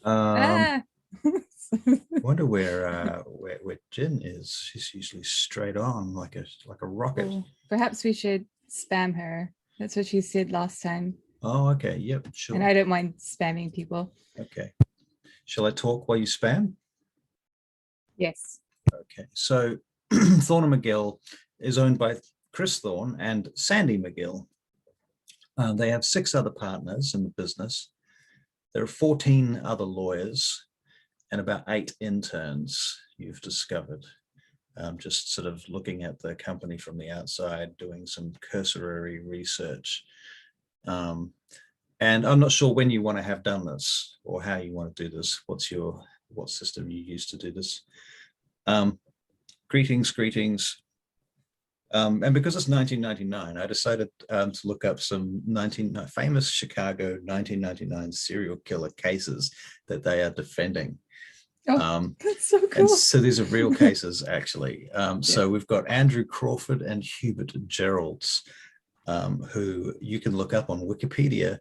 Um, Ah. wonder where Jin is. She's usually straight on like a rocket. Oh, perhaps we should spam her. That's what she said last time. Oh, okay. Yep, And sure. I don't mind spamming people. Okay. Shall I talk while you spam? Yes. Okay. So Thorne and McGill is owned by Chris Thorne and Sandy McGill. They have 6 other partners in the business. There are 14 other lawyers and about 8 interns you've discovered. Just sort of looking at the company from the outside, doing some cursory research. And I'm not sure when you want to have done this or how you want to do this. What system you use to do this? Greetings. And because it's 1999, I decided to look up some famous Chicago 1999 serial killer cases that they are defending. Oh, that's so cool. And so these are real cases, actually. So we've got Andrew Crawford and Hubert Geralds, who you can look up on Wikipedia.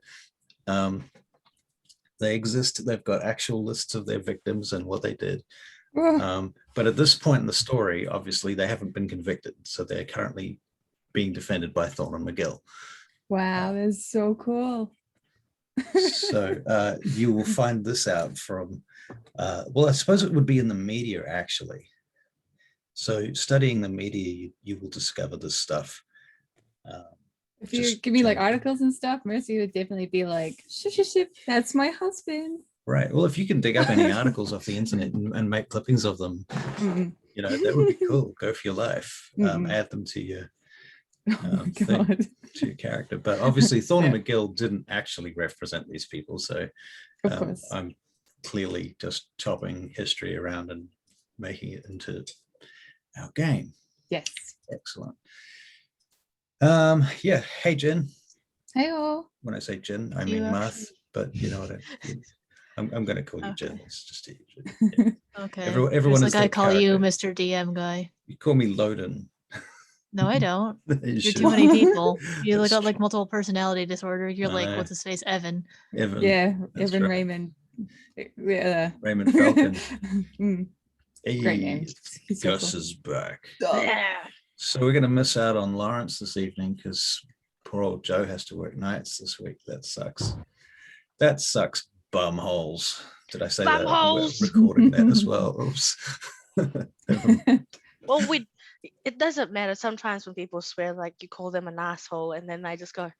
They exist. They've got actual lists of their victims and what they did. But at this point in the story, obviously, they haven't been convicted. So they're currently being defended by Thorne and McGill. Wow, that's so cool. So you will find this out from, well, I suppose it would be in the media, actually. So studying the media, you will discover this stuff. If you give me like articles and stuff, Mercy would definitely be like, that's my husband. Right. Well, if you can dig up any articles off the internet and make clippings of them, that would be cool. Go for your life. Add them to your thing, to your character. But obviously, Thorne and McGill didn't actually represent these people, so I'm clearly just chopping history around and making it into our game. Yes. Excellent. Yeah. Hey, Jen. Hey-o. When I say Jen, I mean Marth, but you know what I'm going to call you Jen. It's just okay. Everyone is like I call you Mr. DM guy. You call me Loden. No, I don't. You're too many people. You got like multiple personality disorder. You're like, what's his face? Evan. Yeah, Evan right. Raymond. Raymond Falcon. Hey, great name. Gus is back. So we're going to miss out on Lawrence this evening because poor old Joe has to work nights this week. That sucks. That sucks. Bum holes. Did I say bum that? Holes. We're recording that as well. Oops. Well, it doesn't matter. Sometimes when people swear, like you call them an asshole, and then I just go,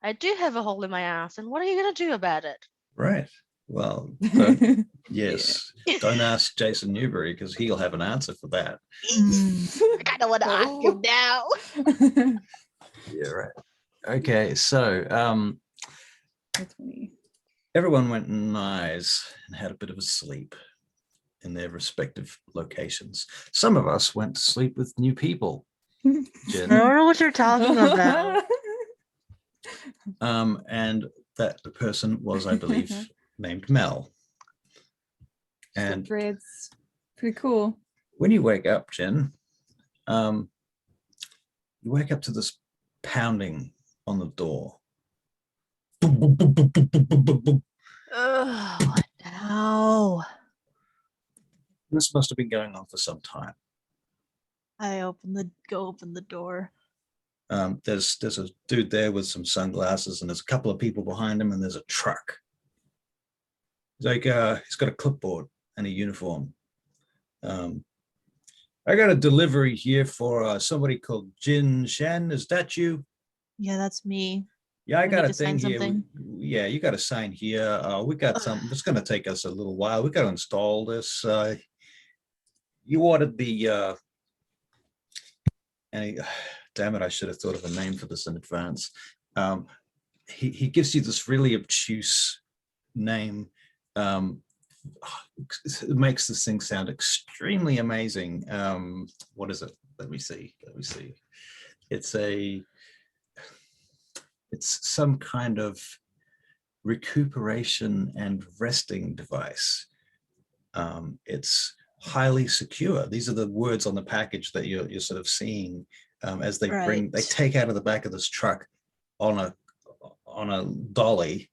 I do have a hole in my ass, and what are you going to do about it? Right. Well, yes. Don't ask Jason Newberry because he'll have an answer for that. I kind of want to ask him now. Yeah, right. Okay, so everyone went nice and had a bit of a sleep in their respective locations. Some of us went to sleep with new people. Jen. I don't know what you're talking about. And that the person was, I believe, named Mel. And threads, pretty cool. When you wake up, Jen, you wake up to this pounding on the door. Oh no. This must have been going on for some time. I open the door. There's a dude there with some sunglasses, and there's a couple of people behind him, and there's a truck. He's like, he's got a clipboard and a uniform. I got a delivery here for somebody called Jin Shen. Is that you? Yeah, that's me. Yeah, I got a thing here. Yeah, you got to sign here. We got something. It's going to take us a little while. We got to install this. You ordered the. Damn it! I should have thought of a name for this in advance. He gives you this really obtuse name. It makes this thing sound extremely amazing. What is it? Let me see. It's some kind of recuperation and resting device. It's highly secure. These are the words on the package that you're sort of seeing as they they take out of the back of this truck on a dolly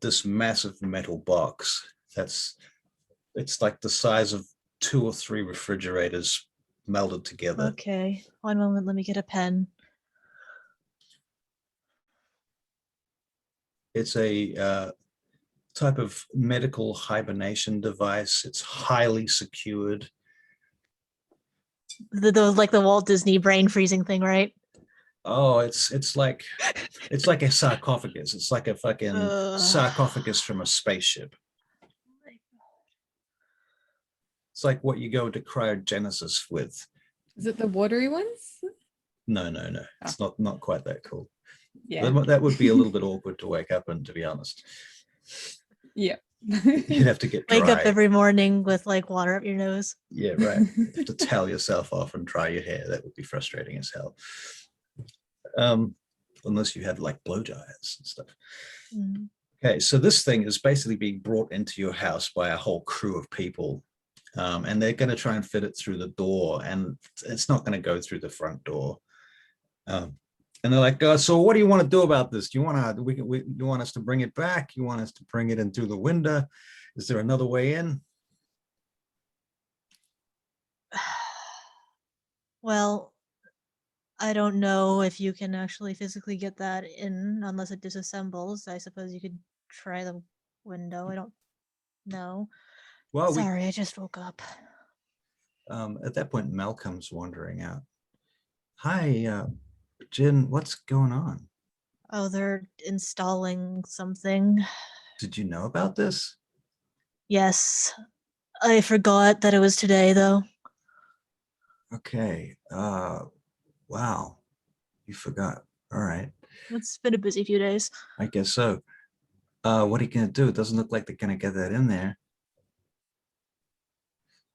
this massive metal box it's like the size of 2 or 3 refrigerators melded together. Okay, one moment. Let me get a pen. It's a type of medical hibernation device. It's highly secured. Like the Walt Disney brain freezing thing, right? Oh, it's like a sarcophagus. It's like a fucking sarcophagus from a spaceship. It's like what you go to cryogenesis with. Is it the watery ones? No. It's not quite that cool. Yeah. That would be a little bit awkward to wake up in, to be honest. Yeah. You'd have to get dry. Wake up every morning with like water up your nose. Yeah, right. You have to towel yourself off and dry your hair. That would be frustrating as hell. Unless you had like blow dryers and stuff. Mm. Okay, so this thing is basically being brought into your house by a whole crew of people. And they're going to try and fit it through the door, and it's not going to go through the front door. And they're like, so what do you want to do about this? Do you want you want us to bring it back? You want us to bring it in through the window? Is there another way in? Well, I don't know if you can actually physically get that in unless it disassembles. I suppose you could try the window. I don't know. Well, sorry, I just woke up. At that point, Mel comes wandering out. Hi, Jen, what's going on? Oh, they're installing something. Did you know about this? Yes. I forgot that it was today, though. Okay. Wow. You forgot. All right. It's been a busy few days. I guess so. What are you going to do? It doesn't look like they're going to get that in there.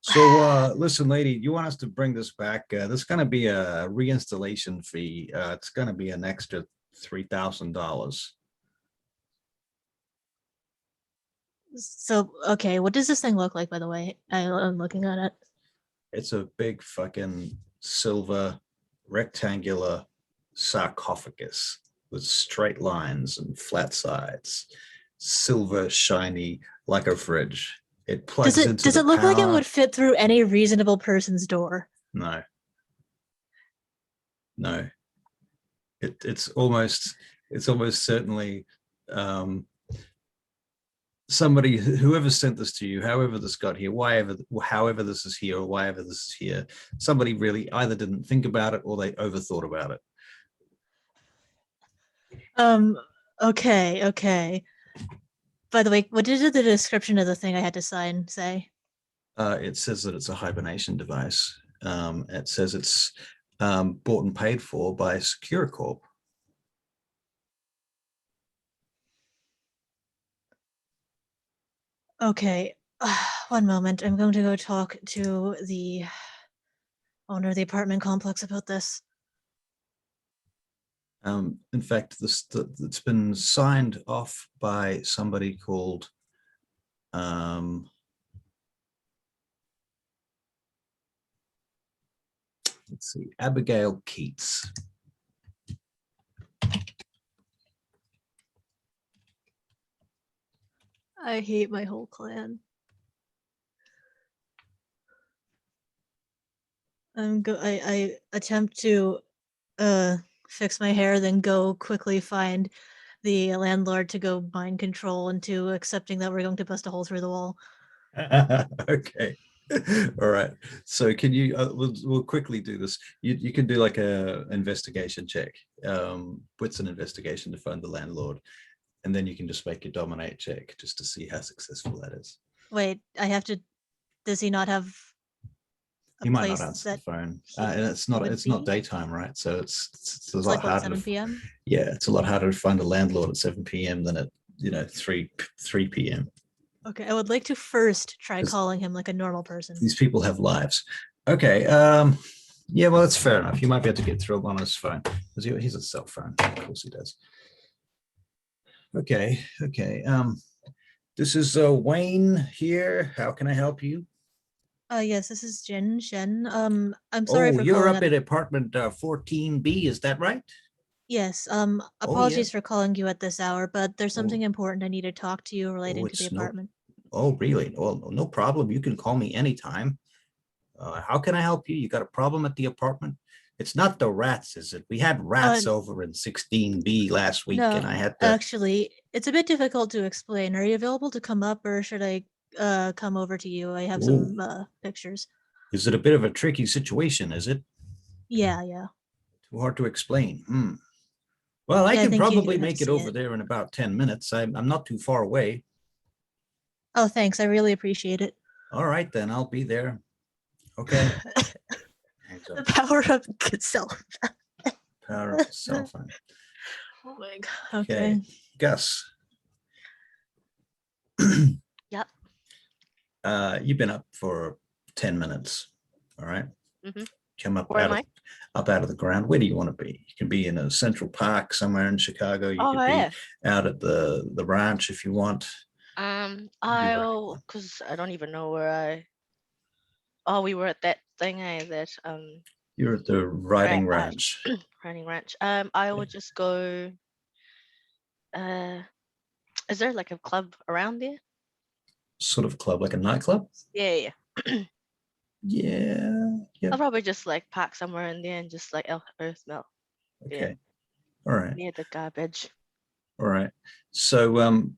So listen, lady, you want us to bring this back? There's going to be a reinstallation fee. It's going to be an extra $3,000. So, okay, what does this thing look like, by the way? I'm looking at it. It's a big fucking silver rectangular sarcophagus with straight lines and flat sides. Silver, shiny, like a fridge. It plugs into Does the it look like it power. would fit through any reasonable person's door? No. It's almost certainly somebody, whoever sent this to you, however this got here, however this is here, or wherever this is here, somebody really either didn't think about it or they overthought about it. Okay. By the way, what did the description of the thing I had to sign say? It says that it's a hibernation device. It says it's bought and paid for by SecureCorp. Okay, one moment. I'm going to go talk to the owner of the apartment complex about this. In fact, it's been signed off by somebody called let's see, Abigail Keats. I hate my whole clan. I attempt to fix my hair, then go quickly find the landlord to go mind control into accepting that we're going to bust a hole through the wall. Okay. All right. So can you we'll quickly do this. You can do like a investigation check. What's an investigation to find the landlord? And then you can just make your dominate check just to see how successful that is. Wait, I have to. Does he not have he might not answer the phone, and it's not daytime, right? So it's a lot like harder. 7 p.m. Yeah, it's a lot harder to find a landlord at 7 p.m. than at 3 p.m. Okay, I would like to first try calling him like a normal person. These people have lives. Okay. Yeah, well, that's fair enough. You might be able to get through on his phone because he's a cell phone. Of course he does. Okay. This is Wayne here. How can I help you? Yes, this is Jen. I'm sorry for you're calling up at apartment 14B, is that right? Yes. Apologies for calling you at this hour, but there's something important I need to talk to you relating to the apartment. Oh, really? Well, no problem. You can call me anytime. How can I help you? You got a problem at the apartment? It's not the rats, is it? We had rats over in 16B last week, No, and I had to. actually, it's a bit difficult to explain. Are you available to come up, or should I come over to you? I have some pictures. Is it a bit of a tricky situation? Is it Yeah. too hard to explain? Well, I Yeah, I can think you probably have to make it see over it. there in about 10 minutes. I'm not too far away. Oh, thanks. I really appreciate it. All right, then I'll be there. Okay. Hangs The up. power of itself. Power of the cell phone. Oh my god. Okay. Okay. Gus. Yep. You've been up for 10 minutes. All right. Mhm. Come up Where out am of out of the ground. Where do you want to be? You can be in a central park somewhere in Chicago. You Oh, could be yeah. out at the ranch if you want. Because I don't even know where we were at that thing, that You're at the riding Right. ranch. riding ranch. I will just go. Is there like a club around there? Sort of club, like a nightclub. Yeah. Yeah. I'll probably just like park somewhere in there and just like earth melt. Okay. All right. Near the garbage. All right. So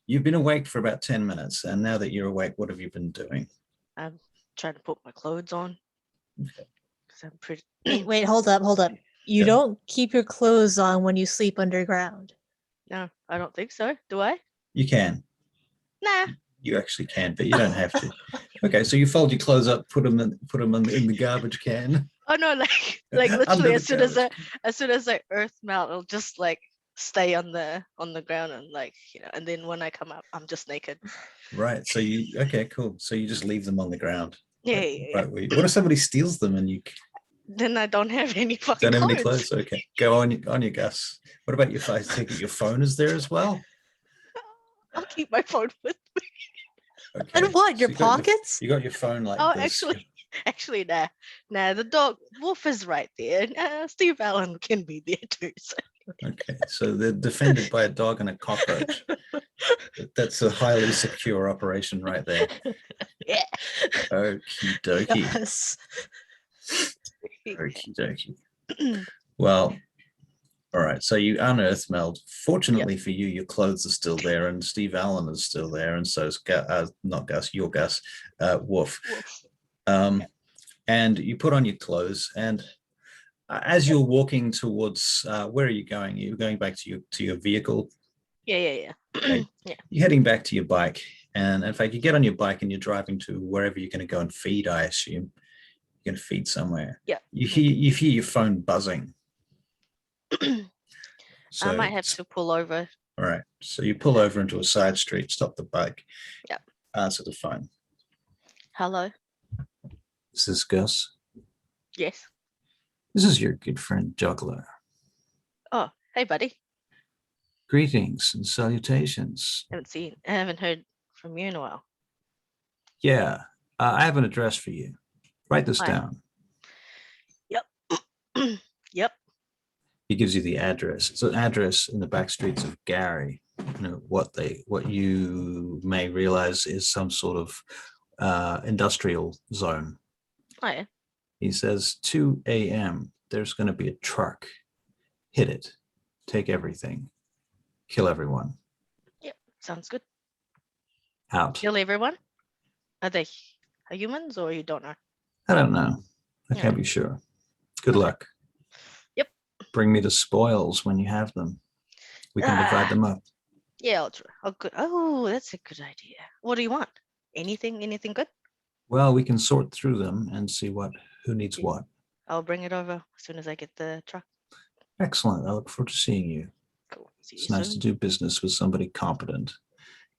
you've been awake for about 10 minutes, and now that you're awake, what have you been doing? I'm trying to put my clothes on. Okay. Because I'm pretty. Wait, hold up. You Yeah. don't keep your clothes on when you sleep underground. No, I don't think so. Do I? You can. Nah. You actually can, but you don't have to. Okay, so you fold your clothes up, put them in the garbage can. Oh no, like Under literally the as soon as I earth melt, it'll just like stay on the ground and and then when I come up, I'm just naked. Right. So okay, cool. So you just leave them on the ground. Yeah, Right, yeah, yeah. right. What if somebody steals them and you Then I don't have any fucking don't have any clothes. clothes? Okay, go on your Gus. What about your phone? Take it your phone is there as well? I'll keep my phone with me. Okay. And what? So Your you got pockets? you got your phone like Oh, this. actually, nah. The dog Wolf is right there. Steve Allen can be there too. So. Okay, so they're defended by a dog and a cockroach. That's a highly secure operation right there. Yeah. Okie dokie. Yes. Okie dokie. Well, all right. So you unearth Meld. Fortunately for you, your clothes are still there, and Steve Allen is still there, and so is not Gus, your Gus, Wolf. And you put on your clothes, and as you're walking towards, where are you going? You're going back to your vehicle. Yeah. Okay. Yeah. You're heading back to your bike, and in fact, you get on your bike and you're driving to wherever you're going to go and feed. I assume you're going to feed somewhere. Yeah. You hear your phone buzzing. So I might have to pull over. All right. So you pull over into a side street, stop the bike. Yeah. Answer the phone. Hello. Is this Gus? Yes. This is your good friend Juggler. Oh, hey, buddy. Greetings and salutations. I haven't heard from you in a while. Yeah, I have an address for you. Write this down. Yep. Yep. He gives you the address. It's an address in the back streets of Gary. You know what you may realize is some sort of industrial zone. Oh, yeah. He says 2 a.m. There's going to be a truck. Hit it. Take everything. Kill everyone. Yep. Sounds good. Out. Kill everyone? Are they humans or you don't know? I don't know. I Yeah. can't be sure. Good luck. Yep. Bring me the spoils when you have them. We can divide them up. Yeah, I'll try. Oh, good. Oh, that's a good idea. What do you want? Anything good? Well, we can sort through them and see who needs Yeah. what. I'll bring it over as soon as I get the truck. Excellent. I look forward to seeing you. Cool. See It's you nice soon. to do business with somebody competent.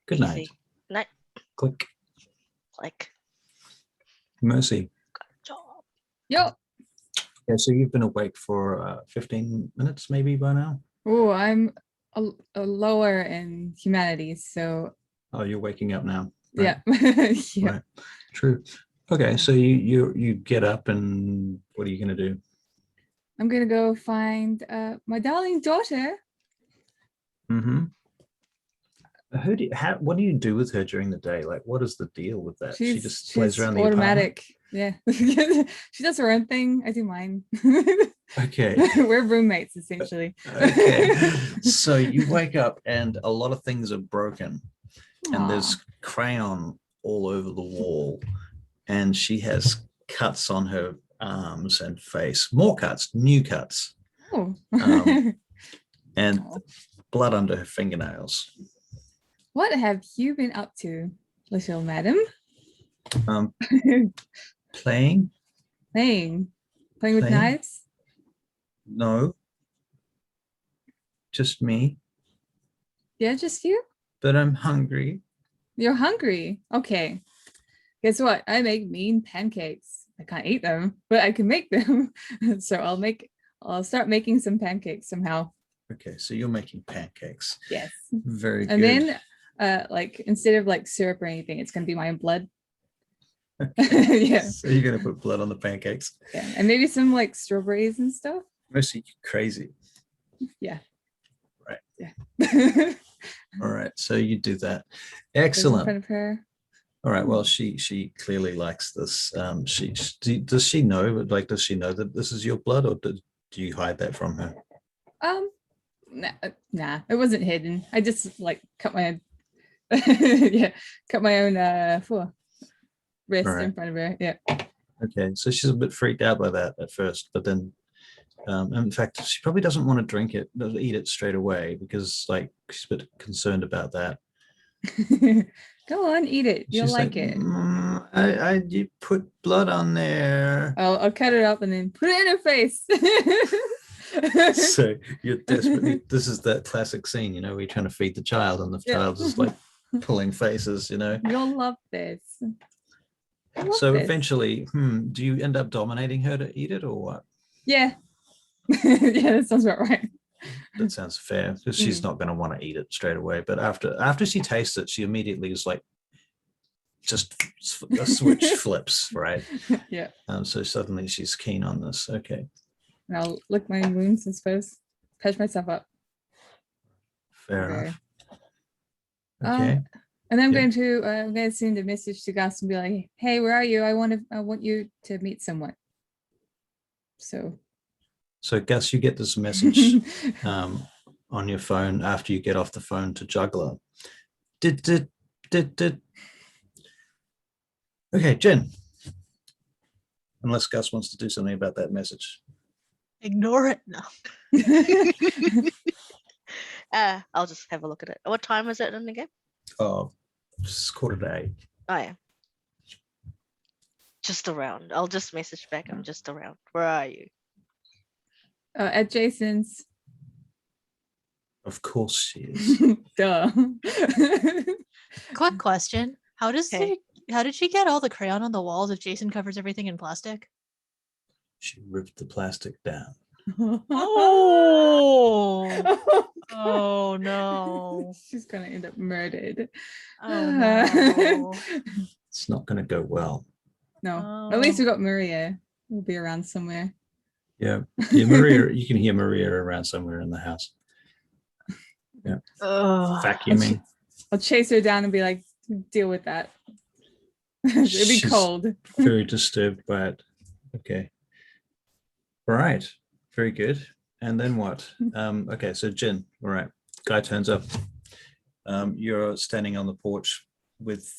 Good night. Easy. Night. Click. Like, Mercy. job. Yo. Yeah, so you've been awake for 15 minutes maybe by now? Oh, I'm a lower in humanities, so Oh, you're waking up now. Right? yeah. Yeah. Right. True. Okay, so you get up and what are you going to do? I'm gonna go find my darling daughter. Mm-hmm. What do you do with her during the day? Like, what is the deal with that? She just plays she's around the automatic. Yeah. She does her own thing. I do mine. apartment? Okay. We're roommates essentially. Okay. So you wake up and a lot of things are broken, and there's crayon all over the wall, and she has cuts on her arms and face, more cuts, new cuts, Oh. and Oh. blood under her fingernails. What have you been up to, little madam? Um, playing? Playing with Playing? knives? No, just me. Yeah, just you? But I'm hungry. You're hungry. Okay. Guess what? I make mean pancakes. I can't eat them, but I can make them. So I'll start making some pancakes somehow. Okay, so you're making pancakes. Yes. Very And good. then like instead of like syrup or anything, it's gonna be my own blood. Okay. Yeah. So you're gonna put blood on the pancakes. Yeah. And maybe some like strawberries and stuff. Mostly crazy. Yeah. Right. Yeah. All right. So you do that. Goes in Excellent. front of her. All right. Well, she clearly likes this. Does she know? Like, does she know that this is your blood, or do you hide that from her? Nah, it wasn't hidden. I just like cut my yeah, cut my own wrist Alright. in front of her. Yeah. Okay. So she's a bit freaked out by that at first, but then, in fact, she probably doesn't want to eat it straight away because, like, she's a bit concerned about that. Go on, eat it. You'll She's like it. You put blood on there. I'll cut it up and then put it in her face. So you're desperately. This is that classic scene, where you're trying to feed the child, and the Yeah. child is like pulling faces, You'll love this. I love So this. eventually, do you end up dominating her to eat it, or what? Yeah. Yeah, that sounds about right. That sounds fair, because she's not going to want to eat it straight away. But after she tastes it, she immediately is like, just a switch flips, right? Yeah. So suddenly she's keen on this. Okay, And I'll lick my wounds, I suppose. Patch myself up. fair Okay. enough. Okay. And then I'm Yeah. going to send a message to Gus and be like, "Hey, where are you? I want you to meet someone." So Gus, you get this message on your phone after you get off the phone to Juggler. Did. Okay, Jen. Unless Gus wants to do something about that message. Ignore it. No. I'll just have a look at it. What time is it in again? Oh, it's 7:45. Oh yeah. Just around. I'll just message back. I'm just around. Where are you? at Jason's. Of course she is. Duh. Quick question: How Okay. did she get all the crayon on the walls if Jason covers everything in plastic? She ripped the plastic down. Oh, oh no! She's gonna end up murdered. Oh no! It's not going to go well. No. At least Oh. we got Maria. We'll be around somewhere. Yeah, Maria. You can hear Maria around somewhere in the house. Yeah, Ugh. vacuuming. I'll chase her down and be like, deal with that. It'd be She's cold. Very disturbed by it. Okay. All right. Very good. And then what? Okay, so Jen. All right. Guy turns up. You're standing on the porch with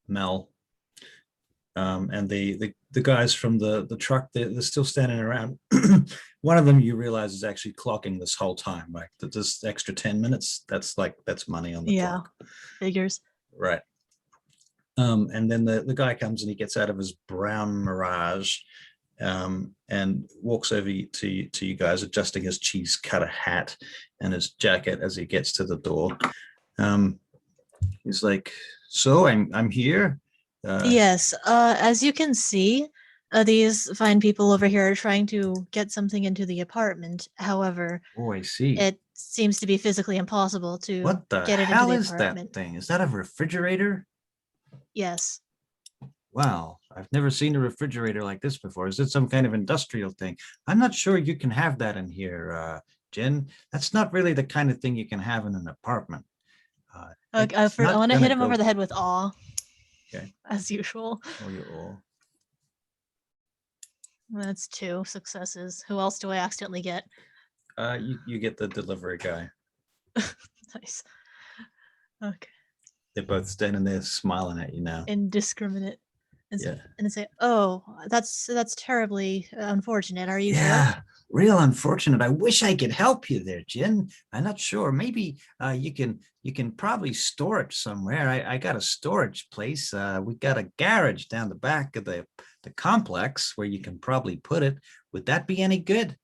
Mel. And the guys from the truck, they're still standing around. One of them you realize is actually clocking this whole time. Like this extra 10 minutes, that's money on the clock. Figures. Right. And then the guy comes and he gets out of his brown Mirage and walks over to you guys, adjusting his cheese cutter hat and his jacket as he gets to the door. He's like, "So I'm here." Yes. As you can see, these fine people over here are trying to get something into the apartment. However, Oh, I see. it seems to be physically impossible to What the get it into hell the is that apartment. thing? Is that a refrigerator? Yes. Wow, I've never seen a refrigerator like this before. Is it some kind of industrial thing? I'm not sure you can have that in here, Jen. That's not really the kind of thing you can have in an apartment. Okay, it's I not want to gonna hit him over go- the head with awe. Okay. As usual. Oh, you're all. That's 2 successes. Who else do I accidentally get? You get the delivery guy. Nice. Okay. They're both standing there smiling at you now. Indiscriminate. And, Yeah. and say, "Oh, that's terribly unfortunate. Are you sure?" Yeah, real unfortunate. I wish I could help you there, Jen. I'm not sure. Maybe you can probably store it somewhere. I got a storage place. We got a garage down the back of the complex where you can probably put it. Would that be any good?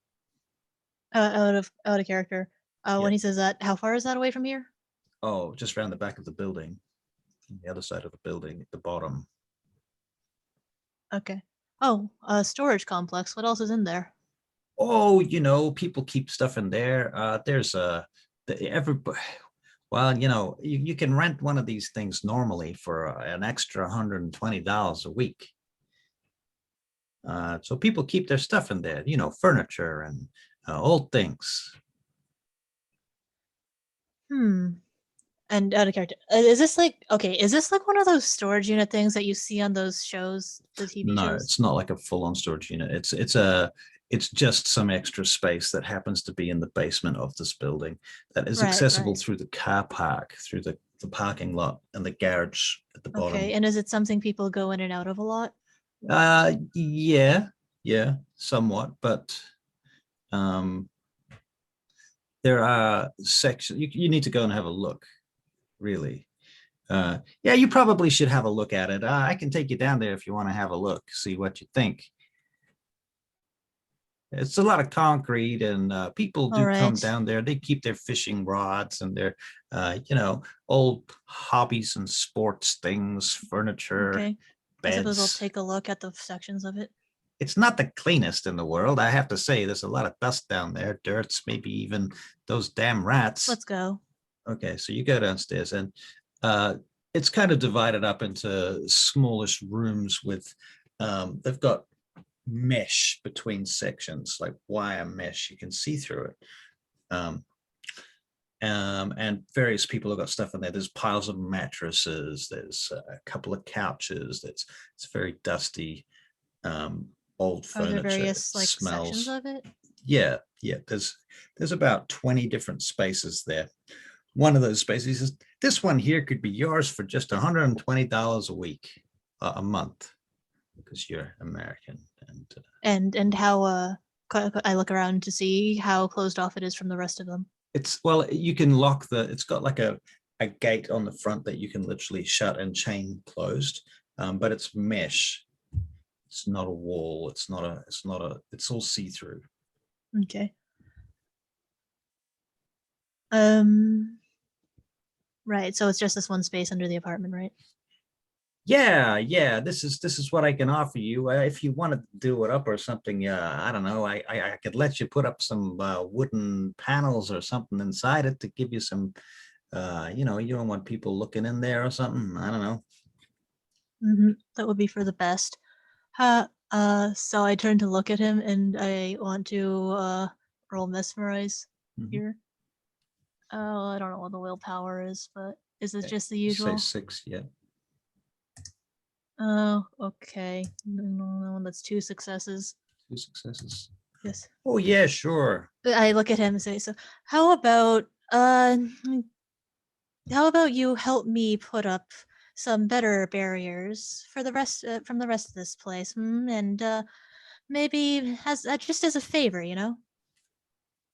Out of character. Yeah. When he says that, how far is that away from here? Oh, just around the back of the building, on the other side of the building, at the bottom. Okay. Oh, a storage complex. What else is in there? Oh, people keep stuff in there. There's everybody. Well, you can rent one of these things normally for an extra $120 a week. So people keep their stuff in there, furniture and old things. And out of character. Is this like one of those storage unit things that you see on those shows, the TV No, shows? it's not like a full-on storage unit. It's just some extra space that happens to be in the basement of this building that is accessible Right. through the car park, through the parking lot and the garage at the bottom. Okay. And is it something people go in and out of a lot? Yeah, somewhat, but there are sections you need to go and have a look, really. Yeah, you probably should have a look at it. I can take you down there if you want to have a look, see what you think. It's a lot of concrete, and people do come Alright. down there. They keep their fishing rods and their, old hobbies and sports things, furniture, Okay. I suppose I'll beds. take a look at the sections of it. It's not the cleanest in the world, I have to say. There's a lot of dust down there, dirts, maybe even those damn rats. Let's go. Okay, so you go downstairs, and it's kind of divided up into smallish rooms with, they've got mesh between sections, like wire mesh. You can see through it. And various people have got stuff in there. There's piles of mattresses. There's a couple of couches. It's very dusty, old Are furniture. there various It sections smells. of it? Yeah. There's about 20 different spaces there. One of those spaces is this one here could be yours for just $120 a week, a month, because you're American. And how I look around to see how closed off it is from the rest of them. You can lock it's got like a gate on the front that you can literally shut and chain closed, but it's mesh. It's not a wall. It's all see-through. Okay. Right. So it's just this one space under the apartment, right? Yeah. This is what I can offer you. If you want to do it up or something, I don't know. I could let you put up some wooden panels or something inside it to give you some. You don't want people looking in there or something. I don't know. That would be for the best. So I turn to look at him, and I want to roll mesmerize here. Oh, I don't know what the willpower is, but is it just the usual? Say 6, yeah. Oh, okay. No, that's 2 successes. 2 successes. Yes. Oh yeah, sure. I look at him and say, "So, how about you help me put up some better barriers for the rest from the rest of this place, and maybe as just as a favor,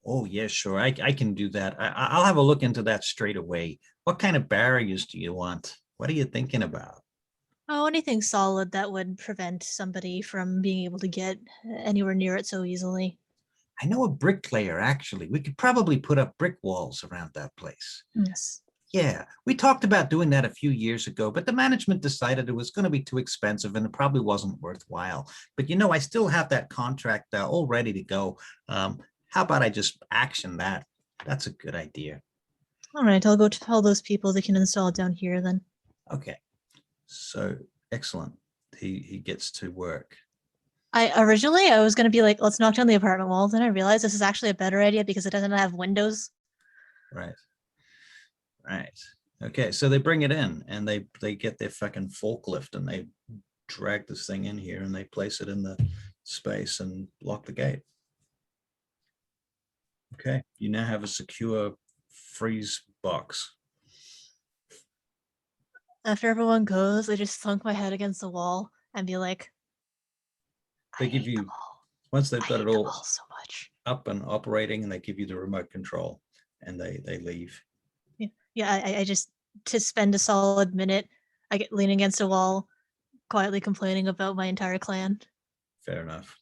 Oh yeah, sure. I can do that. I'll have a look into that straight away. What kind of barriers do you want? What are you thinking about? Oh, anything solid that would prevent somebody from being able to get anywhere near it so easily. I know a bricklayer, actually. We could probably put up brick walls around that place. Yes. Yeah, we talked about doing that a few years ago, but the management decided it was going to be too expensive and it probably wasn't worthwhile. But I still have that contract all ready to go. How about I just action that? That's a good idea. All right, I'll go tell those people they can install it down here then. Okay, so excellent. He gets to work. Originally I was going to be like, let's knock down the apartment walls. Then I realized this is actually a better idea because it doesn't have windows. Right. Okay, so they bring it in and they get their fucking forklift and they drag this thing in here and they place it in the space and lock the gate. Okay, you now have a secure freeze box. After everyone goes, I just thunk my head against the wall and be like, They I give hate you, them all. once they've I got hate it them all all so much. up and operating, and they give you the remote control and they leave. Yeah, I just, to spend a solid minute, I get leaning against a wall, quietly complaining about my entire clan. Fair enough.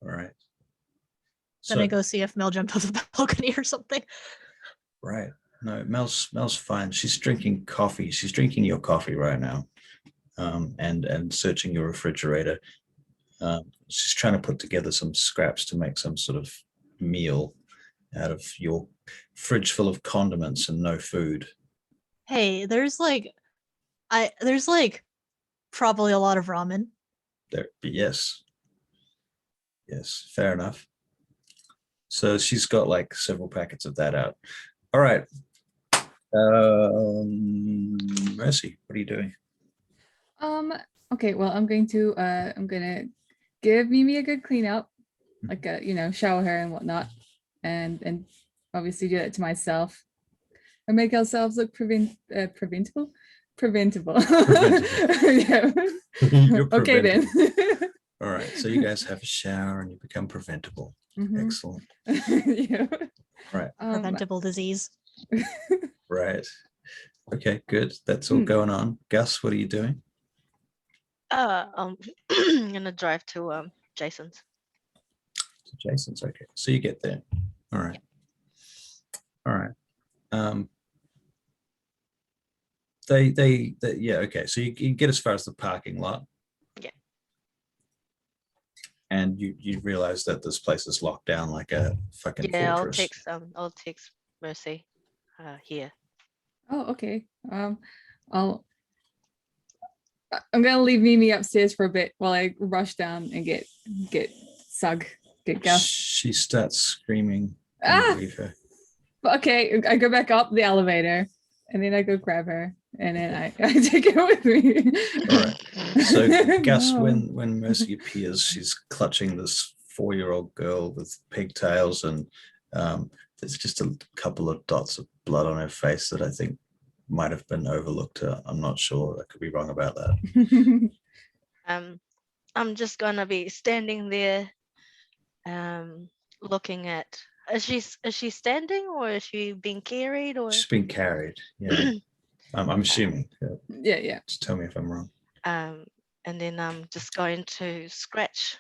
All right. Then I So, go see if Mel jumped off the balcony or something. right. No, Mel's fine. She's drinking coffee. She's drinking your coffee right now, and searching your refrigerator. She's trying to put together some scraps to make some sort of meal out of your fridge full of condiments and no food. Hey, there's like probably a lot of ramen. There, yes, fair enough. So she's got like several packets of that out. All right. Mercy, what are you doing? Okay, well, I'm gonna give Mimi a good clean up, like shower her and whatnot, and obviously do that to myself and make ourselves look preventable. Preventable. Yeah. You're Okay then. All right, so you guys have a shower and you become preventable. Mhm. Excellent. Yeah. Right. Preventable disease. Right. Okay, good. That's all going on. Gus, what are you doing? I'm gonna drive to Jason's. Jason's okay. So you get there. All right. All right. They yeah, okay. So you get as far as the parking lot. Yeah. And you realize that this place is locked down like a fucking Yeah, fortress. I'll text Mercy here. Oh, okay. I'm gonna leave Mimi upstairs for a bit while I rush down and get Gus. She starts screaming when Ah! you leave her. Okay, I go back up the elevator and then I go grab her and then I take her with me. All right. So Gus, No. when Mercy appears, she's clutching this 4-year-old girl with pigtails, and there's just a couple of dots of blood on her face that I think might have been overlooked. I'm not sure. I could be wrong about that. I'm just gonna be standing there, looking at. Is she standing or is she being carried or? She's been carried. Yeah, I'm assuming. Yeah. Just tell me if I'm wrong. And then I'm just going to scratch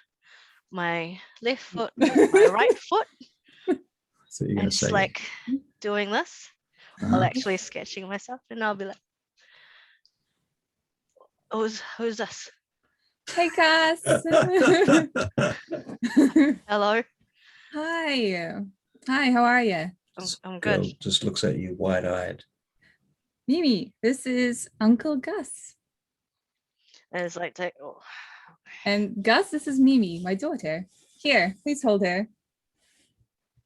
my left foot with my right foot. So you're gonna And say just like doing this, uh-huh. while actually sketching myself, and I'll be like, who's this? Hey, Gus. Hello. Hi. Hi, how are you? I'm Girl good. just looks at you wide-eyed. Mimi, this is Uncle Gus. And it's like, And Gus, this is Mimi, my daughter. Here, please hold her.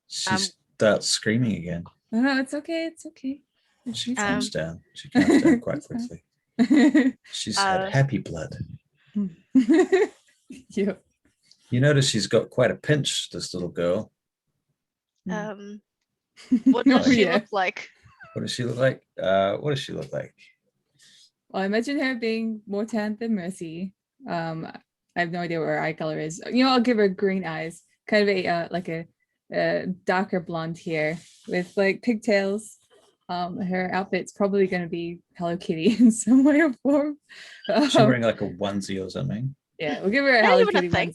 She starts screaming again. No, it's okay. It's okay. She calms down. She calms down quite quickly. She's had happy blood. Yeah. You notice she's got quite a pinch, this little girl. What does Oh, she yeah. look like? What does she look like? What does she look like? Well, I imagine her being more tan than Mercy. I have no idea what her eye color is. I'll give her green eyes, kind of a darker blonde hair with like pigtails. Her outfit's probably going to be Hello Kitty in some way or form. Is she wearing like a onesie or something? Yeah, we'll give her a Not Hello even a Kitty thing.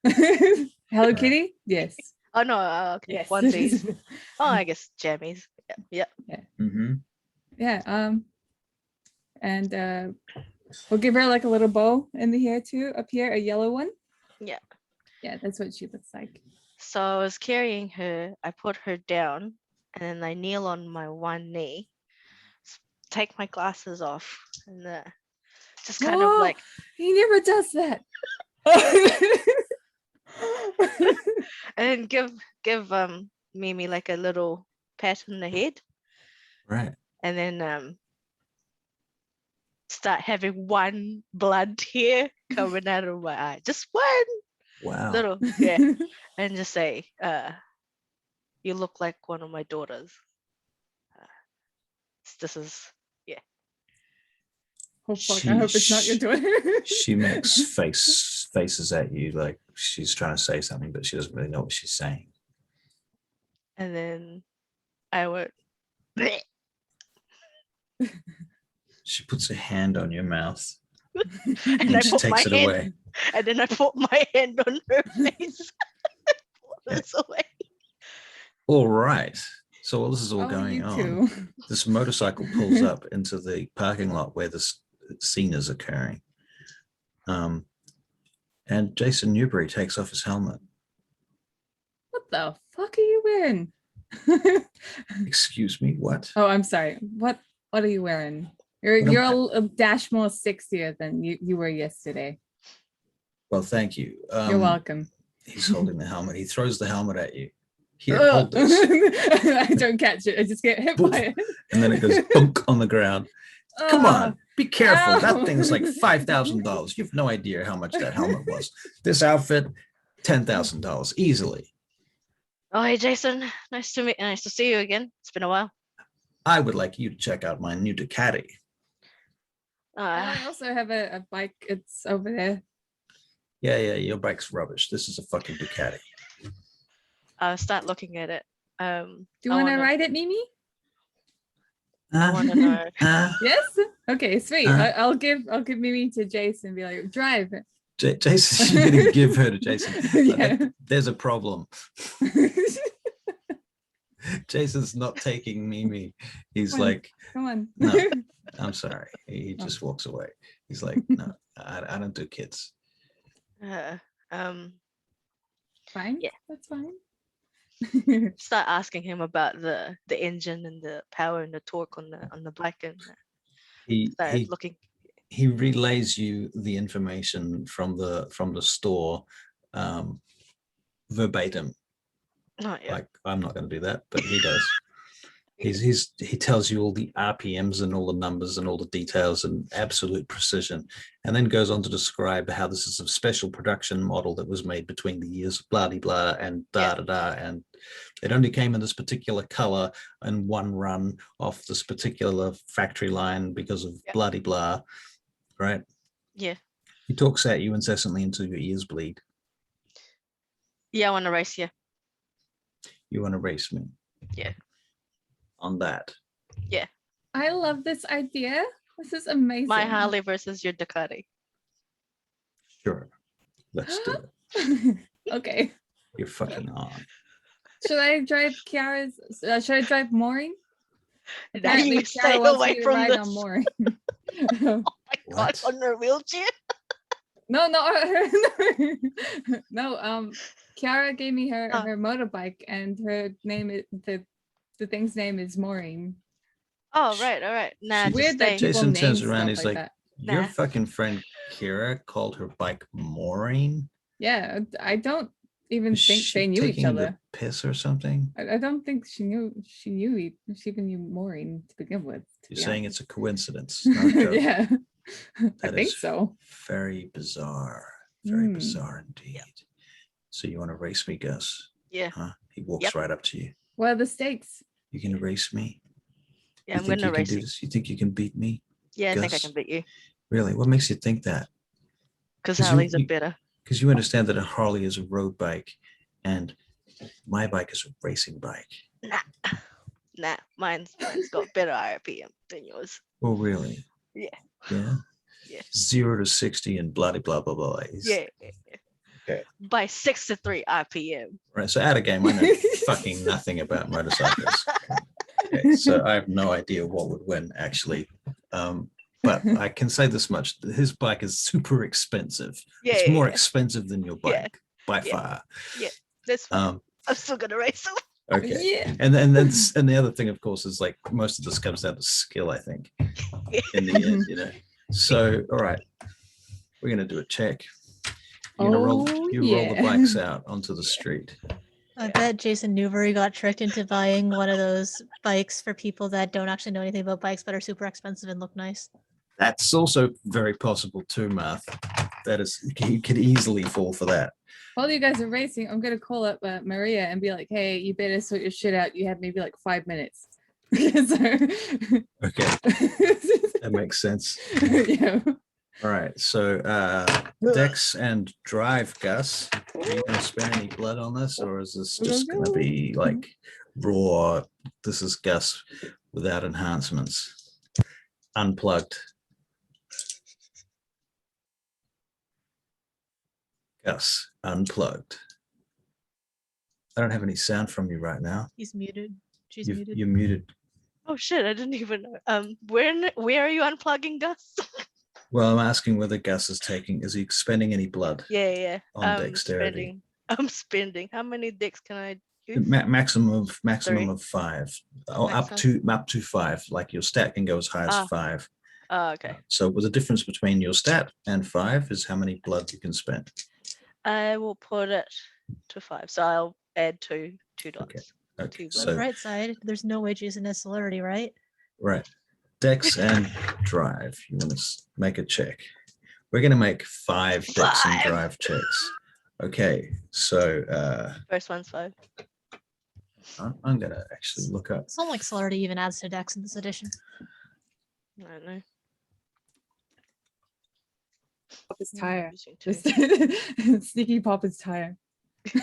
onesie. Hello Right. Kitty? Yes. Oh no, okay. Yes. Onesies. Oh, I guess jammies. Yeah. Mm-hmm. Yeah. And we'll give her like a little bow in the hair too, up here, a yellow one. Yeah. Yeah, that's what she looks like. So I was carrying her. I put her down, and then I kneel on my one knee, take my glasses off, and just kind of like. He never does that. And give Mimi like a little pat on the head, Right. and then start having one blood tear coming out of my eye. Just one Wow. little, and just say, you look like one of my daughters. This is, Oh fuck! I hope it's not your daughter. She makes faces at you like she's trying to say something, but she doesn't really know what she's saying. and then I went, "Bleh," She puts her hand on your mouth and and I she put my takes it hand, away. and then I put my hand on her face. It's away. All right. So while this is all Oh, going you on, too. this motorcycle pulls up into the parking lot where this scene is occurring. And Jason Newbury takes off his helmet. What the fuck are you wearing? Excuse me, what? Oh, I'm sorry. What are you wearing? You're a dash more sexier than you were yesterday. Well, thank you. You're welcome. He's holding the helmet. He throws the helmet at you. Here, Ugh. hold this. I don't catch it. I just get hit by it. And then it goes bunk on the ground. Come Ugh. on, be careful. Ow. That thing's like $5,000. You have no idea how much that helmet was. This outfit, $10,000 easily. Oh, hey, Jason. Nice to see you again. It's been a while. I would like you to check out my new Ducati. I also have a bike. It's over there. Yeah, your bike's rubbish. This is a fucking Ducati. I'll start looking at it. Do you want to ride it, Mimi? I want to know. Yes. Okay, sweet. I'll give Mimi to Jason and be like, drive. Jason, you're going to give her to Jason. Yeah. There's a problem. Jason's not taking Mimi. He's like, come on. No, I'm sorry. He just walks away. He's like, no, I don't do kids. Fine. Yeah, that's fine. Start asking him about the engine and the power and the torque on the bike, and looking. He relays you the information from the store verbatim. Oh, yeah. Like, I'm not going to do that, but he does. He tells you all the RPMs and all the numbers and all the details and absolute precision, and then goes on to describe how this is a special production model that was made between the years of blah de blah and and it only came in this particular color and one run off this particular factory line because of blah de blah, right? Yeah. He talks at you incessantly until your ears bleed. Yeah, I want to race you. You want to race me? Yeah. On that. Yeah. I love this idea. This is amazing. My Harley versus your Ducati. Sure. Let's do it. Okay. You're fucking on. Should I drive Kiara's? Should I drive Maureen? Now you stay away from this. On Maureen. Oh my God, on her wheelchair? No. Kiara gave me her motorbike, and her name is the thing's name is Maureen. Oh, right, all right. Nah, weird that Jason turns around. He's like, your Nah. fucking friend Kira called her bike Maureen. Yeah, I don't even think they knew each other. The piss or something. I don't think she even knew Maureen to begin with. You're saying it's a coincidence. Not a joke. Yeah, I That think is so. Very bizarre. Very bizarre indeed. So you want to race me, Gus? Yeah. Huh? He walks right up to you. What are the stakes? You can race me? Yeah, I'm going to race you. You think you can beat me? Yeah, Gus? I think I can beat you. Really? What makes you think that? Because Harleys are better. Because you understand that a Harley is a road bike and my bike is a racing bike. Nah, mine's got better RPM than yours. Oh, really? Yeah. Yeah? Yeah. 0 to 60 and blah, blah, blah, blah. Yeah. Okay. By 63 RPM. Right, so out of game, I know fucking nothing about motorcycles. Okay, so I have no idea what would win, actually. But I can say this much: his bike is super expensive. It's more expensive than your bike by far. Yeah, that's fine. I'm still gonna race him. Okay. Yeah. And the other thing, of course, is like most of this comes down to skill, I think, in the end, you know. So, all right, we're gonna do a check. Roll the bikes out onto the street. I bet Jason Newbury got tricked into buying one of those bikes for people that don't actually know anything about bikes but are super expensive and look nice. That's also very possible too, Math. That is, you could easily fall for that. While you guys are racing, I'm gonna call up Maria and be like, "Hey, you better sort your shit out. You have maybe like 5 minutes." Okay, that makes sense. Yeah. All right, so Dex and Drive, Gus. Are you going to spend any blood on this, or is this just going to be like raw? This is Gus without enhancements, unplugged. Gus, unplugged. I don't have any sound from you right now. He's muted. She's muted. You're muted. Oh shit! I didn't even know. Where are you unplugging, Gus? Well, I'm asking whether Gus is he expending any blood Yeah. on dexterity? Spending. I'm spending. How many dicks can I use? Maximum Three. of 5, or up Maximum? to 5. Like your stat can go as high as Ah. 5. Oh, okay. So the difference between your stat and 5 is how many blood you can spend. I will put it to 5. So I'll add two dots. Okay, Two On so the bright side, there's no way Jason has celerity, right? right, Dex and Drive. You want to make a check. We're going to make 5 Dex and 5. Drive checks. Okay, so First one's 5. I'm going to actually look up. It's not like celerity even adds to Dex in this edition. I don't know. Pop his tire. Using two. Sneaky pop his tire. For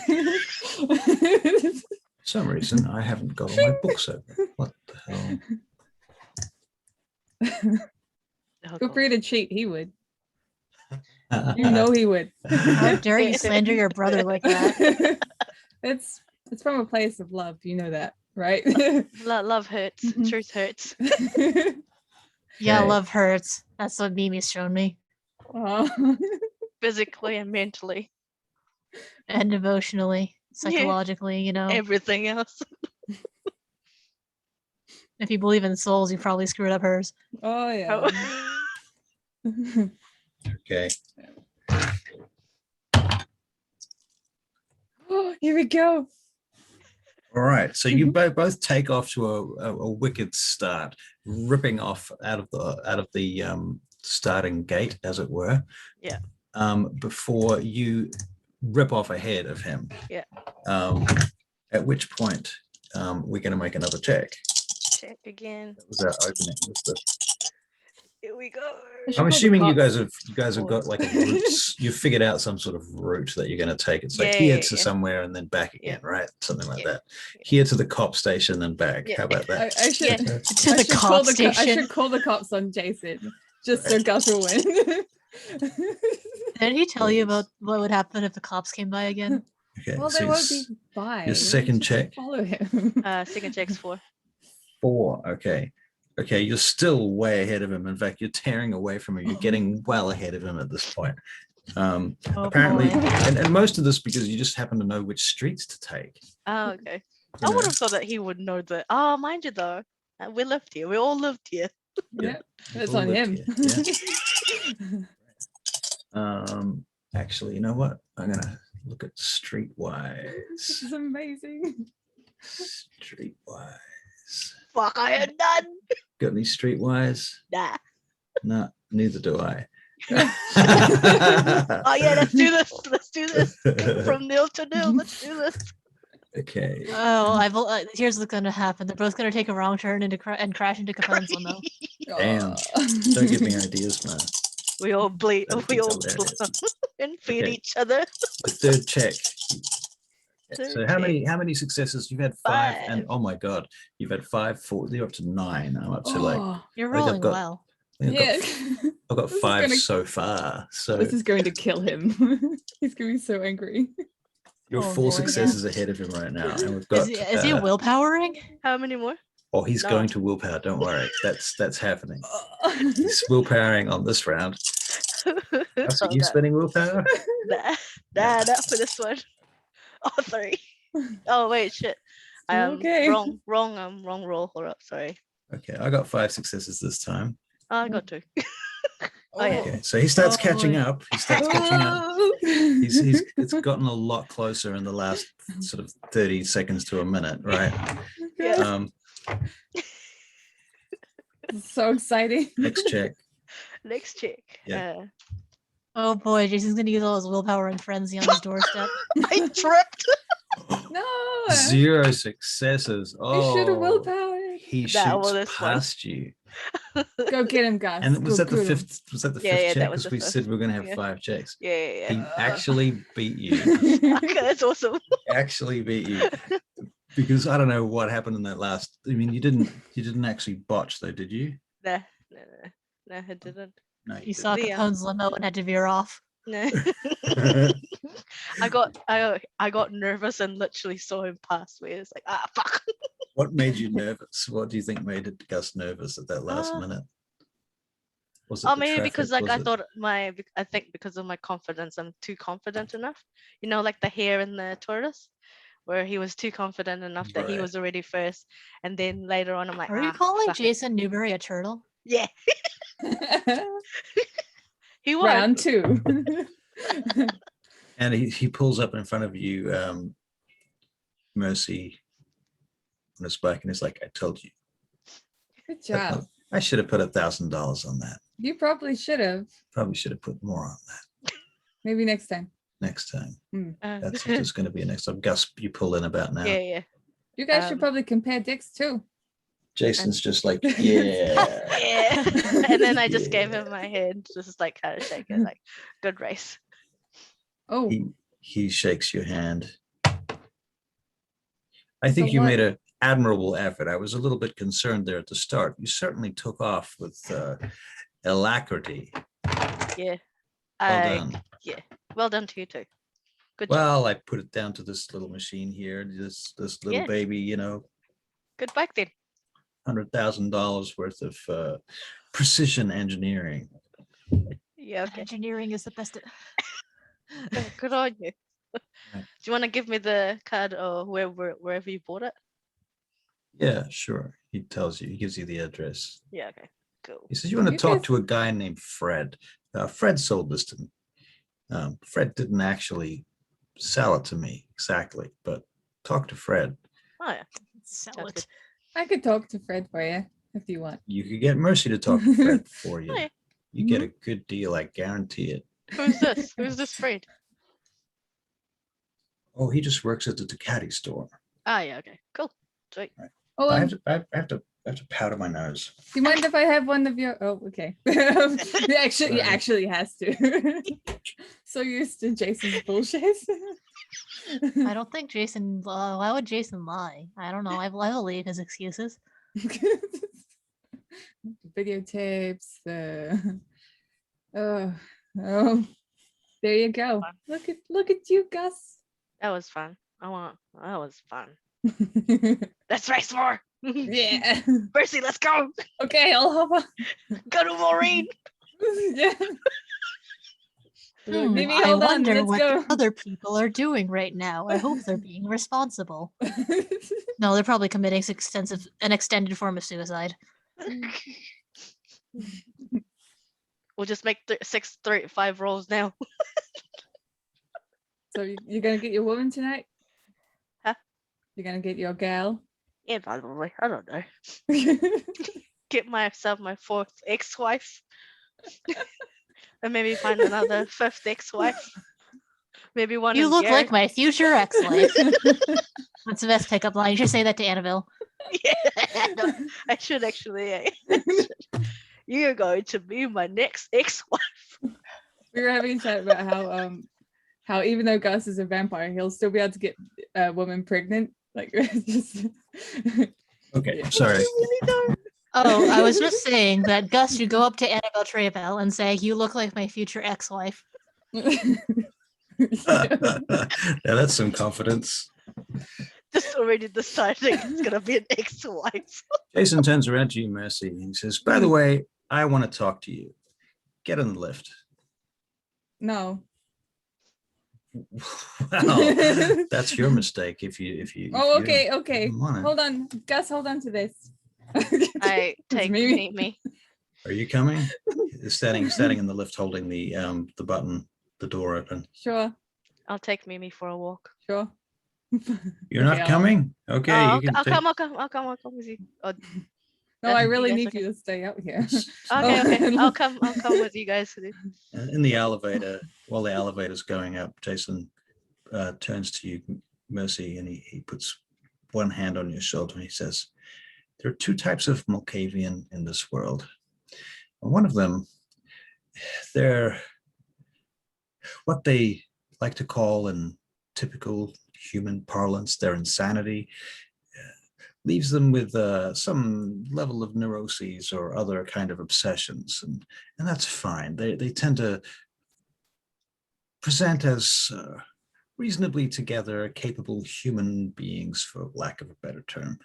some reason, I haven't got all my books open. What the hell? Oh, Feel God. free to cheat. He would. You know he would. How dare you slander your brother like that? It's from a place of love. You know that, right? Love hurts. Mhm. Truth hurts. Yeah, Okay. love hurts. That's what Mimi's shown me. Aw. Physically and mentally. And emotionally, psychologically, you know. Everything else. If you believe in souls, you probably screwed up hers. Oh yeah. Oh. Okay. Oh, here we go. All right. So you both take off to a wicked start, ripping off out of the starting gate, as it were. Yeah. Before you rip off ahead of him. Yeah. At which point we're going to make another check. Check again. That was our opening. Here we go. I should I'm call the assuming you cops. guys have got like a route. You figured out some sort of route that you're going to take. It's like here to somewhere and then back again, right? Something like that. Here to the cop station and back. Yeah. How about that? I should, To I the should call cop the I station. should call the cops on Jason just so Gus will win. Did he tell you about what would happen if the cops came by again? Okay. Well, so they won't be by. your second Just check. Follow him. Second check's 4. 4. Okay. Okay, you're still way ahead of him. In fact, you're tearing away from him. You're getting well ahead of him at this point. Oh, Apparently, boy. and most of this because you just happen to know which streets to take. Oh, okay. you I know. would have thought that he would know that. Oh, mind you though, we lived here. We all lived here. Yeah, We've that's all on lived him. here, yeah. Actually, you know what? I'm gonna look at This streetwise. is amazing. Streetwise. Fuck, I had none. Got any streetwise? Nah. No, neither do I. Oh yeah, let's do this. Let's do this. From nil to nil. Let's do this. Okay. Oh, here's what's gonna happen. They're both gonna take a wrong turn and crash into Capon's limo. Damn. Aw. Don't give me ideas, man. We all bleed. That'd We be all hilarious. and feed Okay. each other. The third check. So Third how check. many successes? You've had 5, and 5. oh my god, you've had 5, 4. You're up to 9. I'm up to like Oh, You're I think I've rolling got- well. I think yeah. I've got This is 5 gonna- so far. So This is going to kill him. He's going to be so angry. you're Oh, 4 boy, successes ahead of him right now, and we've got. Is he willpowering? How many more? Oh, he's No. going to willpower. Don't worry, that's happening. He's willpowering on this round. How's Oh, you that- spending willpower? Nah, not for this one. Oh, sorry. Oh wait, shit. Okay. Wrong roll. Hold up, sorry. Okay, I got 5 successes this time. Oh, I got 2. Oh, yeah. Okay, so he starts catching Oh. up. He starts catching up. He's it's gotten a lot closer in the last sort of 30 seconds to a minute, right? Yeah. Um, So exciting. next check. Next check. Yeah. Oh boy, Jason's gonna use all his willpower and frenzy on his doorstep. I tripped. No. 0 successes. You should have Oh, willpower. he That shoots was fun. past you. Go get him, Gus. And was Go that the get him. fifth? Was that the Yeah, fifth yeah, that check? was Because the we fifth. said we are going to have Yeah. 5 checks. Yeah, yeah, He yeah. actually beat you. Okay, that's awesome. Actually beat you. Because I don't know what happened in that last. I mean, you didn't actually botch though, did you? Nah, no, I didn't. No, You saw Yeah. Capone's limo and had to vear off. No. didn't. I got nervous and literally saw him pass me. It's like, ah, fuck. What made you nervous? What do you think made Gus nervous at that last minute? Was it Oh, the maybe because traffic? like Was it- I think because of my confidence, I'm too confident enough. You know, like the hare in the tortoise, where he was too confident enough that he Right. was already first, and then later on, I'm like, Are you ah, calling fuck it." Jason Newberry a turtle? Yeah, he was. Round 2. And he pulls up in front of you, Mercy, on his bike, and he's like, "I told you. Good job. I should have put $1,000 on that. You probably should have. Probably should have put more on that Maybe next time. next time. That's yeah, just going to be a next time. Gus, you pull in about now. yeah. You guys should Um, probably compare dicks too. Jason's just like, yeah. Yeah. And then I just gave Yeah. him my hand, just like kind of shake it, like, good race. Oh, He shakes your hand. I think So you what- made an admirable effort. I was a little bit concerned there at the start. You certainly took off with alacrity. Yeah. Well done. Well done to you too. Good job. Well, I put it down to this little machine here, this little Yeah. baby, you know, Good bike then. $100,000 worth of precision engineering. Yeah, okay. Engineering is the best. Good on you. Right. Do you want to give me the card or wherever you bought it? Yeah, sure. He tells you, he gives you the address. Yeah, okay. Cool. He says, you want to You talk guys- to a guy named Fred. Fred sold this to me. Fred didn't actually sell it to me exactly, but talk to Fred. Oh yeah. Sell Sounds it. good. I could talk to Fred for you if you want. You could get Mercy to talk to Fred for you. Oh, yeah. You get a good deal, I guarantee it. Who's this? Who's this Fred? Oh, he just works at the Ducati store. Ah yeah, okay. Cool. Sweet. Oh, I have to powder my nose. do you mind if I have one of your? Oh, okay. He Sorry. actually has to. So used to Jason's bullshit. I don't think Jason. Why would Jason lie? I don't know. I believe his excuses. Videotapes. Oh, oh, there you go. Fun. Look at you, Gus. That was fun. That was fun. Let's race more. Yeah. Mercy, let's go. Okay, I'll hop on. Go to Maureen. Yeah. Maybe I hold on. wonder Let's what go. other people are doing right now. I hope they're being responsible. No, they're probably committing an extended form of suicide. We'll just make 5 rolls now. So you're gonna get your woman tonight? Huh? You're gonna get your gal? Yeah, probably. I don't know. Get myself my 4th ex-wife. And maybe find another 5th ex-wife. Maybe one. You in look Gary. like my future ex-wife. That's the best pickup line. You should say that to Annabelle. Yeah, no, I should actually. You're going to be my next ex-wife. We were having a chat about how even though Gus is a vampire, he'll still be able to get a woman pregnant. Like just Okay, Yeah. sorry. You really don't. Oh, I was just saying that Gus should go up to Annabelle Trebell and say, "You look like my future ex-wife." Now that's some confidence. Just already deciding it's gonna be an ex-wife. Jason turns around to you, Mercy, and he says, by the way, I want to talk to you. Get in the lift. No. Well, that's your mistake if you Oh, if you okay. don't wanna. Hold on. Gus, hold on to this. I take Mimi. Mimi. Are you coming? Standing in the lift, holding the button, the door open. Sure, I'll take Mimi for a walk. sure. You're Okay, not coming? Okay, Oh, you can I'll take. come. I'll come with you. Oh, No, I you really guys need okay? you to stay out here. It's Okay, not- okay. I'll come with you guys. In the elevator, while the elevator's going up, Jason turns to you, Mercy, and he puts one hand on your shoulder and he says, there are two types of Malkavian in this world. And one of them, they're what they like to call in typical human parlance, their insanity, leaves them with some level of neuroses or other kind of obsessions, and that's fine. They tend to present as reasonably together, capable human beings, for lack of a better term.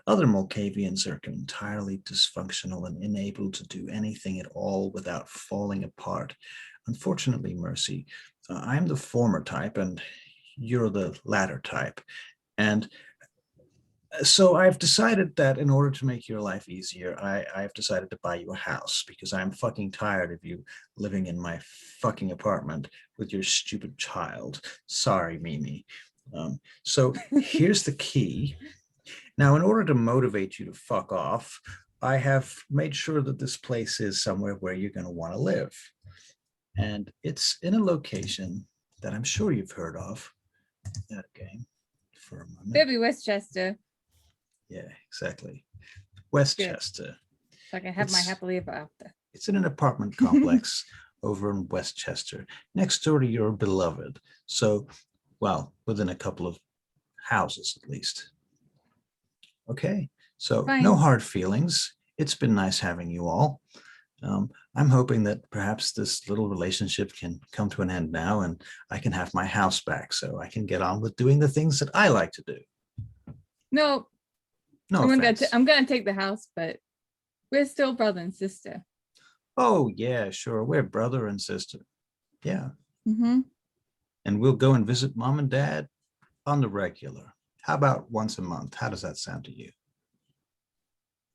Other Malkavians are entirely dysfunctional and unable to do anything at all without falling apart. Unfortunately, Mercy, I'm the former type and you're the latter type. And so I've decided that in order to make your life easier, I've decided to buy you a house because I'm fucking tired of you living in my fucking apartment with your stupid child. Sorry, Mimi. So here's the key. Now, in order to motivate you to fuck off, I have made sure that this place is somewhere where you're going to want to live. And it's in a location that I'm sure you've heard of. Okay, for a moment. Baby Westchester, Yeah, exactly. Westchester. so I can have my It's- happily ever after. It's in an apartment complex over in Westchester, next door to your beloved. So, well, within a couple of houses at least. Okay, so Fine. no hard feelings. It's been nice having you all. I'm hoping that perhaps this little relationship can come to an end now and I can have my house back so I can get on with doing the things that I like to do. No, No I'm offense. gonna take the house, but we're still brother and sister. Oh, yeah, sure. We're brother and sister. Yeah. Mm-hmm. And we'll go and visit mom and dad on the regular. How about once a month? How does that sound to you?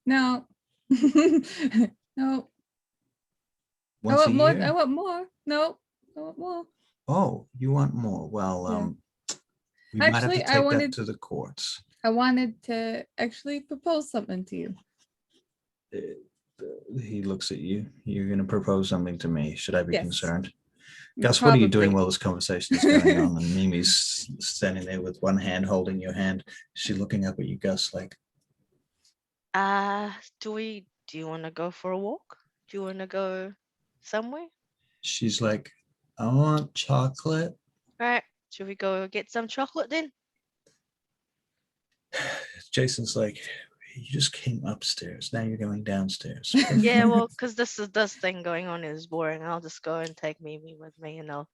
No. No. Once a more. year? I want more. No. I want more. Oh, you want more? Well, Yeah. we might have Actually, to I take wanted- that to the courts. I wanted to actually propose something to you. He looks at you. You're going to propose something to me. Should I be Yes. concerned? Gus, what are you doing Probably. while this conversation is going on? And Mimi's standing there with one hand holding your hand. She's looking up at you, Gus, like, Do you want to go for a walk? Do you want to go somewhere? she's like, I want chocolate. All right. Should we go get some chocolate then? Jason's like, you just came upstairs. Now you're going downstairs. Yeah, well, because this thing going on is boring. I'll just go and take Mimi with me, and All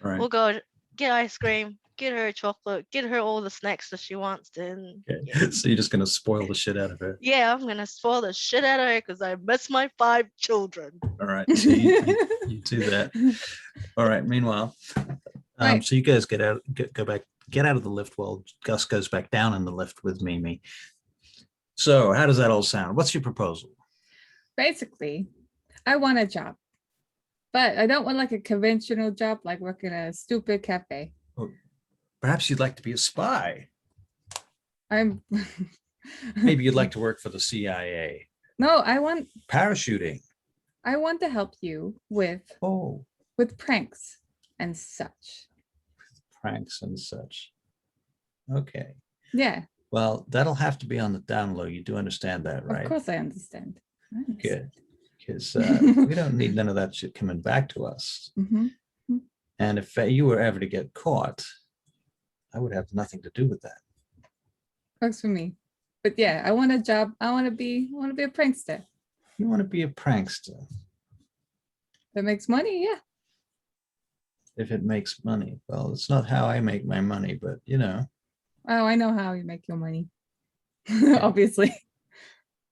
right. we'll go get ice cream, get her chocolate, get her all the snacks that she wants. Then Okay. So you're just going to spoil the shit out of her. yeah, I'm gonna spoil the shit out of her because I miss my 5 children. All right. So you do that. All right. Meanwhile, Right. so you guys get out of the lift while Gus goes back down in the lift with Mimi. So how does that all sound? What's your proposal? Basically, I want a job, but I don't want like a conventional job, like working at a stupid cafe. Perhaps you'd like to be a spy. I'm Maybe you'd like to work for the CIA. No, I want Parachuting. to help you with Oh, pranks and such. pranks and such. Okay. Yeah, Well, that'll have to be on the down low. You do understand that, right? of course I understand. Good. Because we don't need none of that shit coming back to us. Mm-hmm. And if you were ever to get caught, I would have nothing to do with that. Works for me. But yeah, I want a job. I want to be a prankster You want to be a prankster that makes money. Yeah. if it makes money. Well, it's not how I make my money, but you know. Oh, I know how you make your money. Obviously.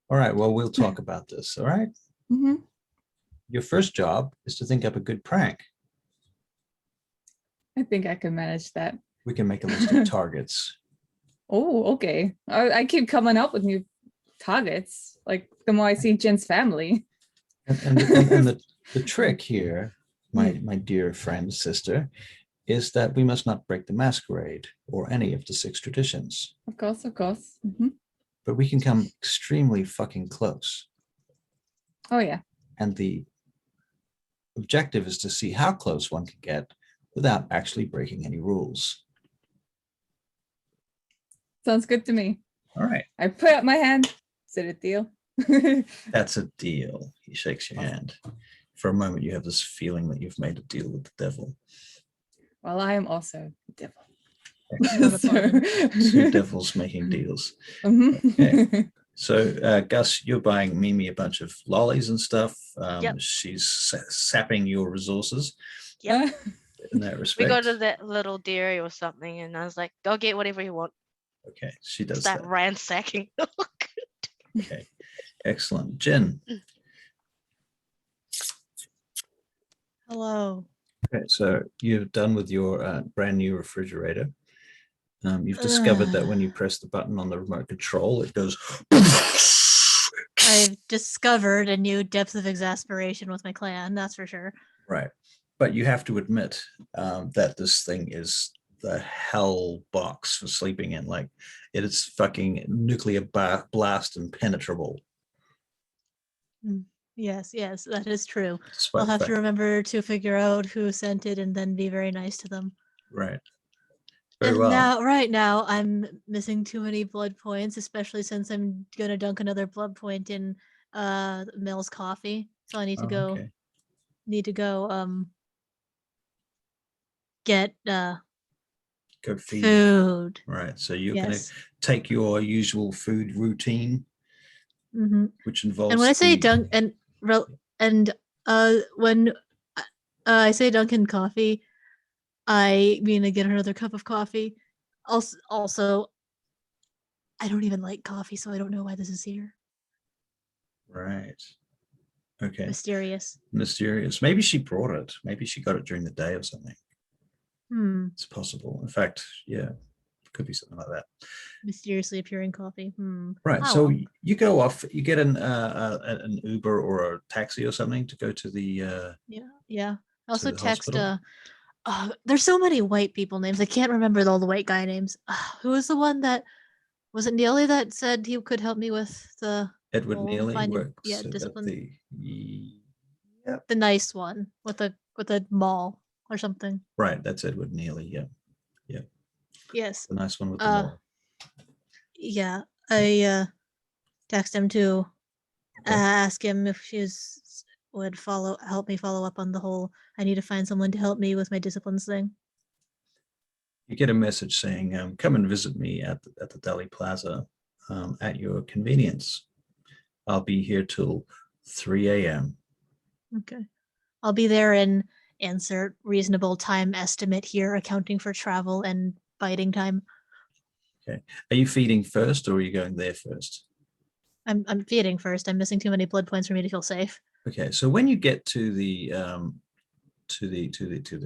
All right. Well, we'll talk about this. All right. Mm-hmm. Your first job is to think up a good prank. I think I can manage that. We can make a list of targets. Oh, okay. I keep coming up with new targets. Like the more I see Jen's family. And the trick here, my dear friend, sister, is that we must not break the masquerade or any of the 6 traditions, Of course, of course. Mhm. but we can come extremely fucking close. Oh yeah. And the objective is to see how close one can get without actually breaking any rules. Sounds good to me. All right, I put up my hand. Is it a deal? that's a deal. He shakes your hand. For a moment, you have this feeling that you've made a deal with the devil. Well, I am also the devil. Excellent. Two devils making deals. Mhm. So, Gus, you're buying Mimi a bunch of lollies and stuff. Yep. She's sapping your resources Yep. in that We respect. go to that little dairy or something, and I was like, "Go get whatever you want." Okay, she does Start that. ransacking. Okay, excellent. Jen, Hello. okay, so you're done with your brand new refrigerator. You've discovered that when you press the button on the remote control, it goes. I've discovered a new depth of exasperation with my clan, that's for sure. Right. But you have to admit that this thing is the hell box for sleeping in. Like, it is fucking nuclear blast impenetrable. Yes, yes, that is true. Despite I'll the have to fact- remember to figure out who sent it and then be very nice to them. Right. Very And well. now, right now, I'm missing too many blood points, especially since I'm gonna dunk another blood point in Mel's coffee. So I need to Oh, go okay. get Go feed. food. Right. So you're going to Yes. take your usual food routine, hmm which involves. And when I say the- dunk and when I say Dunkin' coffee, I mean to get another cup of coffee. Also, I don't even like coffee, so I don't know why this is here. Right. Okay. Mysterious. Mysterious. Maybe she brought it. Maybe she got it during the day or something. Hmm. It's possible. In fact, yeah, it could be something like that. Mysteriously appearing coffee. Hmm. Right. Oh, So well. you go off. You get an Uber or a taxi or something to go to the. Yeah. I also the text hospital? there's so many white people names. I can't remember all the white guy names. Who was the one that was it Neely that said he could help me with the Edward whole Neely finding works at discipline? the. Yep. The nice one with the mall or something. Right. That's Edward Neely. Yeah. Yes. The nice one with the Uh mole. yeah. I text him to Okay. ask him if would help me follow up on the whole I need to find someone to help me with my disciplines thing. You get a message saying, "Come and visit me at the Delhi Plaza at your convenience. I'll be here till 3 a.m." Okay. I'll be there in insert reasonable time estimate here, accounting for travel and biting time. Okay. Are you feeding first, or are you going there first? I'm feeding first. I'm missing too many blood points for me to feel safe. Okay. So when you get to the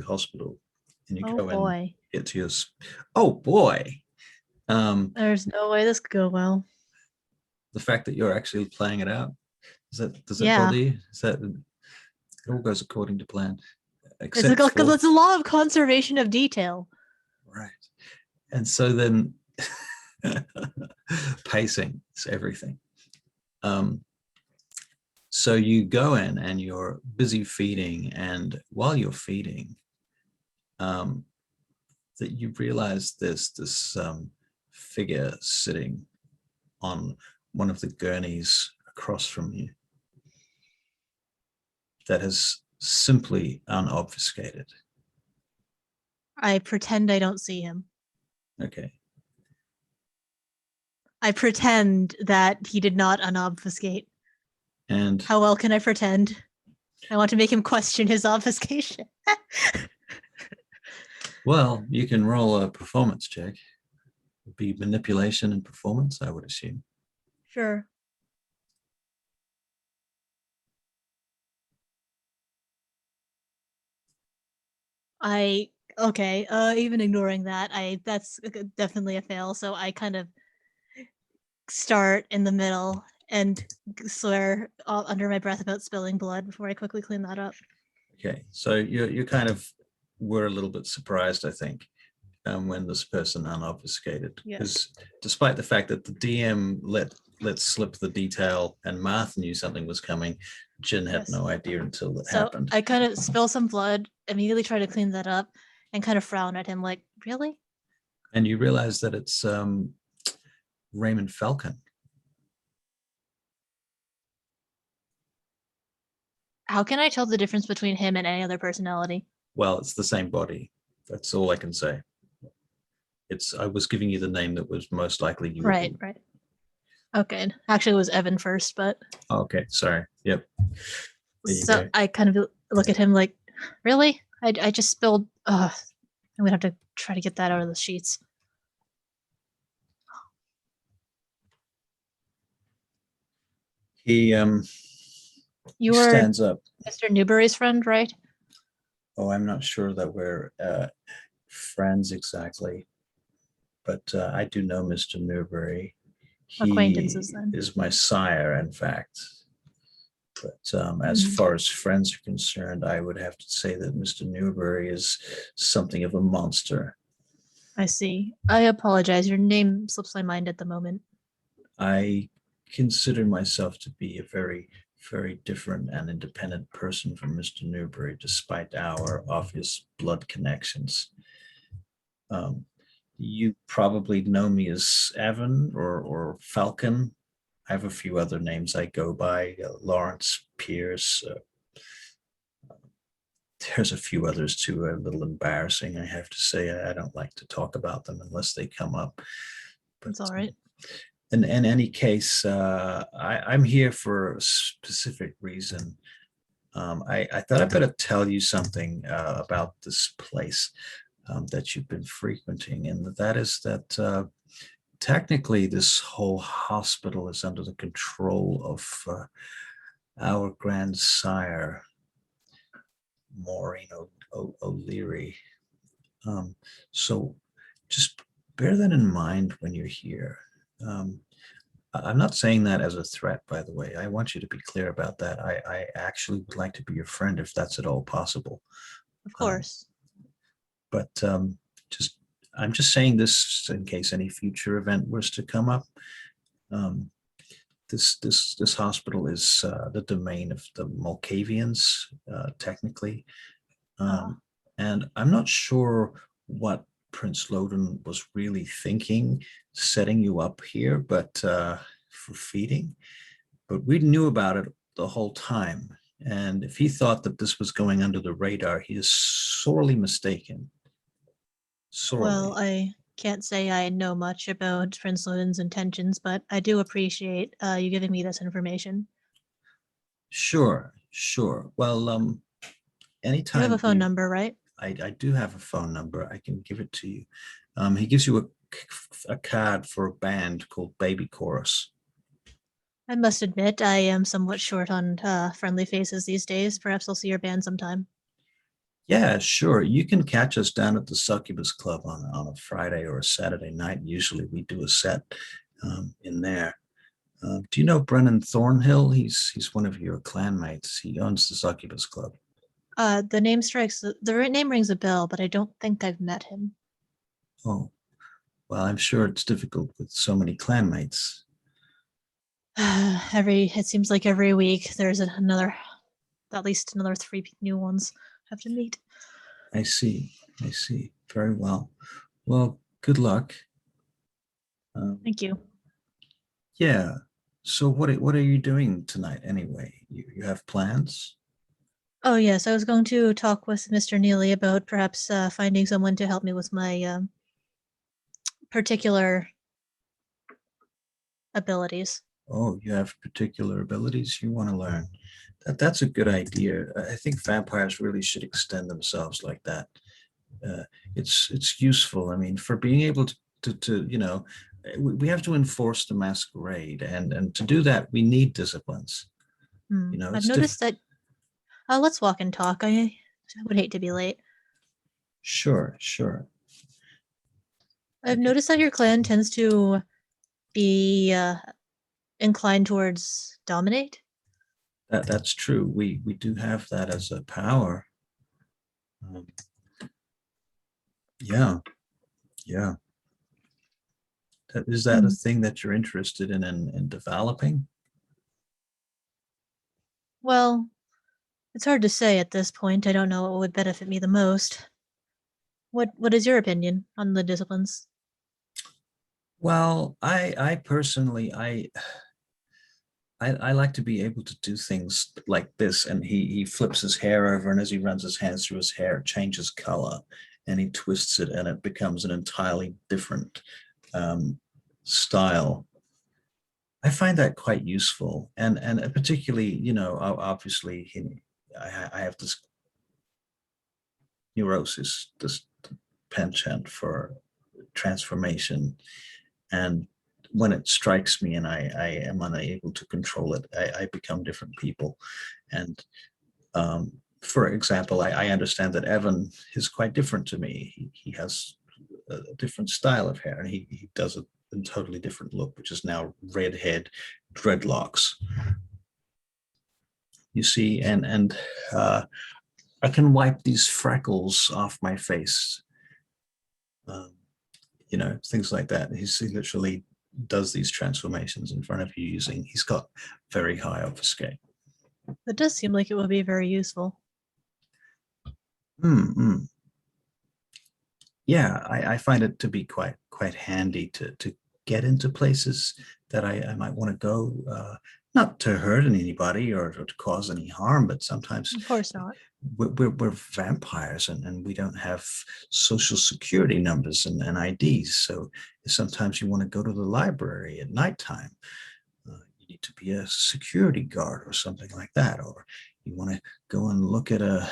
hospital, and you Oh go and boy. get to your. Oh boy. There's no way this could go well. The fact that you're actually playing it out, does that Yeah. bother you? Is that it all goes according to plan, It's except like for it's a law of conservation of detail. right. And so then pacing is everything. So you go in and you're busy feeding, and while you're feeding, that you realize there's this figure sitting on one of the gurneys across from you that is simply unobfuscated. I pretend I don't see him. Okay. I pretend that he did not unobfuscate. And How well can I pretend? I want to make him question his obfuscation. well, you can roll a performance check. It'd be manipulation and performance, I would assume. Sure. Okay, even ignoring that, that's definitely a fail, so I kind of start in the middle and swear under my breath about spilling blood before I quickly clean that up. Okay, so you kind of were a little bit surprised, I think, when this person unobfuscated, Yeah. because despite the fact that the DM let slip the detail and Martha knew something was coming, Jin had Yes. no idea until it So happened. I kind of spill some blood, immediately try to clean that up, and kind of frown at him like, really? And you realize that it's Raymond Falcon. How can I tell the difference between him and any other personality? Well, it's the same body. That's all I can say. I was giving you the name that was most likely you. Right. Okay. Actually, it was Evan first, but Okay, sorry. Yep. There you so go. I kind of look at him like, really? I just spilled. I'm gonna have to try to get that out of the sheets. He You were stands up. Mr. Newberry's friend, right? Oh, I'm not sure that we're friends exactly, but I do know Mr. Newberry. He Acquaintances, then. is my sire, in fact. But as far as friends are concerned, I would have to say that Mr. Newberry is something of a monster. I see. I apologize. Your name slips my mind at the moment. I consider myself to be a very, very different and independent person from Mr. Newberry, despite our obvious blood connections. You probably know me as Evan or Falcon. I have a few other names I go by, Lawrence, Pierce. There's a few others too, a little embarrassing, I have to say. I don't like to talk about them unless they come up. But It's all right. in any case, I'm here for a specific reason. I thought I'd better tell you something about this place that you've been frequenting, and that is that technically this whole hospital is under the control of our grandsire, Maureen O'Leary. So just bear that in mind when you're here. I'm not saying that as a threat, by the way. I want you to be clear about that. I actually would like to be your friend if that's at all possible. Of course. But I'm just saying this in case any future event was to come up. This hospital is the domain of the Malkavians, technically. And I'm not sure what Prince Loden was really thinking, setting you up here, but for feeding. But we knew about it the whole time. And if he thought that this was going under the radar, he is sorely mistaken. Sorely. Well, I can't say I know much about Prince Loden's intentions, but I do appreciate you giving me this information. Sure. Well, anytime. You have a phone number, right? I do have a phone number. I can give it to you. He gives you a card for a band called Baby Chorus. I must admit, I am somewhat short on friendly faces these days. Perhaps I'll see your band sometime. Yeah, sure. You can catch us down at the Succubus Club on a Friday or a Saturday night. Usually we do a set in there. Do you know Brennan Thornhill? He's one of your clanmates. He owns the Succubus Club. The name the name rings a bell, but I don't think I've met him. Oh, well, I'm sure it's difficult with so many clanmates. It seems like every week there's at least another 3 new ones I have to meet. I see. Very well. Well, good luck. Thank you. Yeah. So what are you doing tonight anyway? You have plans? Oh yes, I was going to talk with Mr. Neely about perhaps finding someone to help me with my particular abilities. Oh, you have particular abilities you want to learn. That's a good idea. I think vampires really should extend themselves like that. It's useful. I mean, for being able to we have to enforce the masquerade, and to do that we need disciplines. I've noticed that. Let's walk and talk. I would hate to be late. Sure. I've noticed that your clan tends to be inclined towards dominate. That's true. We do have that as a power. Um, yeah, yeah. Is that a thing that you're interested in developing? Well, it's hard to say at this point. I don't know what would benefit me the most. What is your opinion on the disciplines? Well, I personally, I like to be able to do things like this. And he flips his hair over, and as he runs his hands through his hair, it changes color, and he twists it, and it becomes an entirely different style. I find that quite useful, and particularly, obviously, I have this neurosis, this penchant for transformation, and when it strikes me and I am unable to control it, I become different people. And for example, I understand that Evan is quite different to me. He has a different style of hair, and he does a totally different look, which is now redhead dreadlocks. You see, and I can wipe these freckles off my face, things like that. He literally does these transformations in front of you he's got very high obfuscate. It does seem like it would be very useful. Yeah, I find it to be quite handy to get into places that I might want to go, not to hurt anybody or to cause any harm, but sometimes Of course not. we're vampires, and we don't have social security numbers and IDs. So sometimes you want to go to the library at nighttime. You need to be a security guard or something like that, or you want to go and look at a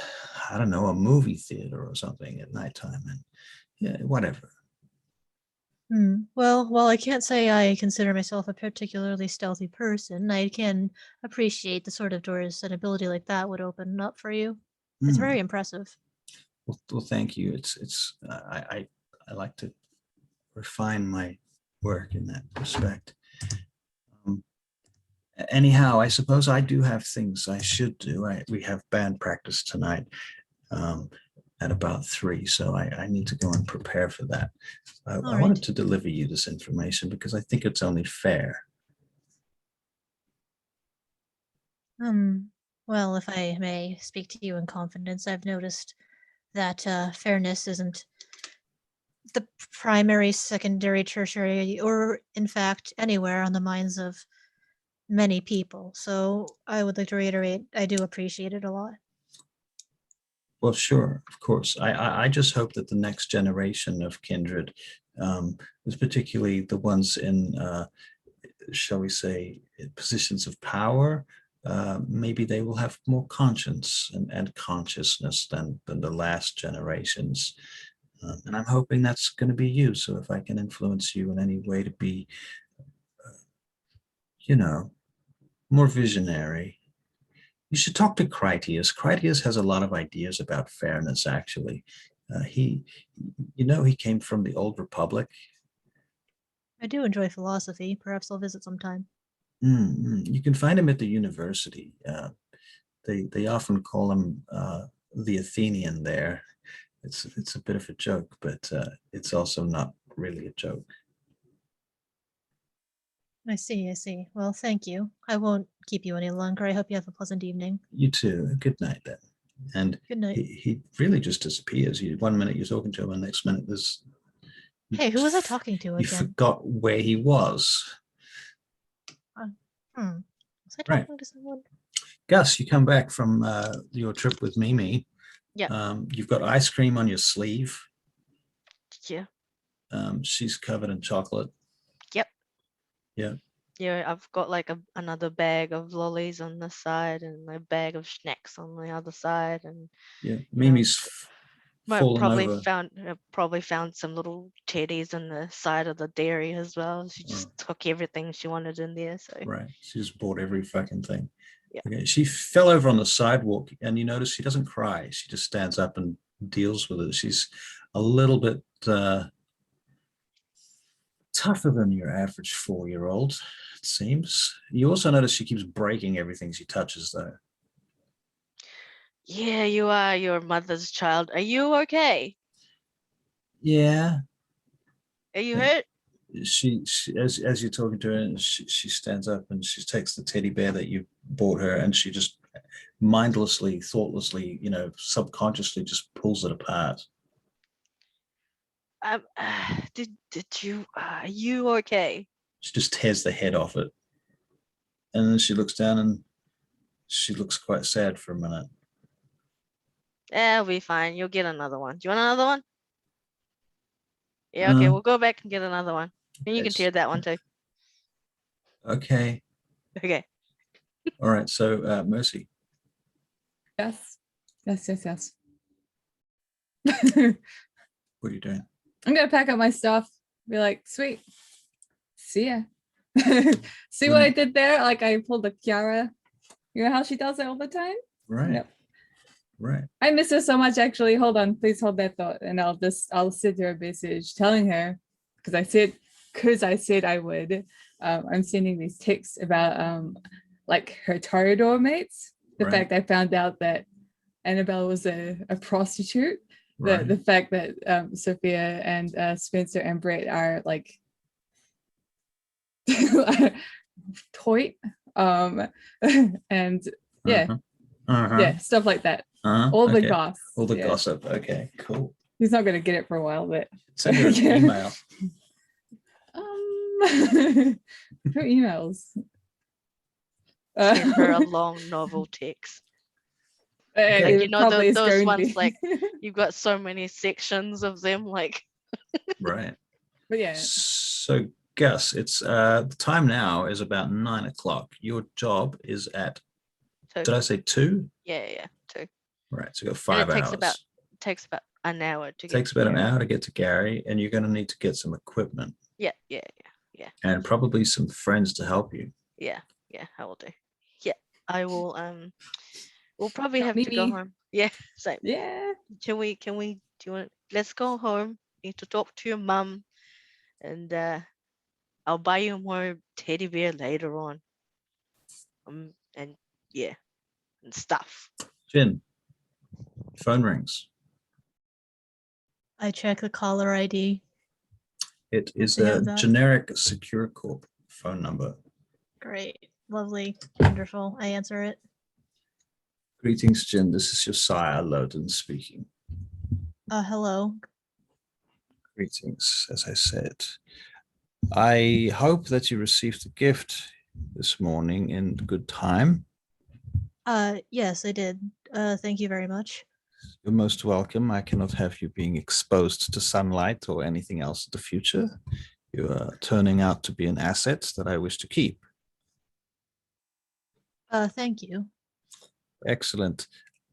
movie theater or something at nighttime, and yeah, whatever. Well, while I can't say I consider myself a particularly stealthy person, I can appreciate the sort of doors an ability like that would open up for you. It's very impressive. Well, thank you. I like to refine my work in that respect. Anyhow, I suppose I do have things I should do. We have band practice tonight at about 3, so I need to go and prepare for that. I right. wanted to deliver you this information because I think it's only fair. Well, if I may speak to you in confidence, I've noticed that fairness isn't the primary, secondary, tertiary, or in fact anywhere on the minds of many people. So I would like to reiterate, I do appreciate it a lot. Well, sure, of course. I just hope that the next generation of kindred, particularly the ones in, shall we say, positions of power, maybe they will have more conscience and consciousness than the last generations. And I'm hoping that's going to be you. So if I can influence you in any way to be, more visionary, you should talk to Critias. Critias has a lot of ideas about fairness, actually. He came from the old Republic. I do enjoy philosophy. Perhaps I'll visit sometime. You can find him at the university. They often call him the Athenian there. It's a bit of a joke, but it's also not really a joke. I see. Well, thank you. I won't keep you any longer. I hope you have a pleasant evening. You too. Good night then. And Good night. he really just disappears. One minute you're talking to him, and the next minute there's. Hey, who was I talking to You again? forgot where he was. Was I talking to someone? Gus, you come back from your trip with Mimi. Yeah. You've got ice cream on your sleeve. Yeah. She's covered in chocolate. Yep. Yeah. Yeah, I've got like another bag of lollies on the side and a bag of snacks on the other side, and Yeah, Mimi's fallen over. probably found some little teddies on the side of the dairy as well. She just took everything she wanted in there. So right, she just bought every fucking thing. Yeah. Okay, she fell over on the sidewalk, and you notice she doesn't cry. She just stands up and deals with it. She's a little bit tougher than your average 4-year-old. it seems. You also notice she keeps breaking everything she touches, though. Yeah, you are your mother's child. Are you okay? Yeah. Are you Yeah. hurt? She as you're talking to her, she stands up and she takes the teddy bear that you bought her, and she just mindlessly, thoughtlessly, subconsciously just pulls it apart. Did you? Are you okay? She just tears the head off it, and then she looks down and she looks quite sad for a minute. I'll be fine. You'll get another one. Do you want another one? Yeah, okay. We'll go back and get another one. And you can tear that one too. Okay. Okay. All right. So, Mercy. Yes. Yes. What are you doing? I'm gonna pack up my stuff. Be like, sweet. See ya. See What what do I you- did there? Like I pulled the Kiara. You know how she does it all the time? Right. Yep. Right. I miss her so much actually. Hold on, please hold that thought. And I'll send her a message telling her because I said I would. I'm sending these texts about like her Toreador mates. The Right. fact I found out that Annabelle was a prostitute. Right. The fact that Sophia and Spencer and Brett are like toit. And yeah, yeah, stuff like that. All the Okay. goss. All the yeah. gossip. Okay, cool. He's not gonna get it for a while, but Send her an Yeah. email. who emails? Send her a long novel text. Okay. It You know, probably is those going to ones be. like you've got so many sections of them. Like, Right. But yeah, So, Gus, it's the time now is about 9 o'clock. Your job is at, two. did I say 2? Yeah, two. Right. So you got And 5 it hours. takes about an hour to get. Takes to about an Gary. hour to get to Gary, and you're going to need to get some equipment Yeah. and probably some friends to help you. Yeah, I will do. Yeah, I will. We'll probably Not have to go me. home. Yeah, same. yeah. Can we? Do you want? Let's go home. Need to talk to your mum, and I'll buy you more teddy bear later on. And yeah, and stuff. Finn, phone rings. I check the caller ID. It is They a have that. generic Secure Corp phone number. Great. Lovely. Wonderful. I answer it. Greetings, Jin. This is your sire, Loden, speaking. Hello. Greetings, as I said. I hope that you received the gift this morning in good time. Yes, I did. Thank you very much. You're most welcome. I cannot have you being exposed to sunlight or anything else in the future. You are turning out to be an asset that I wish to keep. Thank you. Excellent.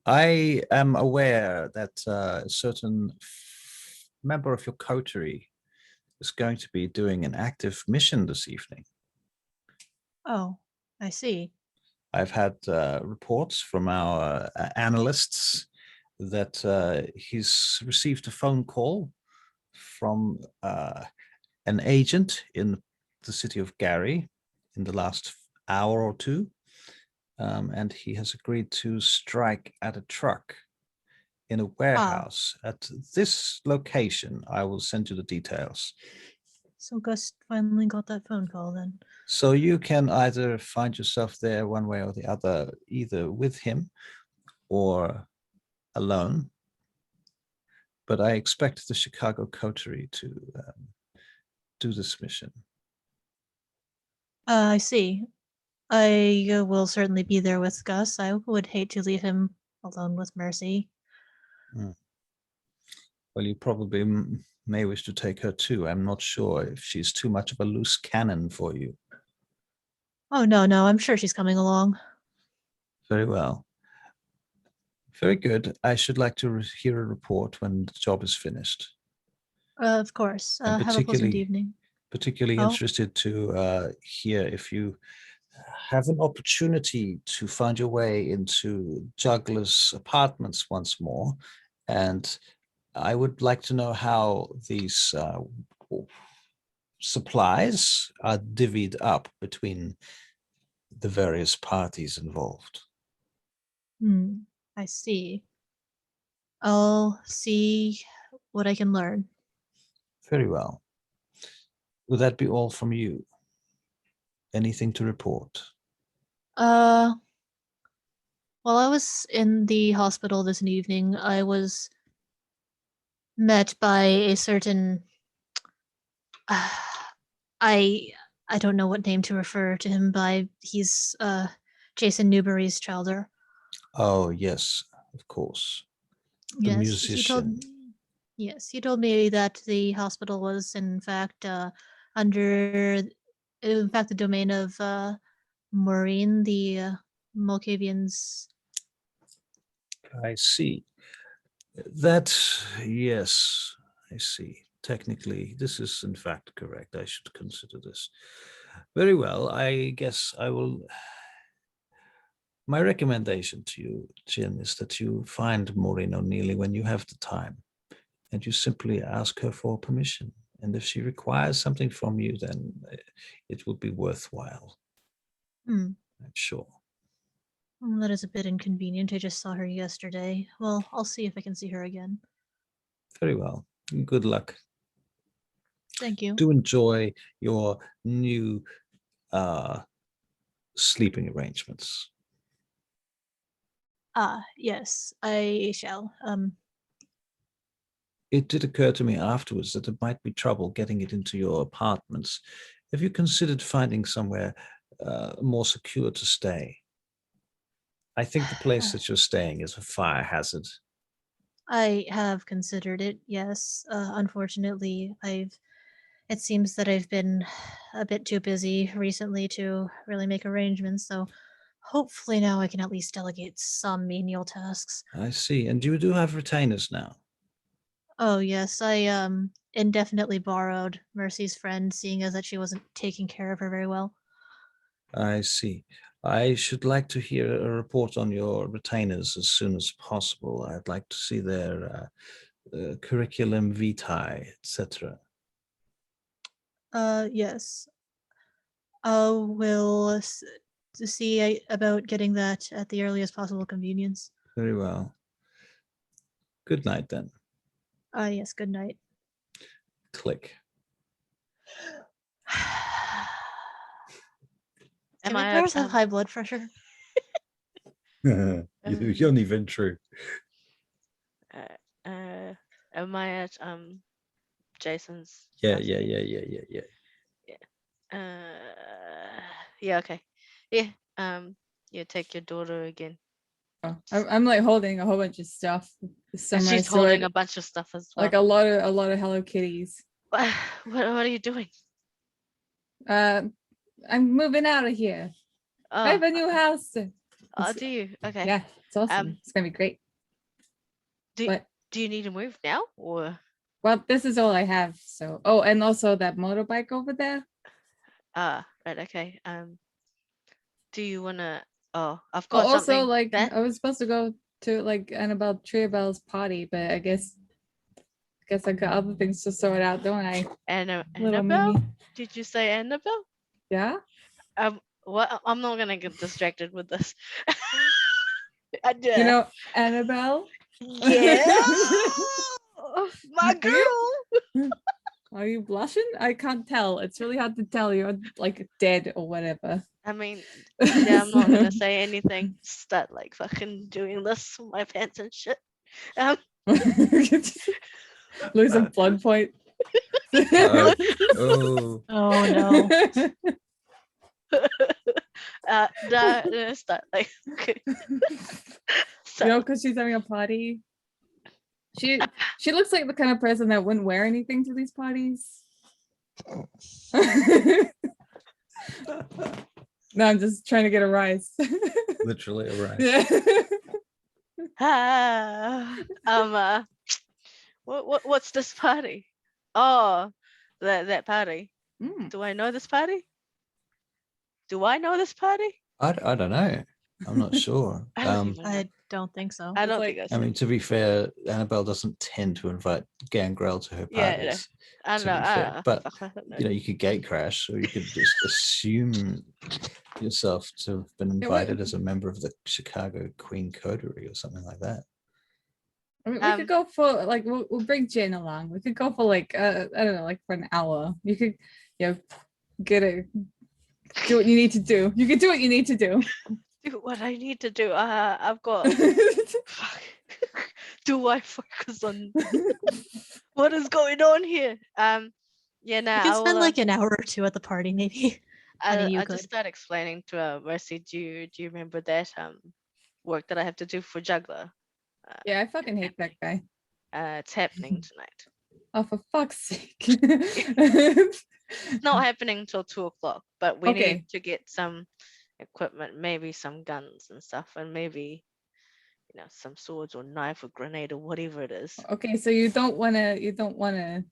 I am aware that a certain member of your coterie is going to be doing an active mission this evening. Oh, I see. I've had reports from our analysts that he's received a phone call from an agent in the city of Gary in the last hour or two, and he has agreed to strike at a truck in a warehouse at this location. I will send you the details. So Gus finally got that phone call then. So you can either find yourself there one way or the other, either with him or alone. But I expect the Chicago coterie to do this mission. I see. I will certainly be there with Gus. I would hate to leave him alone with Mercy. Well, you probably may wish to take her too. I'm not sure if she's too much of a loose cannon for you. Oh, no, I'm sure she's coming along. Very well. Very good. I should like to hear a report when the job is finished. Of course. And Have a pleasant evening. Particularly Oh. interested to hear if you have an opportunity to find your way into Juggler's apartments once more. And I would like to know how these supplies are divvied up between the various parties involved. I see. I'll see what I can learn. Very well. Would that be all from you? Anything to report? While I was in the hospital this evening, I was met by a certain I don't know what name to refer to him by. He's Jason Newberry's childer. Oh, yes, of course. The musician. He told me that the hospital was in fact under the domain of Maureen, the Malkavian's. I see. That, yes, I see. Technically, this is in fact correct. I should consider this. Very well. I guess I will. My recommendation to you, Jin, is that you find Maureen O'Neilly when you have the time, and you simply ask her for permission. And if she requires something from you, then it will be worthwhile. I'm sure. That is a bit inconvenient. I just saw her yesterday. Well, I'll see if I can see her again. Very well. Good luck. Thank you. Do enjoy your new sleeping arrangements. Yes, I shall. It did occur to me afterwards that it might be trouble getting it into your apartments. Have you considered finding somewhere more secure to stay? I think the place that you're staying is a fire hazard. I have considered it, yes. Unfortunately, it seems that I've been a bit too busy recently to really make arrangements, so hopefully now I can at least delegate some menial tasks. I see. And you do have retainers now? Oh yes, I indefinitely borrowed Mercy's friend, seeing as that she wasn't taking care of her very well. I see. I should like to hear a report on your retainers as soon as possible. I'd like to see their curriculum vitae, etc. Yes. I will see about getting that at the earliest possible convenience. Very well. Good night then. Yes, good night. Click. Can Am I vampires at, have high blood pressure? You're not even true. am I at Jason's Yeah. house again? Yeah, okay. Yeah. You take your daughter again. Oh, I'm like holding a whole bunch of stuff. The And samurai she's holding sword, a bunch of stuff as well. like a lot of Hello Kitties. What are you doing? I'm moving out of here. I have a new house. Oh, do you? Okay. Yeah, it's awesome. It's gonna be great. Do you need to move now or? Well, this is all I have. So, oh, and also that motorbike over there. Right. Okay. Do you wanna? Oh, I've Well, got also something. like that I was supposed to go to like Annabelle Triabelle's party, but I guess I got other things to sort out, don't I? Little Annabelle? Mimi. Did you say Annabelle? Yeah. What? I'm not gonna get distracted with this. You know Annabelle. Yeah. My Are you? girl. Are you blushing? I can't tell. It's really hard to tell. You're like dead or whatever. I mean, yeah, I'm not gonna say anything. Start like fucking doing this with my pants and shit. Lose a blood point. Oh. Oh no. Start like. You know, because she's having a party. She looks like the kind of person that wouldn't wear anything to these parties. No, I'm just trying to get a rise. Literally a rise. Yeah. What's this party? Oh, that party. Do I know this party? I I don't know. I'm not sure. I don't even know. I don't think so. I It's don't like- think I I said. mean, to be fair, Annabelle doesn't tend to invite Gangrel to her Yeah, parties. I to know. be fair, but, fuck, I don't know. You know, you could gate crash, or you could just assume yourself to have been Yeah, what- invited as a member of the Chicago Queen Coterie or something like that. I mean, we could go for like we'll bring Jin along. We could go for like I don't know, like for an hour. You could, do what you need to do. You could do what you need to do. Do what I need to do. I've got. Fuck. Do I focus on what is going on here? Yeah, no, You can spend like an hour or two at the party, maybe. I mean, you I just could. start explaining to Mercy. Do you remember that work that I have to do for Juggler? Yeah, I fucking hate that guy. It's happening tonight. Oh, for fuck's sake. It's not happening until 2 o'clock, but we Okay. need to get some equipment, maybe some guns and stuff, and maybe some swords or knife or grenade or whatever it is. Okay, so you don't wanna you don't wanna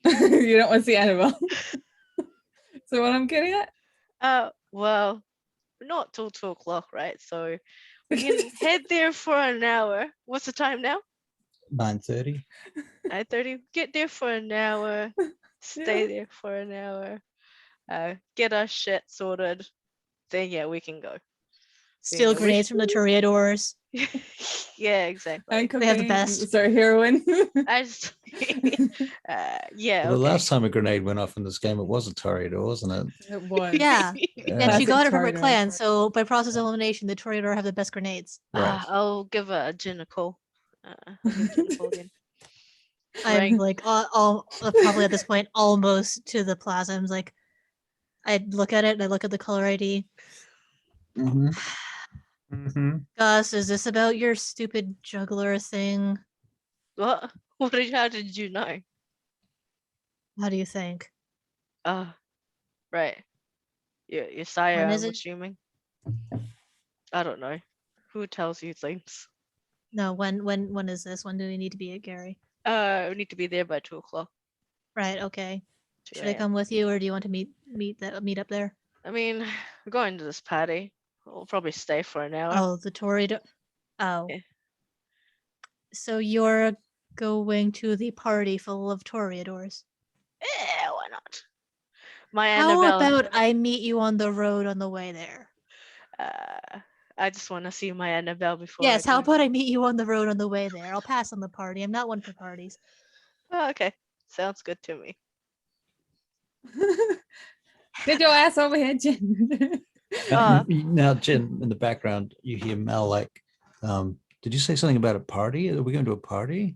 see Annabelle. So what I'm getting at? Well, not till 2 o'clock, right? So we can head there for an hour. What's the time now? 9:30. 9:30. Get there for an hour. Stay Yeah. there for an hour. Get our shit sorted. Then yeah, we can go. Steal Yeah, we grenades from the toreadors. Yeah, exactly. And They have the cocaine, best. Sorry, heroin. I just, yeah. Well, the okay. last time a grenade went off in this game, it was a Toreador, wasn't it? It was. Yeah. Yeah. And she Classic got it from her Toreador. clan, so by process of elimination, the toreador have the best grenades. Right. I'll give a Jin a call. I'll give Jin a call then. I'm Right. like all probably at this point almost to the plaza. I'm like, I look at it and I look at the color ID. Mm-hmm. Mm-hmm. Gus, is this about your stupid juggler thing? What? How did you know? How do you think? Right. Your sire, When I'm is it? assuming. I don't know. Who tells you things? No, when is this? When do we need to be at Gary? We need to be there by 2 o'clock. Right, okay. 2 Should I a.m. come with you or do you want to meet up there? I mean, we're going to this party. We'll probably stay for an hour. Oh, the toreador. Oh. Yeah. So you're going to the party full of toreadors. Yeah, why not? My How Annabelle. about I meet you on the road on the way there? I just want to see my Annabelle before. Yes, I how do. about I meet you on the road on the way there? I'll pass on the party. I'm not one for parties. Oh, okay, sounds good to me. Get your ass over here, Jin. Now, Jen, in the background, you hear Mel like, did you say something about a party? Are we going to a party?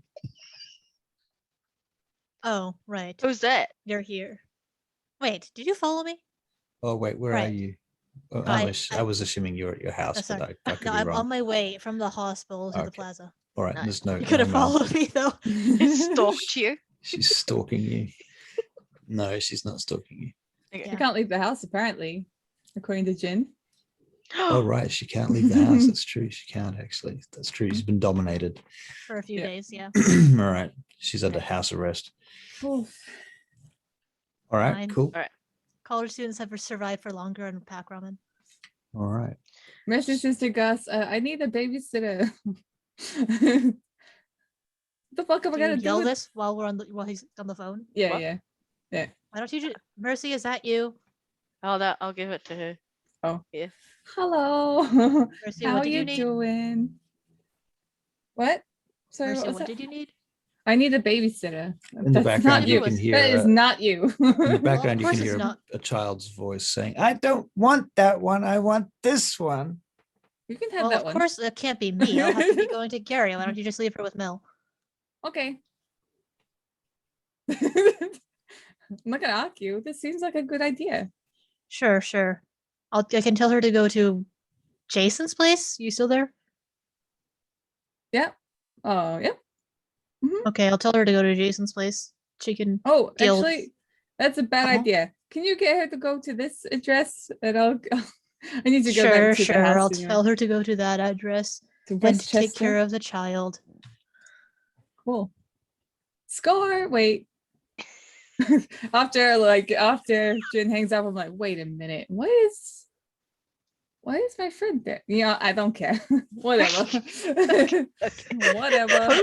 Oh, right. Who's that? You're here. Wait, did you follow me? Oh, wait, where are Right. you? Oh, I- I was assuming you're at your house, but sorry. I could No, be I'm wrong. on my way from the hospital to the Okay. plaza. All right, Nice. there's no. You could have no Mel. followed me though. It stalked you. She's stalking you. No, she's not stalking you. Okay. You can't leave the house, apparently, according to Jin. Oh, right, she can't leave the house. That's true. She can't actually. That's true. She's been dominated. For a few Yeah. days, yeah. All right, she's under house arrest. Oof. All right, Fine. cool. All right. College students have survived for longer on pack ramen. All right. Mr. Sister Gus, I need a babysitter. The fuck am I Do you gonna yell do? With... this while he's on the phone? Yeah, What? yeah. Why don't you just Mercy, is that you? I'll give it to her. Hello. Mercy, How what are did you you need? doing? What? Sorry, Mercy, what was what that? did you need? I need a babysitter. In the That's background, not you you. can hear. That is not you. In the Well, background, of you course can it's hear not. a child's voice saying, "I don't want that one. I want this one." You can have Well, that of one. course it can't be me. I'll have to be going to Gary. Why don't you just leave her with Mel? Okay. I'm not gonna argue. This seems like a good idea. Sure, sure. I can tell her to go to Jason's place. You still there? Yep. Oh, yep. Okay, I'll tell her to go to Jason's place. She can. Oh, Deal with- actually, that's a bad Uh-huh. idea. Can you get her to go to this address? And I need to go Sure, back to the sure. house. I'll anyway. tell her to go to that address To and Westchester. take care of the child. Cool. Score. Wait. after Jin hangs up, I'm like, wait a minute. What is? Why is my friend there? I don't care. Whatever. Whatever.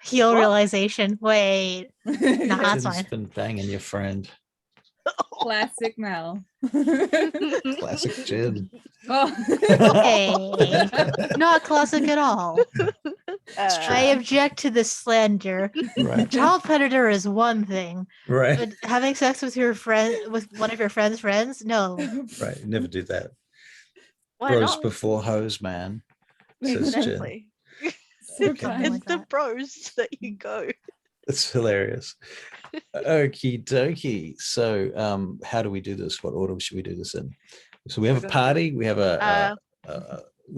Heal What? realization. Wait. Nah, that's Jin's fine. been banging your friend. Classic Mel. Classic Jin. Oh. Hey, not classic at all. I object to this slander. Right. Child predator is one thing, Right. but having sex with your friend, with one of your friend's friends, no. Right. Never do that. Why Bros not? before hoes, man. Says Jin. Exactly. So Something kind. like It's the that. bros that you go. It's hilarious. Okie dokie. So how do we do this? What order should we do this in? So we have a party, we have a we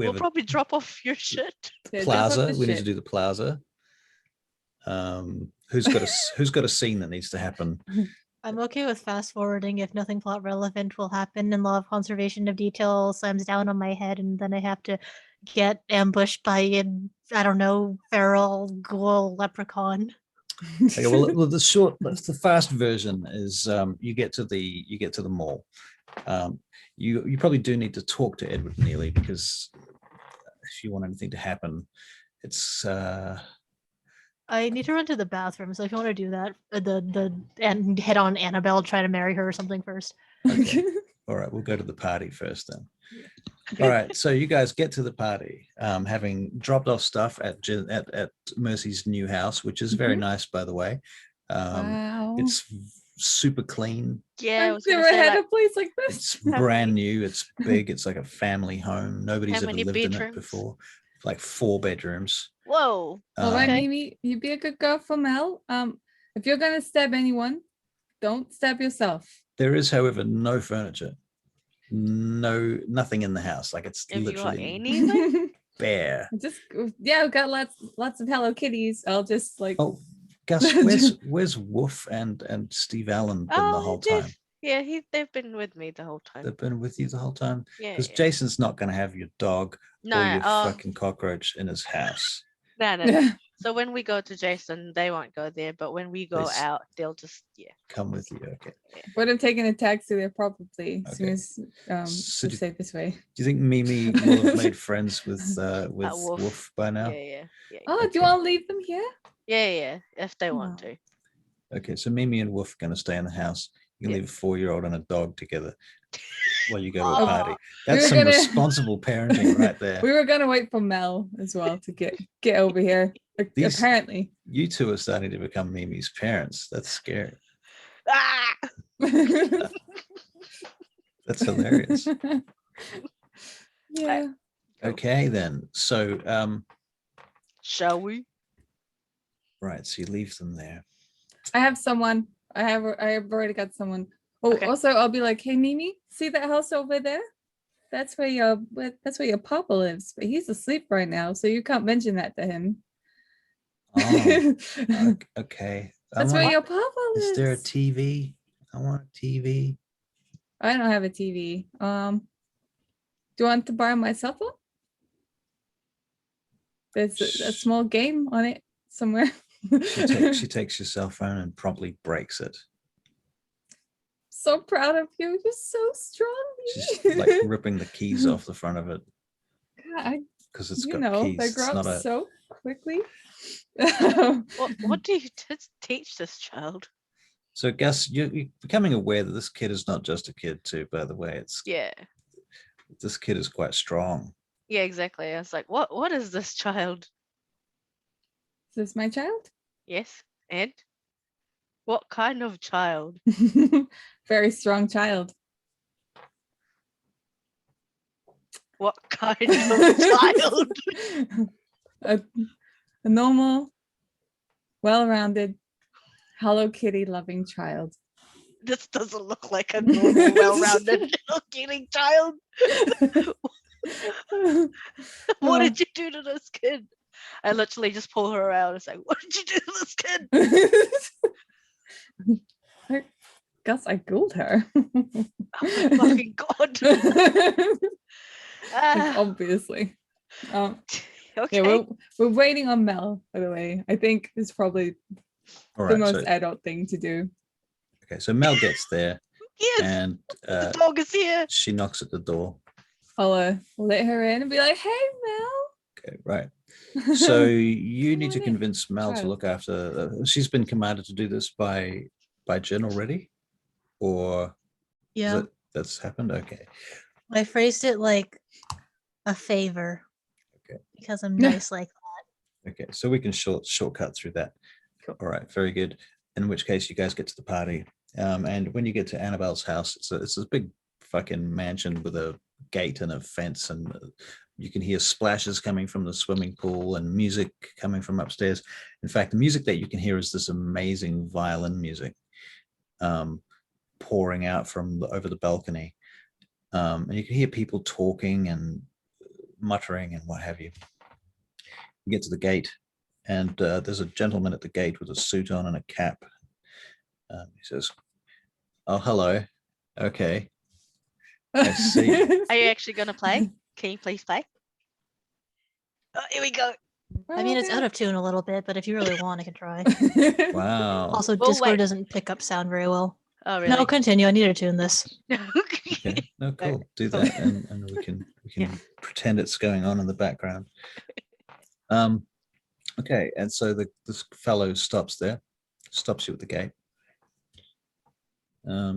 We'll have a probably drop off your shit. Yeah, drop off plaza. the We need to shit. do the plaza. Who's got a scene that needs to happen? I'm okay with fast forwarding if nothing plot relevant will happen and law of conservation of detail slams down on my head and then I have to get ambushed by an, I don't know, feral ghoul leprechaun. Okay, well, the fast version is you get to the mall. You probably do need to talk to Edward Neely because if you want anything to happen, it's I need to run to the bathroom, so if you want to do that, and hit on Annabelle, try to marry her or something first. okay. All right, we'll go to the party first then. All right, so you guys get to the party, having dropped off stuff at Mercy's new house, which is very nice, by the way. Wow. It's super clean. Yeah, I I've was gonna never say, had like, a place like this. It's brand new. It's big. It's like a family home. Nobody's How ever many lived in it bedrooms? before. Like 4 bedrooms. whoa. All right, Okay. Mimi, you be a good girl for Mel. If you're gonna stab anyone, don't stab yourself. There is, however, no furniture. Nothing in the house. Like it's Have you got literally any? bare. Just I've got lots of Hello Kitties. I'll just like Oh, Gus, where's Woof and Steve Allen been the whole time? Yeah, they've been with me the whole time. They've been with you the whole time? Yeah. Because Jason's not going to have your dog No, or your fucking cockroach in his house. no. So when we go to Jason, they won't go there. But when we go They out, they'll just Come with you. Okay. would have taken a taxi there probably as soon Okay. as So the safest way. Do you think Mimi will have made friends with Woof. Woof by now? Yeah. Oh, do Okay. you want to leave them here? Yeah. If they want Oh. to. Okay, so Mimi and Woof are going to stay in the house. You can Yeah. leave a 4-year-old and a dog together while you go to Oh. a party. We That's were some gonna- responsible parenting right there. We were gonna wait for Mel as well to get over here. These- Apparently. You two are starting to become Mimi's parents. That's scary. Ah! That's hilarious. Yeah. Okay, then. So, Shall we? right. So you leave them there. I have someone. I have already got someone. Oh, Okay. also I'll be like, hey Mimi, see that house over there? That's where your papa lives, but he's asleep right now, so you can't mention that to him. Oh, okay. That's where your papa lives. Is there a TV? I want a TV. I don't have a TV. Do you want to borrow my cell phone? There's a small game on it somewhere. She takes your cell phone and promptly breaks it. So proud of you. You're so strong. She's like ripping the keys off the front of it God, because it's you got know, keys. they It's grow not up a. so quickly. What do you teach this child? So, Gus, you're becoming aware that this kid is not just a kid, too. By the way, Yeah. this kid is quite strong. Yeah, exactly. I was like, what is this child? Is this my child? Yes. And what kind of child? Very strong child. What kind of child? a normal, well-rounded, Hello Kitty loving child. This doesn't look like a normal, well-rounded little kitty child. What did you do to this kid? I literally just pull her out and say, what did you do to this kid? Guess I ghouled her. Oh my fucking god. Ah, Obviously. okay. Yeah, we're waiting on Mel, by the way. I think it's probably All the right. most So, adult thing to do. okay. So Mel gets there Yes, and the dog is here. she knocks at the door. I'll let her in and be like, "Hey, Okay, right. Mel." So you Come need to on in. convince Mel to Child. look after. She's been commanded to do this by Jen already, or Yeah, that's happened. Okay. I phrased it like a favor. Okay. Because I'm nice like Okay, so we can shortcut through that. Cool. All right, very good. In which case, you guys get to the party, and when you get to Annabelle's house, it's a big fucking mansion with a gate and a fence, and you can hear splashes coming from the swimming pool and music coming from upstairs. In fact, the music that you can hear is this amazing violin music, pouring out from over the balcony, and you can hear people talking and muttering and what have you. You get to the gate, and there's a gentleman at the gate with a suit on and a cap. He says, "Oh, hello. Okay, I see." Are you actually gonna play? Can you please play? Oh, here we go. I mean, it's out of tune a little bit, but if you really want, I can try. Wow. Also, Well, Discord wait. doesn't pick up sound very well. Oh, really? No, continue. I need to tune this. Okay. No, cool. Do that, and we can Yeah. pretend it's going on in the background. Okay, and so this fellow stops you at the gate.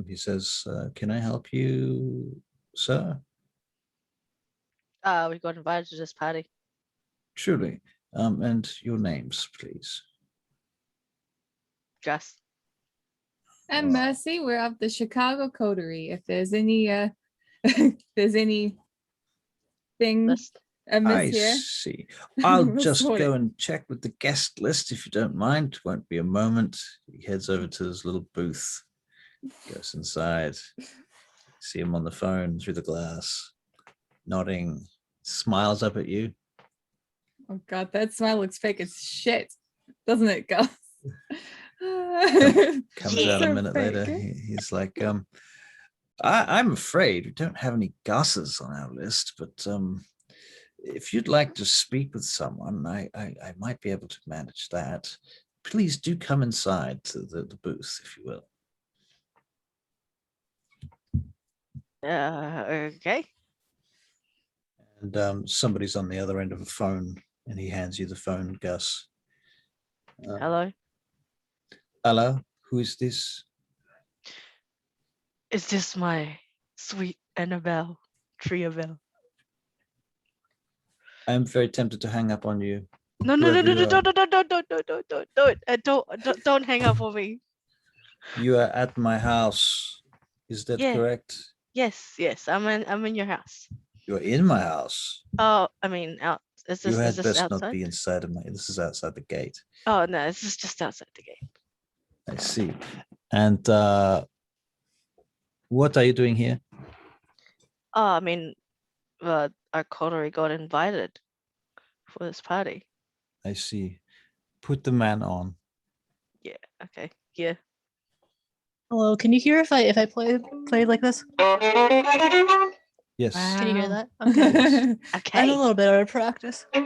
He says, "Can I help you, sir?" We got invited to this party. Truly. And your names, please. Just And Mercy, we're of the Chicago Coterie. If there's any if there's anything list. amiss I here. see. I'll We'll just sort go it. and check with the guest list if you don't mind. Won't be a moment. He heads over to his little booth, goes inside, see him on the phone through the glass, nodding, smiles up at you. Oh god, that smile looks fake as shit, doesn't it, Gus? Comes Yeah. out a So minute later. fake. He's like, I'm afraid we don't have any Gusses on our list, but if you'd like to speak with someone, I might be able to manage that. Please do come inside to the booth, if you will. Okay. And somebody's on the other end of a phone, and he hands you the phone, Gus. Hello. Hello, who is this? Is this my sweet Annabelle Triabelle? I'm very tempted to hang up on you. No, no, no, Whoever no, you no, are. don't, don't hang up on me. You are at my house. Is that Yeah. correct? Yes. I'm in your house. You're in my house. Oh, I mean, out. Is You this had best outside? not be inside of my. This is outside the gate. Oh no, this is just outside the gate. I see. And what are you doing here? Oh, I mean, our coterie got invited for this party. I see. Put the man on. Yeah. Okay. Yeah. Hello, can you hear if I play like this? Yes. Can you hear Wow. that? Okay. Okay. I'm a little bit out of practice. Okay,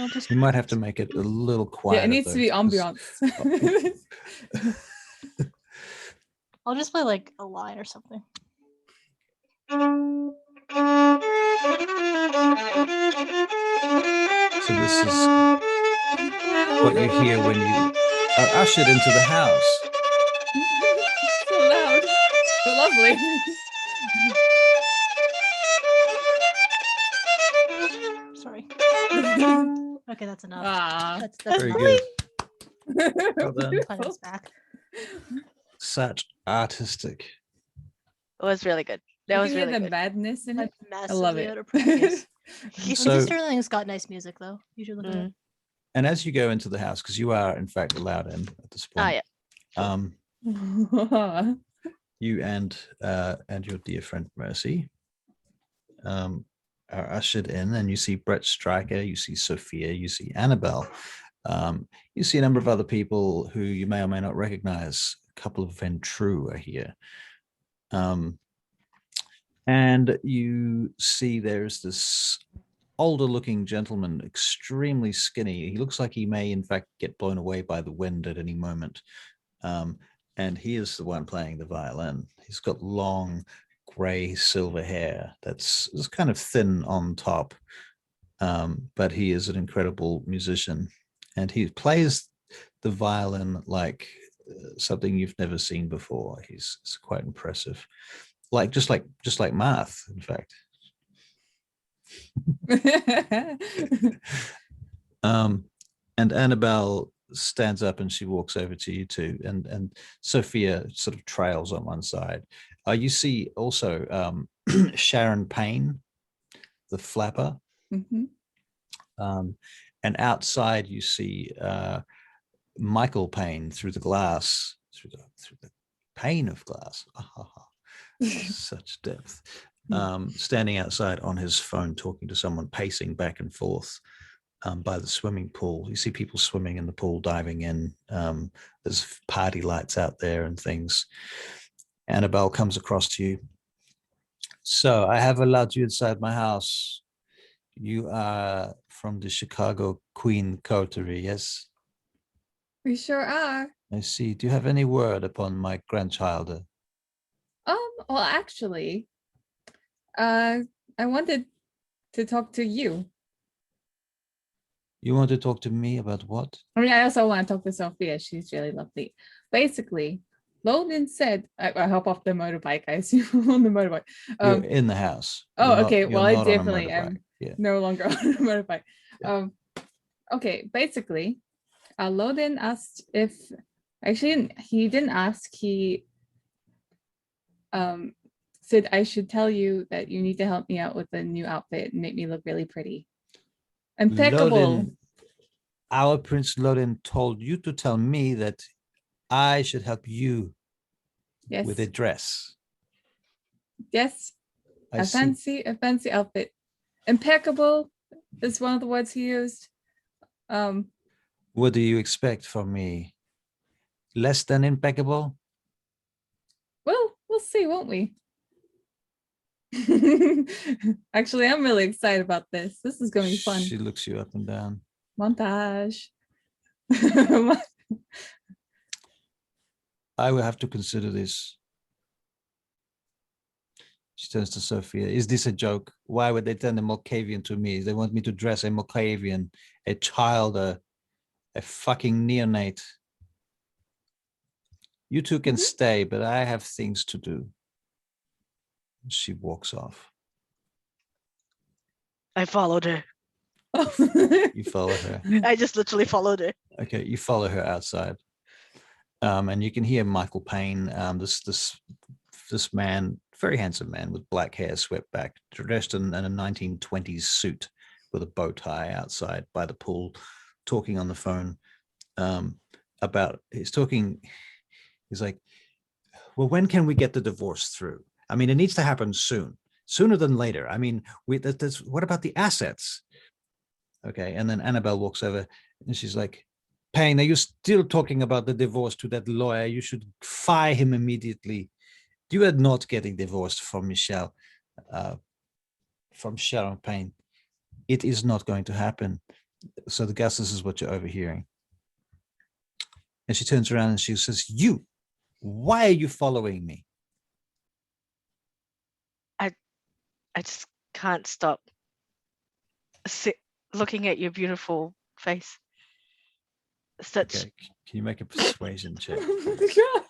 I'll just. You might have to make it a little Yeah, quieter. it needs to be 'cause- ambiance. I'll just play like a line or something. So this is what you hear when you are ushered into the house. So loud. So lovely. Sorry. Okay, that's enough. Ah. That's Very enough. good. Well done. Put us back. Such artistic. It was really good. You That can was hear really the good. madness in I'm it. I massively love out it. of practice. So- This Sterling's got nice music though. You should look at it. And as you go into the house, because you are in fact allowed in at this Ah, point, yeah. you and your dear friend Mercy are ushered in, and you see Brett Stryker, you see Sophia, you see Annabelle, you see a number of other people who you may or may not recognize. A couple of Ventru are here, and you see there's this older looking gentleman, extremely skinny. He looks like he may in fact get blown away by the wind at any moment. And he is the one playing the violin. He's got long, gray silver hair that's kind of thin on top. But he is an incredible musician, and he plays the violin like something you've never seen before. He's quite impressive, just like math, in fact. And Annabelle stands up and she walks over to you two, and Sophia sort of trails on one side. You see also Sharon Payne, the flapper. Mhm. And outside you see Michael Payne through the glass, through the pane of glass. Such depth. Standing outside on his phone, talking to someone, pacing back and forth by the swimming pool. You see people swimming in the pool, diving in. There's party lights out there and things. Annabelle comes across to you. So I have allowed you inside my house. You are from the Chicago Queen Coterie, yes? We sure are. I see. Do you have any word upon my grandchild? Well, actually, I wanted to talk to you. You want to talk to me about what? I mean, I also want to talk to Sophia. She's really lovely. Basically, Loden said, I hop off the motorbike. I assume on the motorbike. You're in the house. Oh, You're okay. Not, Well, I not on a definitely am motorbike. Yeah. no longer on a motorbike. Yeah. Okay, basically, Loden asked if actually he didn't ask. He said I should tell you that you need to help me out with a new outfit and make me look really pretty. Impeccable. Loden, our Prince Loden told you to tell me that I should help you Yes. with a dress. Yes. I A see. fancy outfit. Impeccable is one of the words he used. What do you expect from me? Less than impeccable? Well, we'll see, won't we? Actually, I'm really excited about this. This is going to be fun. She looks you up and down. Montage. I will have to consider this. She turns to Sophia. Is this a joke? Why would they turn a Malkavian to me? They want me to dress a Malkavian, a child, a fucking neonate. You two can stay, but I have things to do. She walks off. I followed her. You follow her. I just literally followed her. Okay, you follow her outside. And you can hear Michael Payne, this man, very handsome man with black hair swept back, dressed in a 1920s suit with a bow tie outside by the pool, talking on the phone he's like, well, when can we get the divorce through? I mean, it needs to happen sooner than later. I mean, what about the assets? Okay, and then Annabelle walks over and she's like, Payne, are you still talking about the divorce to that lawyer? You should fire him immediately. You are not getting divorced from Michelle, from Sharon Payne. It is not going to happen. So the guess this is what you're overhearing. And she turns around and she says, why are you following me? I just can't stop looking at your beautiful face. Such. Okay, can you make a persuasion check? Oh my God.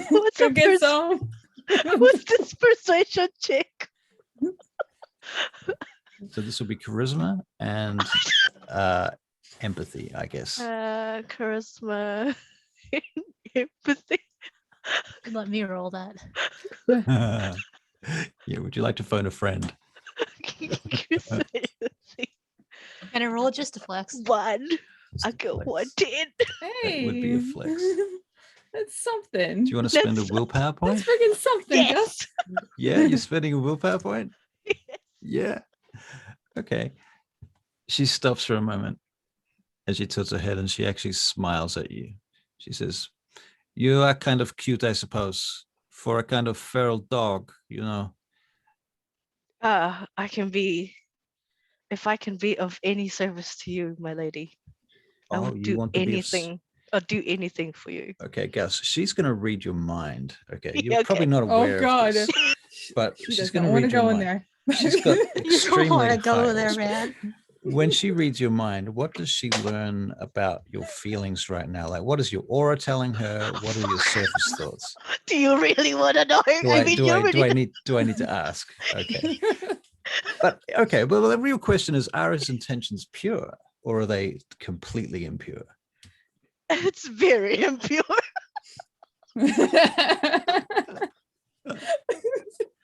What's Go a get some. What's this persuasion check? So this will be charisma and empathy, I guess. Charisma, empathy. Let me roll that. Yeah, would you like to phone a friend? Can I roll it just to flex? One. Just I a got flex. 110. Hey. would be a flex. That's something. Do you want to spend a Let's- willpower point? That's freaking something, Yes. Gus. Yeah, you're spending a willpower point? Yeah. Okay. She stops for a moment and she tilts her head and she actually smiles at you. She says, you are kind of cute, I suppose, for a kind of feral dog, you know. I can be, if I can be of any service to you, my lady, I Oh, would you do want to be anything. I'll do anything for you. Okay, Gus, she's going to read your mind. Okay, Yeah, you're probably okay. not Oh, aware God. of this, but She she's does going not to want to read your go in mind. there. She's got You don't extremely want to high go there, odds. man. When she reads your mind, what does she learn about your feelings right now? Like, what is your aura telling her? What are your surface thoughts? Do you really want to know? Do I I mean, do you I already do I need do I need to ask? Okay, but okay. Well, the real question is: are his intentions pure, or are they completely impure? It's very impure.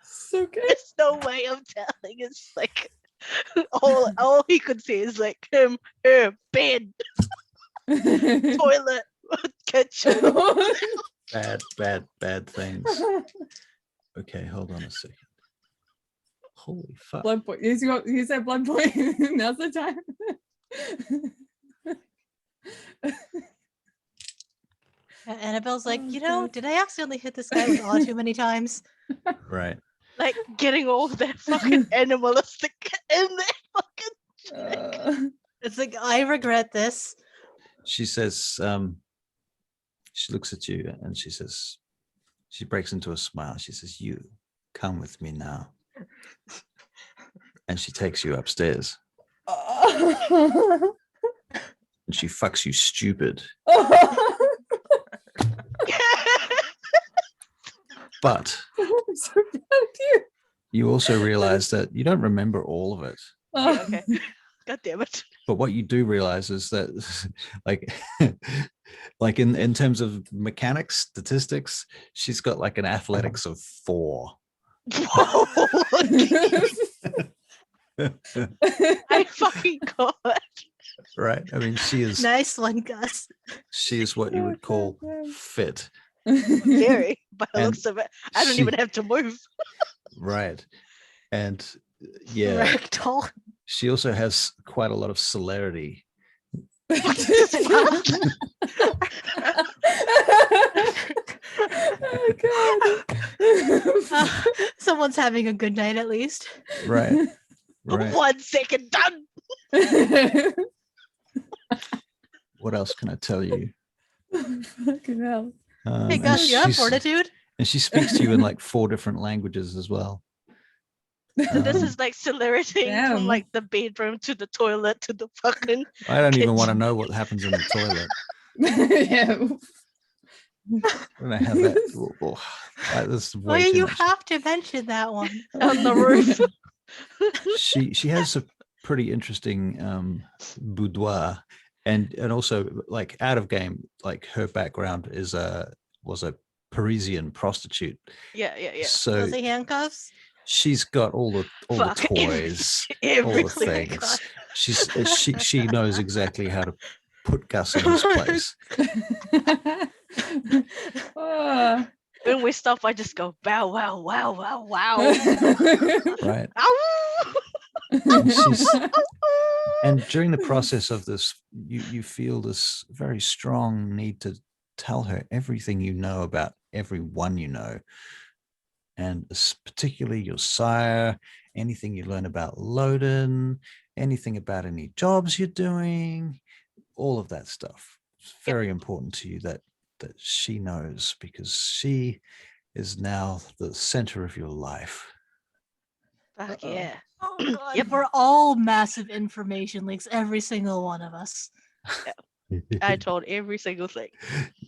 So good. There's no way of telling. It's like all he could see is like him, her, bed, toilet, kitchen. Bad things. Okay, hold on a second. Holy fuck. Blood point. You said blood point. Now's the time. Annabelle's like, Oh, you know, God. did I accidentally hit this guy with awe too many times? Right. Like getting all that fucking animalistic in there. Fucking It's like, I regret this. She says, she looks at you and she says, she breaks into a smile. She says, "You come with me now." And she takes you upstairs and she fucks you stupid. But I'm so proud of you. you also realize that you don't remember all of it. Yeah, okay. God damn it. But what you do realize is that like like in terms of mechanics, statistics, she's got like an athletics of 4. I fucking got Right. I mean, she is Nice one, Gus. what you Oh, would call God. fit. very by the And looks of it. I don't she- even have to move. Right. And yeah, Rectal. she also has quite a lot of celerity. Oh, God. Someone's having a good night at least. Right. Right. 1 second done. What else can I tell you? Fucking hell. Hey, And Gus, you have she's- fortitude? And she speaks to you in like 4 different languages as well. So this Um, is like celerity Damn. from like the bedroom to the toilet to the fucking. I don't even want to kitchen. know what happens in the toilet. Yeah. I don't know how that. This is Oh, way yeah, too you much. have to mention that one. On the roof. She has a pretty interesting boudoir, and also like out of game, like her background was a Parisian prostitute. Yeah. So Those are handcuffs. she's got all the Fuck, toys, all every the single things. She knows exactly how to put Gus in his place. Ah. When we stop, I just go bow wow wow wow wow. Right. Ow! And and during the process of this, you feel this very strong need to tell her everything you know about everyone you know, and particularly your sire, anything you learn about Loden, anything about any jobs you're doing, all of that stuff. It's very important to you that she knows, because she is now the center of your life. Fuck Uh-oh. yeah. Oh, God. Yep. We're all massive information leaks, every single one of us. I told every single thing.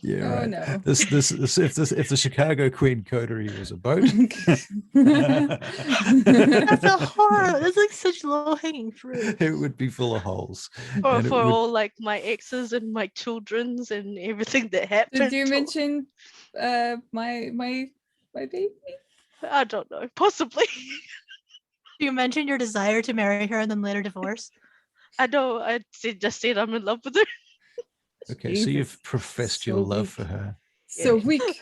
Yeah, Oh, right. no. This if the Chicago Queen Coterie was a boat. That's a horror. That's like such low hanging fruit. It would be full of holes. For, And it for would- all like my exes and my children's and everything that happened. Did you mention my baby? I don't know. Possibly. Do you mention your desire to marry her and then later divorce? I know. Just said I'm in love with her. Okay, so you've Jesus, professed your so love weak. for her. So Yeah. weak.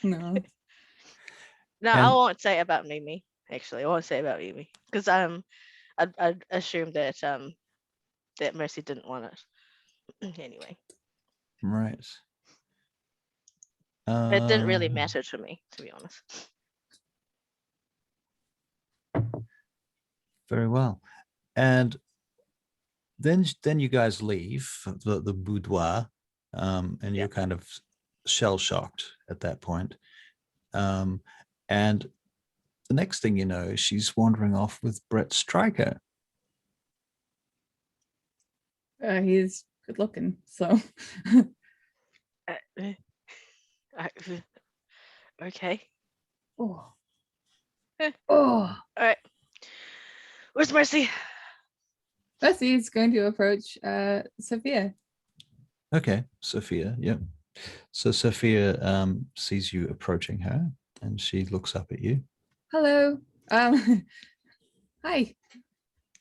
No. No, I And- won't say about Mimi. Actually, I won't say about Mimi because I assumed that that Mercy didn't want it. Anyway, Right. it didn't really Um, matter to me, to be honest. Very well. And then you guys leave the boudoir, and you're kind of shell shocked at that point. And the next thing you know, she's wandering off with Brett Stryker. He's good looking, so Okay. oh. Eh. Oh. All right. Where's Mercy? Bessie is going to approach Sophia. Okay, Sophia. Yep. So Sophia sees you approaching her, and she looks up at you. Hello. Hi.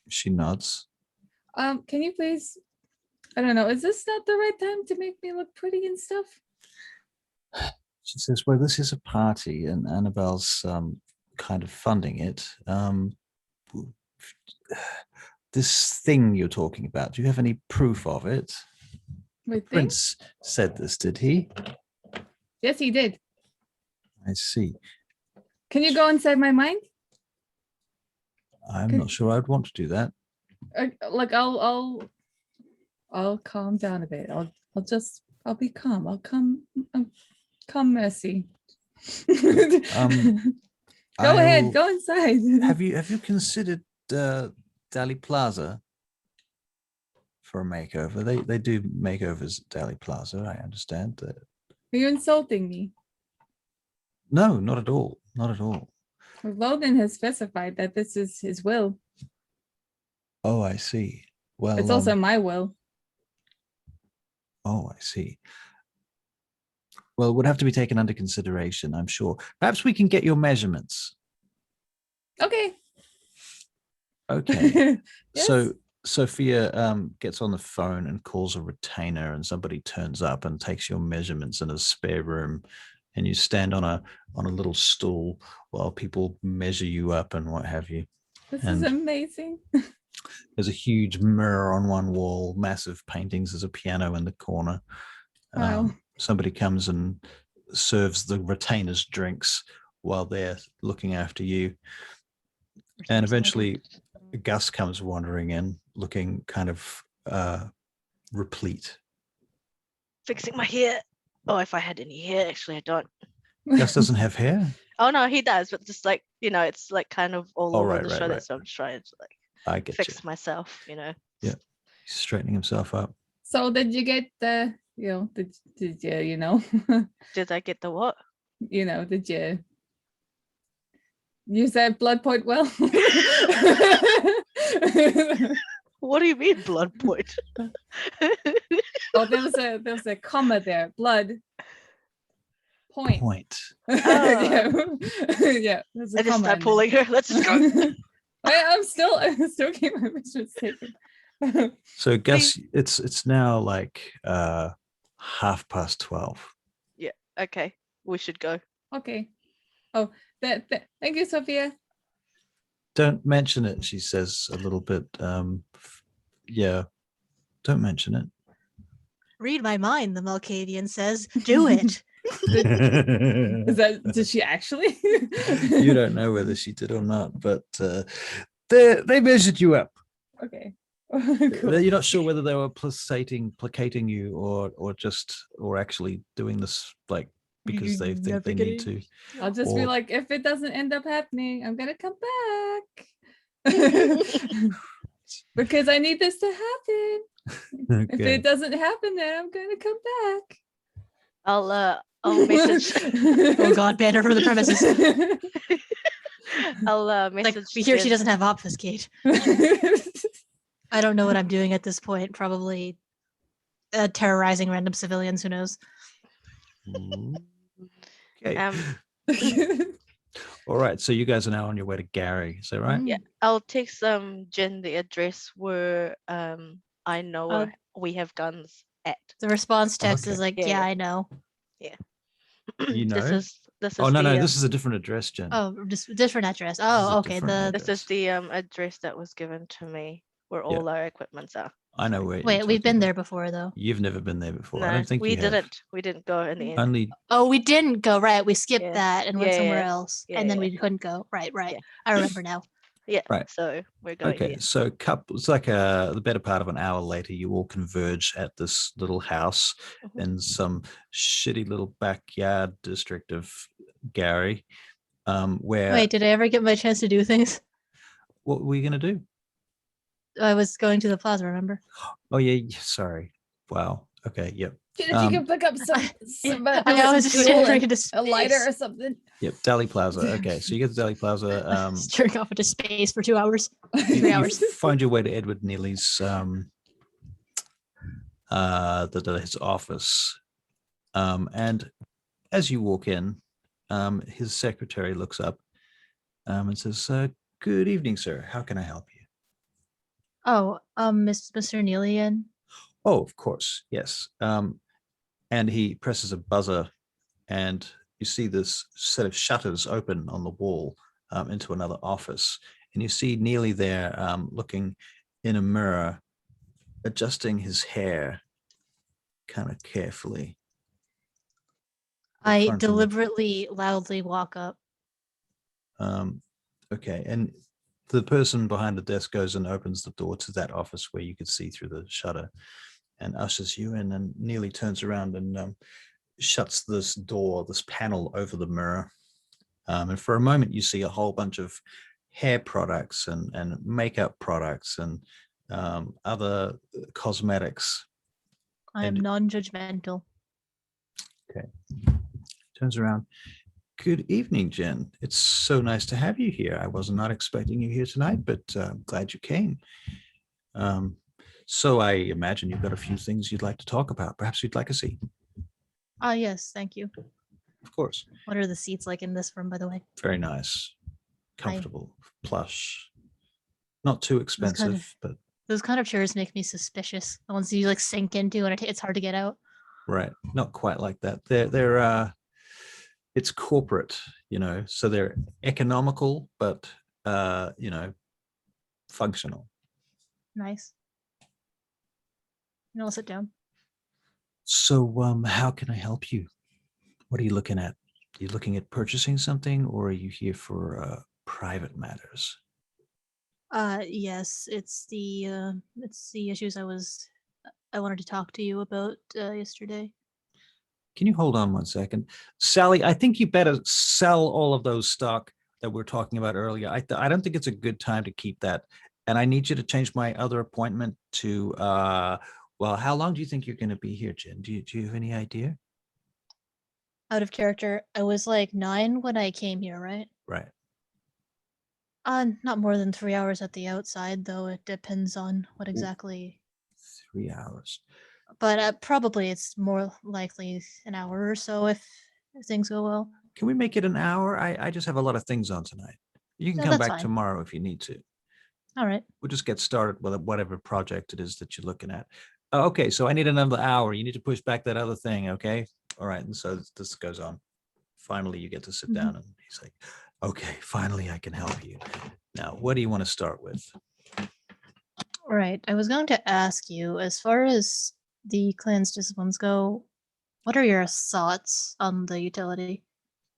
She nods. Can you please, I don't know, is this not the right time to make me look pretty and stuff? She says, well, this is a party, and Annabelle's kind of funding it. This thing you're talking about, do you have any proof of it? My thing? Prince said this, did he? Yes, he did. I see. Can you go inside my mind? I'm not sure I'd want to do that. Like I'll calm down a bit. I'll be calm. I'll calm Mercy. Go ahead, go inside. Have you considered Dali Plaza for a makeover? They do makeovers at Dali Plaza. I understand that. Are you insulting me? No, not at all. Not at all. Logan has specified that this is his will. Oh, I see. Well, It's also my will. Oh, I see. Well, it would have to be taken under consideration, I'm sure. Perhaps we can get your measurements. Okay. Okay. Yes. So Sophia gets on the phone and calls a retainer, and somebody turns up and takes your measurements in a spare room, and you stand on a little stool while people measure you up and what have you. This is amazing. There's a huge mirror on one wall, massive paintings. There's a piano in the corner. Wow. Somebody comes and serves the retainers drinks while they're looking after you. And eventually Gus comes wandering in, looking kind of replete. Fixing my hair. Oh, if I had any hair, actually, I don't. Gus doesn't have hair? Oh no, he does, but just like, it's like kind of all over the shoulder. Right. So I'm trying to like I get fix you. myself, Yeah. He's straightening himself up. So did you get the, did you, Did I get the what? Did you use that blood point well? What do you mean blood point? Oh, there was a comma there. Blood point. Yeah. Yeah. There's a I just comma start in there. pulling her. Let's just go. I'm still getting my measurements taken. So Gus, it's now like 12:30. Yeah. Okay. We should go. Okay. Oh, thank you, Sophia. Don't mention it, she says a little bit. Yeah, don't mention it. Read my mind, the Melcadian says. Do it. Did she actually? You don't know whether she did or not, but they measured you up. Okay. Cool. You're not sure whether they were placating you or actually doing this like because they think they need to. I'll just be or- like, if it doesn't end up happening, I'm gonna come back. Because I need this to happen. If Okay. it doesn't happen, then I'm gonna come back. I'll message. Oh God, ban her from the premises. I'll Like message. we hear she Jen. doesn't have obfuscate. I don't know what I'm doing at this point. Probably terrorizing random civilians. Who knows? Okay. All right. So you guys are now on your way to Gary. Is that right? Yeah, I'll text Jen the address where I know Oh. where we have guns at. The response text is Okay. like, Yeah, yeah, yeah. I know. You know? This is Oh no, the, this is a different address, Jen. Oh, just different address. is a Oh, okay. different this is the address that was given to me where all our equipments are. I know where. Wait, we've been there before though. You've never been there before. No, I don't think we you have. didn't. We didn't go in the end. Only Oh, we didn't go right. We skipped Yeah. that and went Yeah, somewhere yeah. else, Yeah, and then yeah. we couldn't go. Right. Yeah. I remember now. Yeah. Right. So we're going Okay, here. so it's like the better part of an hour later, you all converge at this little house Mhm. in some shitty little backyard district of Gary. Where Wait, did I ever get my chance to do things? what were you gonna do? I was going to the plaza, remember? Oh yeah, sorry. Wow. Okay. Yep. If you can pick up some, I was just fuel staring and into a lighter space. or something. Yep. Deli Plaza. Okay. So you get to Deli Plaza. Staring off into space for 2 hours. You 3 hours. find your way to Edward Neely's his office. And as you walk in, his secretary looks up and says, "Good evening, sir. How can I help you?" Oh, Mr. Neelian. Oh, of course, yes. And he presses a buzzer, and you see this set of shutters open on the wall into another office, and you see Neely there looking in a mirror, adjusting his hair kind of carefully. The I front and- deliberately loudly walk up. Okay, and the person behind the desk goes and opens the door to that office where you could see through the shutter and ushers you in, and Neely turns around and shuts this door, this panel over the mirror. And for a moment, you see a whole bunch of hair products and makeup products and other cosmetics. I am And- non-judgmental. Okay. Turns around. Good evening, Jen. It's so nice to have you here. I was not expecting you here tonight, but I'm glad you came. So I imagine you've got a few things you'd like to talk about. Perhaps you'd like a seat. Yes, thank you. Of course. What are the seats like in this room, by the way? Very nice. Comfortable. Plush. Not too expensive, but Those kind of chairs make me suspicious. The ones you like sink into and it's hard to get out. right. Not quite like that. They're it's corporate, so they're economical, but functional. Nice. I'll sit down. So how can I help you? What are you looking at? Are you looking at purchasing something, or are you here for private matters? Yes, it's the issues I wanted to talk to you about yesterday. Can you hold on one second? Sally, I think you better sell all of those stock that we're talking about earlier. I don't think it's a good time to keep that. And I need you to change my other appointment to, well, how long do you think you're going to be here, Jen? Do you have any idea? Out of character, I was like 9 when I came here, right? Right. Not more than 3 hours at the outside, though it depends on what exactly. 3 hours. But probably it's more likely an hour or so if things go well. Can we make it an hour? I just have a lot of things on tonight. You can No, come that's back fine. tomorrow if you need to. All right. We'll just get started with whatever project it is that you're looking at. Okay, so I need another hour. You need to push back that other thing, okay? All right, and so this goes on. Finally, you get to sit down, and he's like, okay, finally I can help you. Now, what do you want to start with? All right. I was going to ask you, as far as the clan's disciplines go, what are your thoughts on the utility?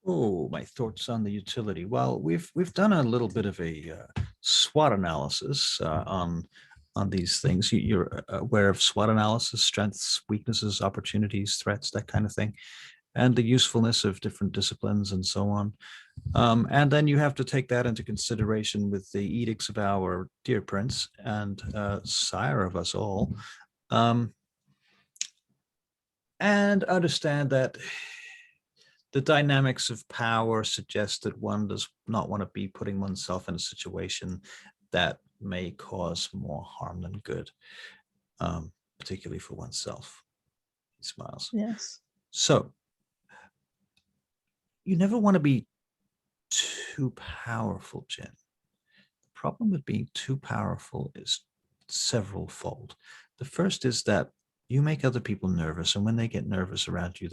Oh, my thoughts on the utility. Well, we've done a little bit of a SWOT analysis on these things. You're aware of SWOT analysis: strengths, weaknesses, opportunities, threats, that kind of thing, and the usefulness of different disciplines and so on. And then you have to take that into consideration with the edicts of our dear prince and sire of us all, and understand that the dynamics of power suggest that one does not want to be putting oneself in a situation that may cause more harm than good, particularly for oneself. He smiles. Yes. So you never want to be too powerful, Jen. The problem with being too powerful is several fold. The first is that you make other people nervous, and when they get nervous around you,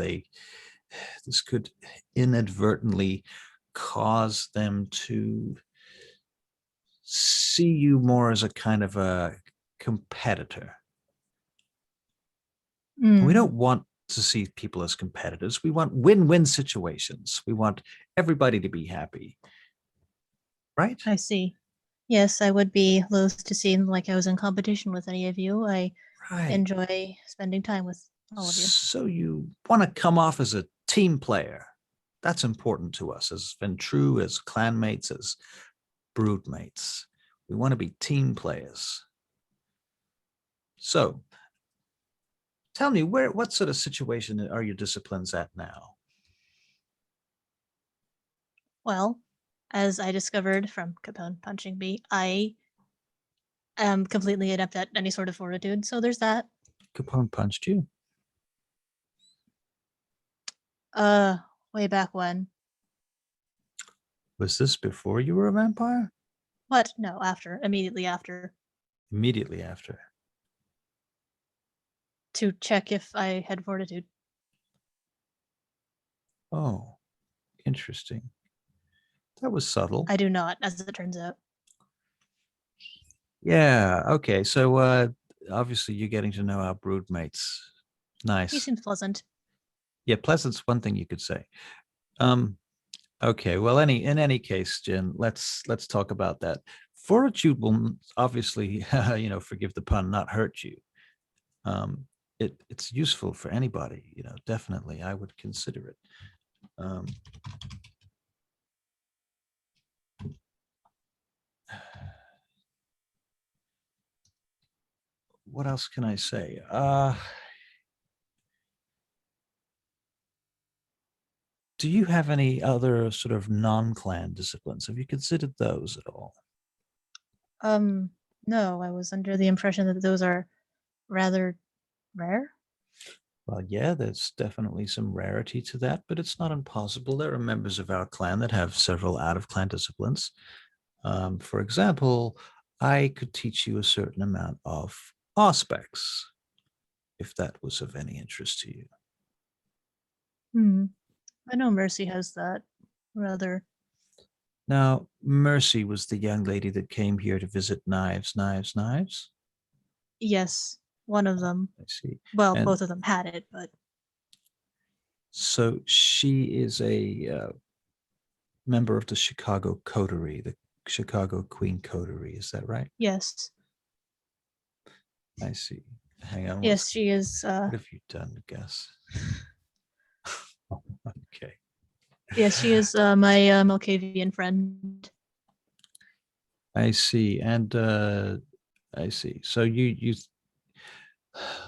this could inadvertently cause them to see you more as a kind of a competitor. And we don't want to see people as competitors. We want win-win situations. We want everybody to be happy. Right? I see. Yes, I would be loath to seem like I was in competition with any of you. I Right. enjoy spending time with all of you. So you want to come off as a team player. That's important to us as Ventru, as clanmates, as broodmates. We want to be team players. So tell me, what sort of situation are your disciplines at now? Well, as I discovered from Capone punching me, I am completely adept at any sort of fortitude. So there's that. Capone punched you. Way back when. Was this before you were a vampire? What? No, after. Immediately after. Immediately after. To check if I had fortitude. Oh, interesting. That was subtle. I do not, as it turns out. Yeah. Okay. So obviously you're getting to know our broodmates. He Nice. seems pleasant. Yeah, pleasant's one thing you could say. Okay. Well, in any case, Jen, let's talk about that. Fortitude will obviously, forgive the pun, not hurt you. It's useful for anybody, definitely. I would consider it. What else can I say? Do you have any other sort of non-clan disciplines? Have you considered those at all? No, I was under the impression that those are rather rare. Well, yeah, there's definitely some rarity to that, but it's not impossible. There are members of our clan that have several out-of-clan disciplines. For example, I could teach you a certain amount of aspects, if that was of any interest to you. I know Mercy has that. Rather. Now, Mercy was the young lady that came here to visit Knives. Yes, one of them. I see. Well, And both of them had it, but so she is a member of the Chicago Coterie, the Chicago Queen Coterie. Is that right? yes. I see. Hang on. Yes, she is. What have you done, Gus? Okay. Yes, she is my Malkavian friend. I see. And I see. So you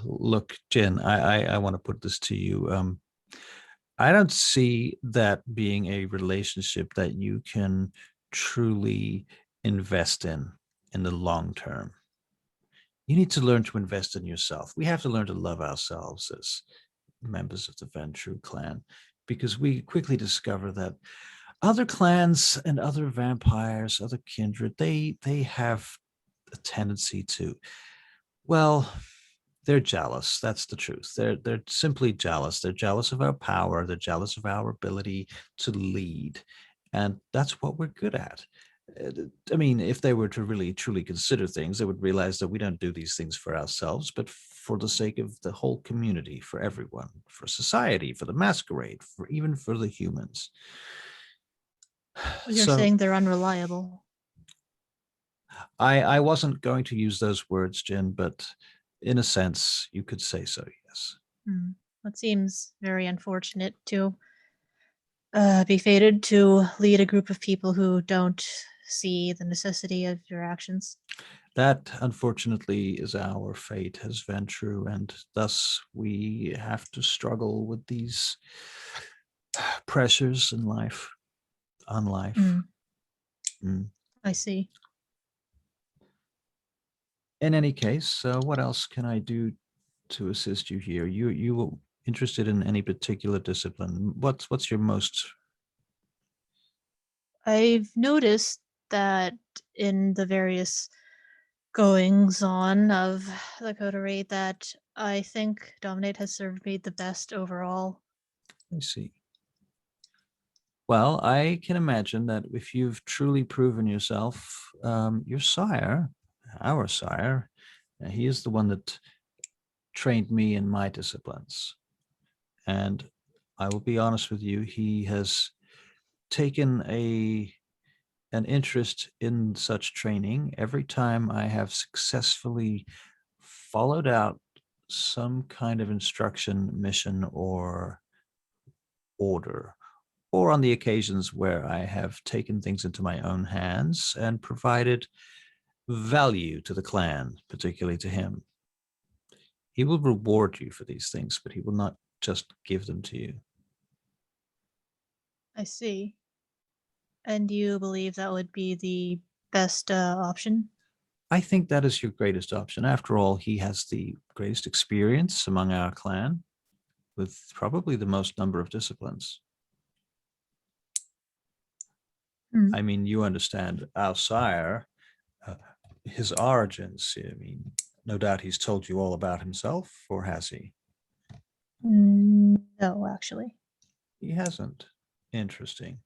look, Jen, I want to put this to you. I don't see that being a relationship that you can truly invest in the long term. You need to learn to invest in yourself. We have to learn to love ourselves as members of the Ventru clan, because we quickly discover that other clans and other vampires, other kindred, they have a tendency to, well, they're jealous. That's the truth. They're simply jealous. They're jealous of our power. They're jealous of our ability to lead, and that's what we're good at. I mean, if they were to really truly consider things, they would realize that we don't do these things for ourselves, but for the sake of the whole community, for everyone, for society, for the masquerade, for even for the humans. You're So saying they're unreliable. I wasn't going to use those words, Jen, but in a sense, you could say so, yes. It seems very unfortunate to be fated to lead a group of people who don't see the necessity of your actions. That, unfortunately, is our fate as Ventru, and thus we have to struggle with these pressures in life, on life. I see. In any case, what else can I do to assist you here? You interested in any particular discipline? What's your most? I've noticed that in the various goings on of the coterie that I think Dominate has served me the best overall. I see. Well, I can imagine that if you've truly proven yourself, your sire, our sire, he is the one that trained me in my disciplines. And I will be honest with you, he has taken an interest in such training every time I have successfully followed out some kind of instruction, mission, or order, or on the occasions where I have taken things into my own hands and provided value to the clan, particularly to him. He will reward you for these things, but he will not just give them to you. I see. And do you believe that would be the best option? I think that is your greatest option. After all, he has the greatest experience among our clan, with probably the most number of disciplines. Hmm. I mean, you understand our sire, his origins. I mean, no doubt he's told you all about himself, or has he? No, actually. He hasn't. Interesting.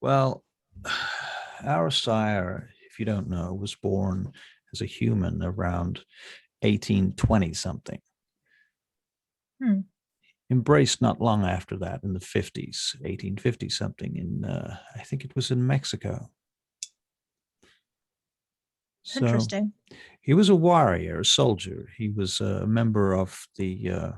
Well, our sire, if you don't know, was born as a human around 1820 something. Hmm. Embraced not long after that in the 50s, 1850 something, in I think it was in Mexico. So Interesting. he was a warrior, a soldier. He was a member of the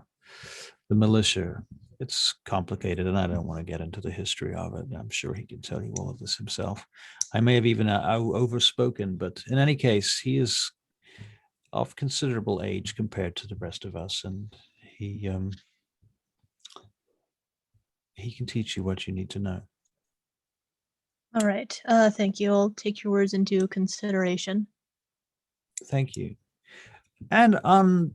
militia. It's complicated, and I don't want to get into the history of it. I'm sure he can tell you all of this himself. I may have even overspoken, but in any case, he is of considerable age compared to the rest of us, and he can teach you what you need to know. All right. Thank you. I'll take your words into consideration. Thank you. And on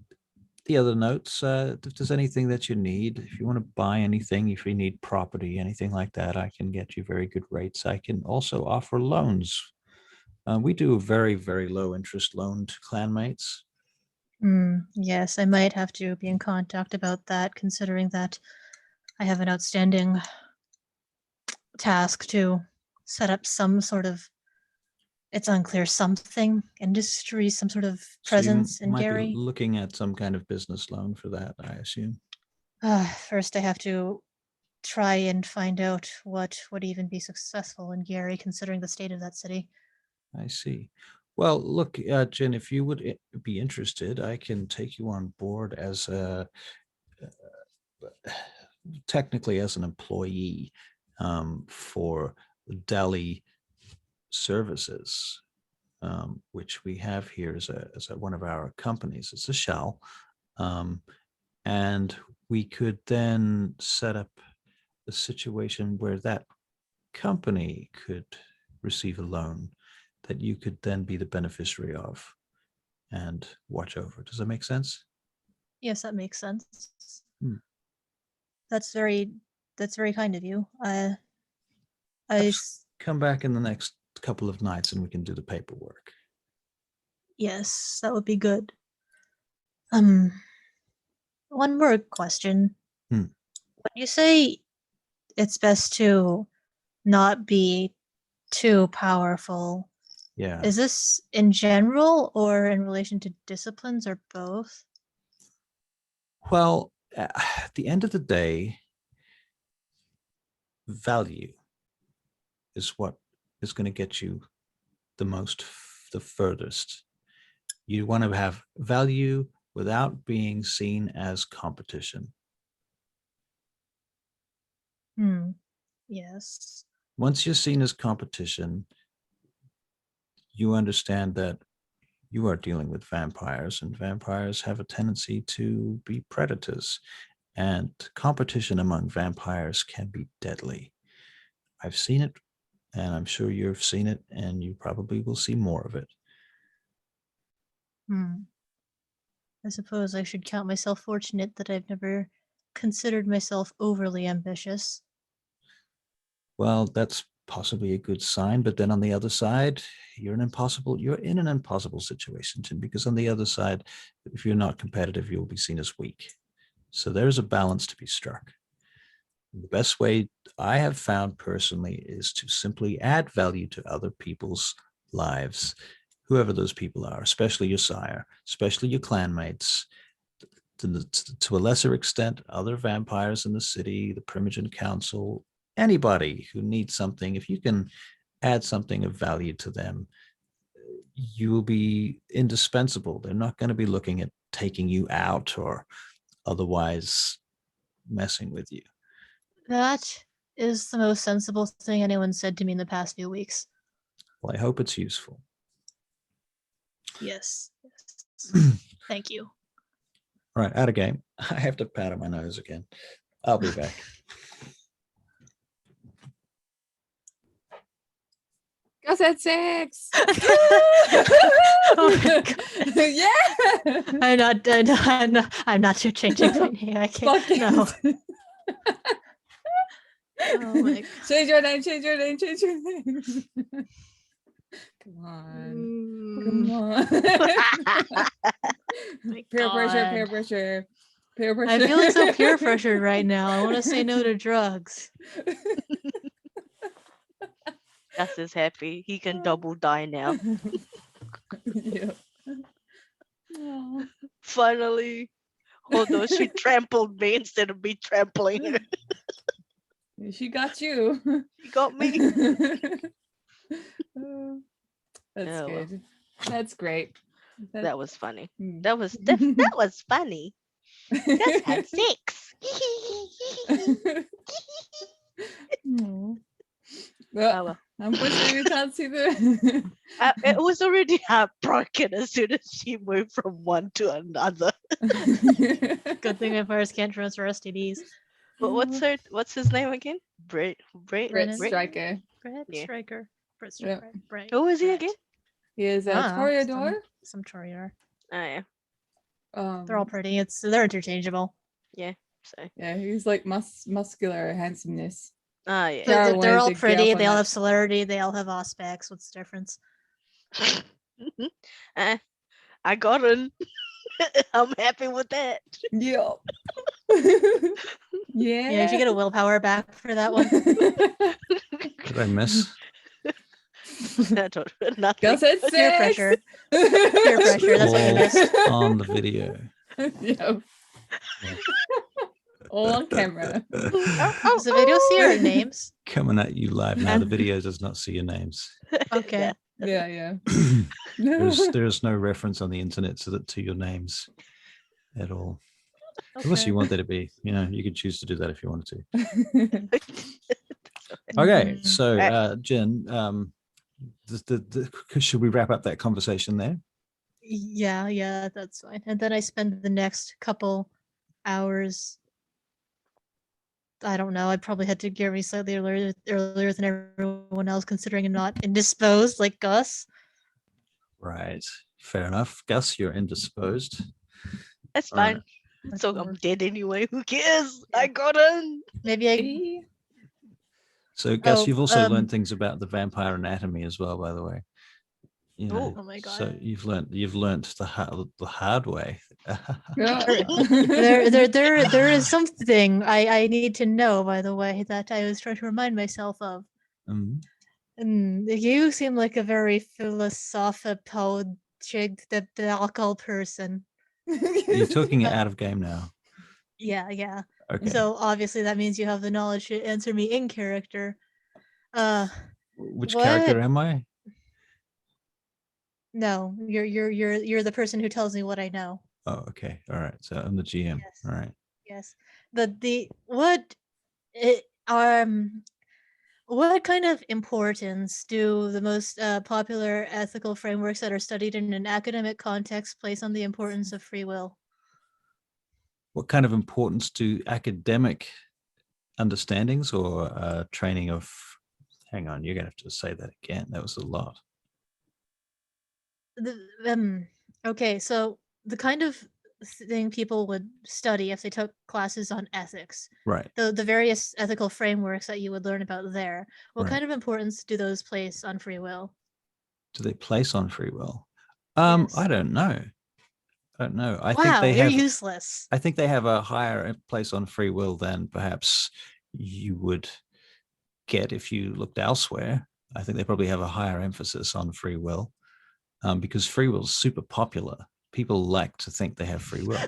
the other notes, if there's anything that you need, if you want to buy anything, if you need property, anything like that, I can get you very good rates. I can also offer loans. We do a very, very low interest loan to clanmates. Yes, I might have to be in contact about that, considering that I have an outstanding task to set up some sort of, it's unclear, something, industry, some sort of So you presence in might be Gary. looking at some kind of business loan for that, I assume. First, I have to try and find out what would even be successful in Gary, considering the state of that city. I see. Well, look, Jen, if you would be interested, I can take you on board as technically as an employee for Delhi Services, which we have here as one of our companies. It's a shell. And we could then set up a situation where that company could receive a loan that you could then be the beneficiary of and watch over. Does that make sense? Yes, that makes sense. Hmm. That's very kind of you. Perhaps come back in the next couple of nights and we can do the paperwork. Yes, that would be good. One more question. Hmm. When you say it's best to not be too powerful, Yeah. is this in general or in relation to disciplines or both? Well, at the end of the day, value is what is going to get you the furthest. You want to have value without being seen as competition. Yes. Once you're seen as competition, you understand that you are dealing with vampires, and vampires have a tendency to be predators, and competition among vampires can be deadly. I've seen it, and I'm sure you've seen it, and you probably will see more of it. I suppose I should count myself fortunate that I've never considered myself overly ambitious. Well, that's possibly a good sign, but then on the other side, you're in an impossible situation, Tim, because on the other side, if you're not competitive, you'll be seen as weak. So there's a balance to be struck. The best way I have found personally is to simply add value to other people's lives, whoever those people are, especially your sire, especially your clanmates, to a lesser extent, other vampires in the city, the Primogen Council, anybody who needs something. If you can add something of value to them, you will be indispensable. They're not going to be looking at taking you out or otherwise messing with you. That is the most sensible thing anyone said to me in the past few weeks. Well, I hope it's useful. Yes. Thank you. All right, out of game. I have to powder my nose again. I'll be back. Gus at 6. Oh my God. Yeah. I'm not changing my name. I can't. Fuck No. it. Oh my God. Change your name. Change your name. Change your name. Come on. Come on. My Peer pressure. Peer God. pressure. Peer pressure. I'm feeling so peer pressured right now. I want to say no to drugs. Gus is happy. He can double die now. Yeah. Aw. Finally. Although she trampled me instead of me trampling her. She got you. She got me. That's Oh, well. good. That's great. That was funny. Mm. That was funny. Gus had 6. Aw. Oh, Well, well. unfortunately, we can't see the. It was already heartbroken as soon as she moved from one to another. Good thing vampires can't transfer STDs. But what's his name again? Brett Brett Brennan. Striker. Brett Yeah. Striker. Brett Yep. Striker. Brett. Who is he Brett. again? He is a Ah, Toreador. Some Toreador. Oh yeah. They're all pretty. They're interchangeable. So Yeah, he's like muscular handsomeness. yeah. Yeah. They're wanted all to get pretty. off on They all that. have celerity. They all have aspects. What's the difference? I got him. I'm happy with that. Yeah. Yeah. Yeah, did you get a willpower back for that one? Did I miss? I don't nothing. Gus at 6. Peer pressure. Peer pressure. That's what you All missed. on the video. Yeah. All on camera. Does the video see our names? Coming at you live now. The video does not see your names. Okay. Yeah. There's no reference on the internet to your names at all. Unless you want there to be, you could choose to do that if you wanted to. Okay, Mhm. so Jen, should we wrap up that conversation there? Yeah, that's fine. And then I spend the next couple hours. I don't know. I probably had to get me slightly earlier than everyone else, considering I'm not indisposed like Gus. Right. Fair enough. Gus, you're indisposed. That's All right. fine. So I'm dead anyway. Who cares? I got him. Maybe I. So, Gus, Oh, you've also learned things about the vampire anatomy as well, by the way. Oh my God. So you've learned the hard way. There is something I need to know, by the way, that I was trying to remind myself of. Mhm. You seem like a very philosophical person. You're talking it out of game now. Yeah. Okay. So obviously that means you have the knowledge to answer me in character. Which what? character am I? No, you're the person who tells me what I know. Oh, okay. All right. So I'm the GM. Yes. All right. Yes. What kind of importance do the most popular ethical frameworks that are studied in an academic context place on the importance of free will? What kind of importance do academic understandings or training of? Hang on, you're gonna have to say that again. That was a lot. Okay, so the kind of thing people would study if they took classes on ethics, Right. the various ethical frameworks that you would learn about there, what Right. kind of importance do those place on free will? Do they place on free will? Yes. I don't know. I think Wow, they you're have. useless. I think they have a higher place on free will than perhaps you would get if you looked elsewhere. I think they probably have a higher emphasis on free will because free will is super popular. People like to think they have free will.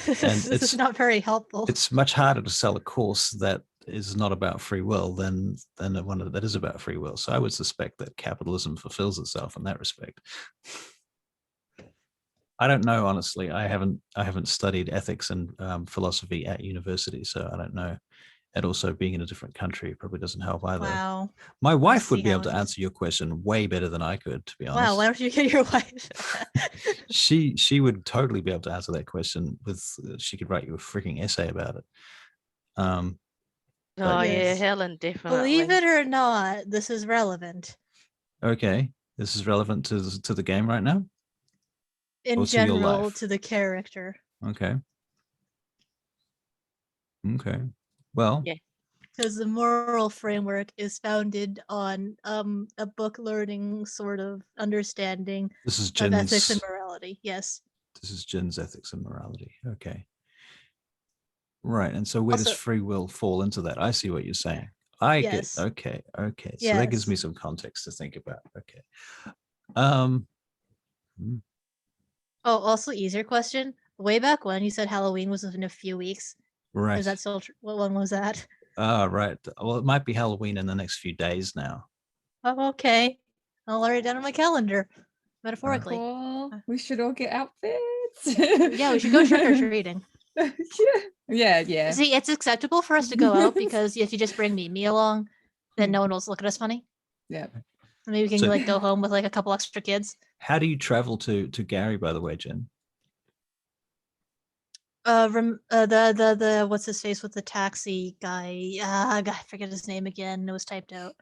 This is not very helpful. It's much harder to sell a course that is not about free will, then one that is about free will. So I would suspect that capitalism fulfills itself in that respect. I don't know, honestly. I haven't studied ethics and philosophy at university, so I don't know. And also being in a different country probably doesn't help either. Wow. My wife would see be how able to it is. answer your question way better than I could, to be honest. Wow. Why don't you get your wife? She would totally be able to answer that question she could write you a freaking essay about it. Oh yeah, Yes. Helen definitely. Believe it or not, this is relevant Okay, this is relevant to the game right now. in Or to your general life. to the character. Okay. Well, Yeah. Because the moral framework is founded on a book learning sort of understanding this is of ethics and Jin's morality. Yes. ethics and morality. Okay. Right. And so where does Also- free will fall into that? I see what you're saying. I Yes. get okay. So that gives Yes. me some context to think about. Okay. Um hmm, Oh, also easier question. Way back when you said Halloween was within a few weeks. right. Is that still what one was that? Right. Well, it might be Halloween in the next few days now. Oh, okay. I'll write it down on my calendar. Metaphorically. Cool. We should all get outfits. Yeah, we should go trick or treating. Yeah. See, it's acceptable for us to go out because if you just bring me along, then no one will look at us funny. Yeah. Maybe we can So- like go home with like a couple extra kids. How do you travel to Gary, by the way, Jen? The what's his face with the taxi guy? God, I forget his name again. It was typed out.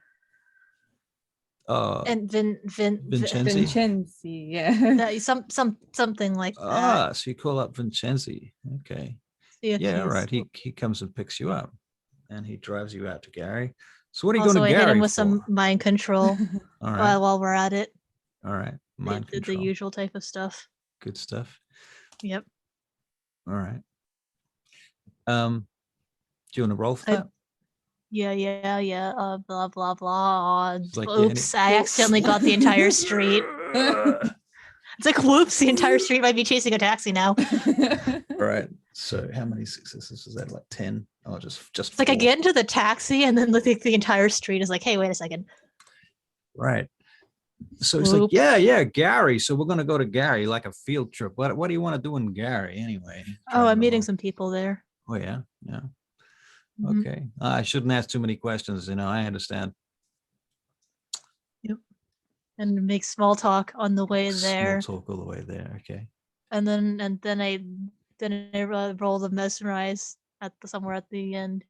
And Vincenzi? Vincenzi, yeah. Something like that. So you call up Vincenzi. Okay. See if Yeah, he's- right. He comes and picks you up and he drives you out to Gary. So what are you Also, going I to hit Gary him with for? some mind control All right. while we're at it. All right. Mind The control. usual type of stuff. Good stuff. Yep. All right. Do you want to roll for I- that? Yeah. Blah blah blah. It's like, yeah, Oops, I accidentally got the entire street. It's like, whoops, the entire street might be chasing a taxi now. All right. So how many successes is that? Like 10? Oh, just It's like I 4. get into the taxi and then the entire street is like, hey, wait a second. Right. So he's like, Whoop. yeah, Gary. So we're gonna go to Gary, like a field trip. What do you want to do in Gary anyway? Oh, I'm Driving meeting along. some people there. Oh yeah. Mhm. Okay. I shouldn't ask too many questions. I understand. And make small talk on the way there. Small talk all the way there. Okay. And then I roll the mesmerize somewhere at the end.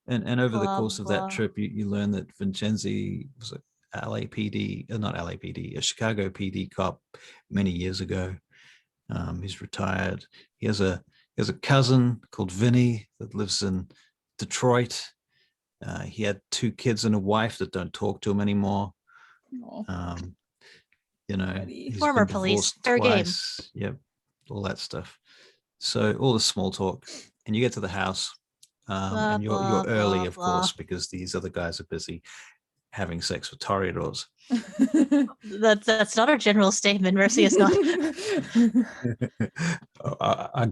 And over the Blah, course of blah. that trip, you learn that Vincenzi was a LAPD, not LAPD, a Chicago PD cop many years ago. He's retired. He has a cousin called Vinny that lives in Detroit. He had 2 kids and a wife that don't talk to him anymore. Aw. Buddy. He's Former been police, divorced fair game. twice. Yep, all that stuff. So all the small talk, and you get to the house, Blah, and you're blah, early, blah, of blah. course, because these other guys are busy having sex with toreadors. That's not a general statement. Mercy is not.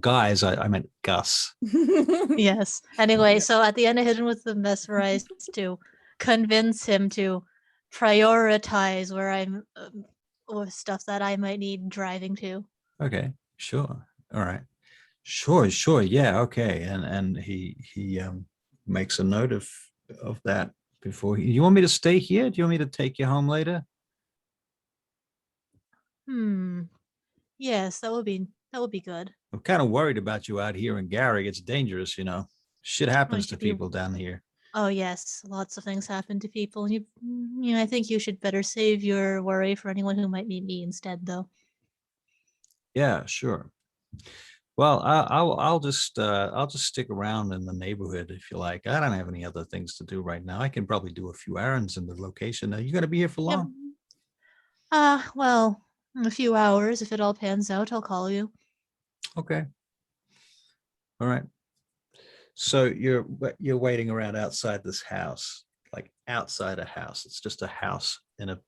Guys, I meant Gus. Yes. Anyway, so at the end, I hit him with the mesmerize to convince him to prioritize where I'm or stuff that I might need driving to. Okay, sure. All right. Sure. Yeah, okay. And he makes a note of that before you want me to stay here? Do you want me to take you home later? Yes, that would be good. I'm kind of worried about you out here in Gary. It's dangerous, Shit happens to should be- people down here. Oh yes, lots of things happen to people, and I think you should better save your worry for anyone who might meet me instead, though. Yeah, sure. Well, I'll just stick around in the neighborhood if you like. I don't have any other things to do right now. I can probably do a few errands in the location. Are you going to be here for Yep. long? Well, in a few hours, if it all pans out, I'll call you. Okay. All right. So you're waiting around outside this house, like outside a house. It's just a house in a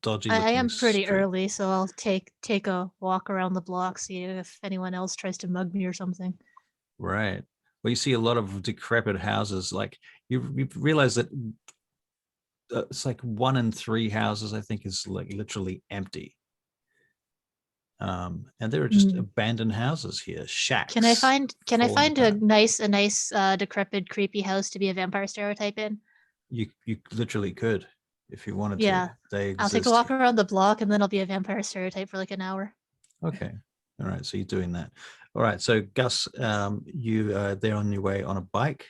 dodgy. I am looking pretty street. early, so I'll take a walk around the block, see if anyone else tries to mug me or something. Right. where you see a lot of decrepit houses. Like you realize that it's like 1 in 3 houses, I think, is like literally empty. And there are just abandoned houses here, shacks. Can I find falling a apart. nice decrepit creepy house to be a vampire stereotype in? You literally could if you wanted Yeah. to. They exist. I'll take a walk around the block and then I'll be a vampire stereotype for like an hour. Okay. All right. So you're doing that. All right. So Gus, you they're on your way on a bike.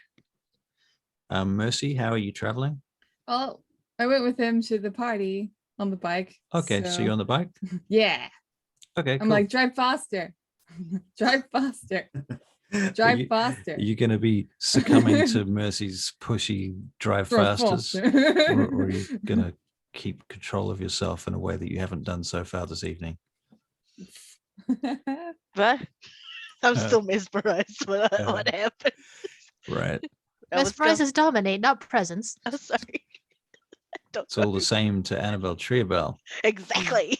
Mercy, how are you traveling? Well, I went with him to the party on the bike. Okay. So you're on the bike. Yeah. Okay. I'm Cool. like, drive faster. Drive faster. Drive faster. Are you going to be succumbing to Mercy's pushy drive Drive fasters, faster. or are you going to keep control of yourself in a way that you haven't done so far this evening? But I'm Uh, still mesmerized. What happened? Right. I was Mesmerize is dominate, not presence. I'm sorry. I don't It's all know. the same to Annabelle Treebell. Exactly.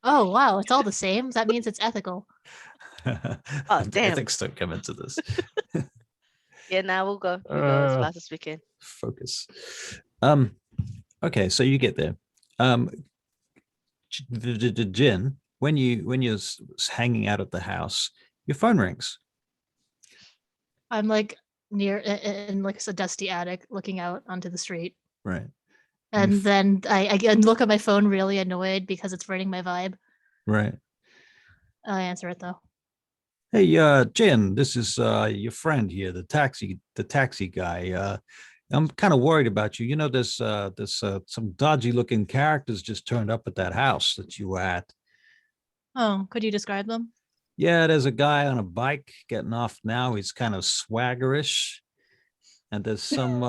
Oh wow, it's all the same. That means it's ethical. Oh, The damn. ethics don't come into this. Yeah, now we'll go. We'll go as fast as we can. Focus. Okay, so you get there. Jin, when you're hanging out at the house, your phone rings. I'm like near in like a dusty attic looking out onto the street. Right. And then I again look at my phone really annoyed because it's ruining my vibe. Right. I answer it though. Hey, Jen, this is your friend here, the taxi guy. I'm kind of worried about you. You know, there's some dodgy looking characters just turned up at that house that you were at. Oh, could you describe them? Yeah, there's a guy on a bike getting off now. He's kind of swaggerish. And there's some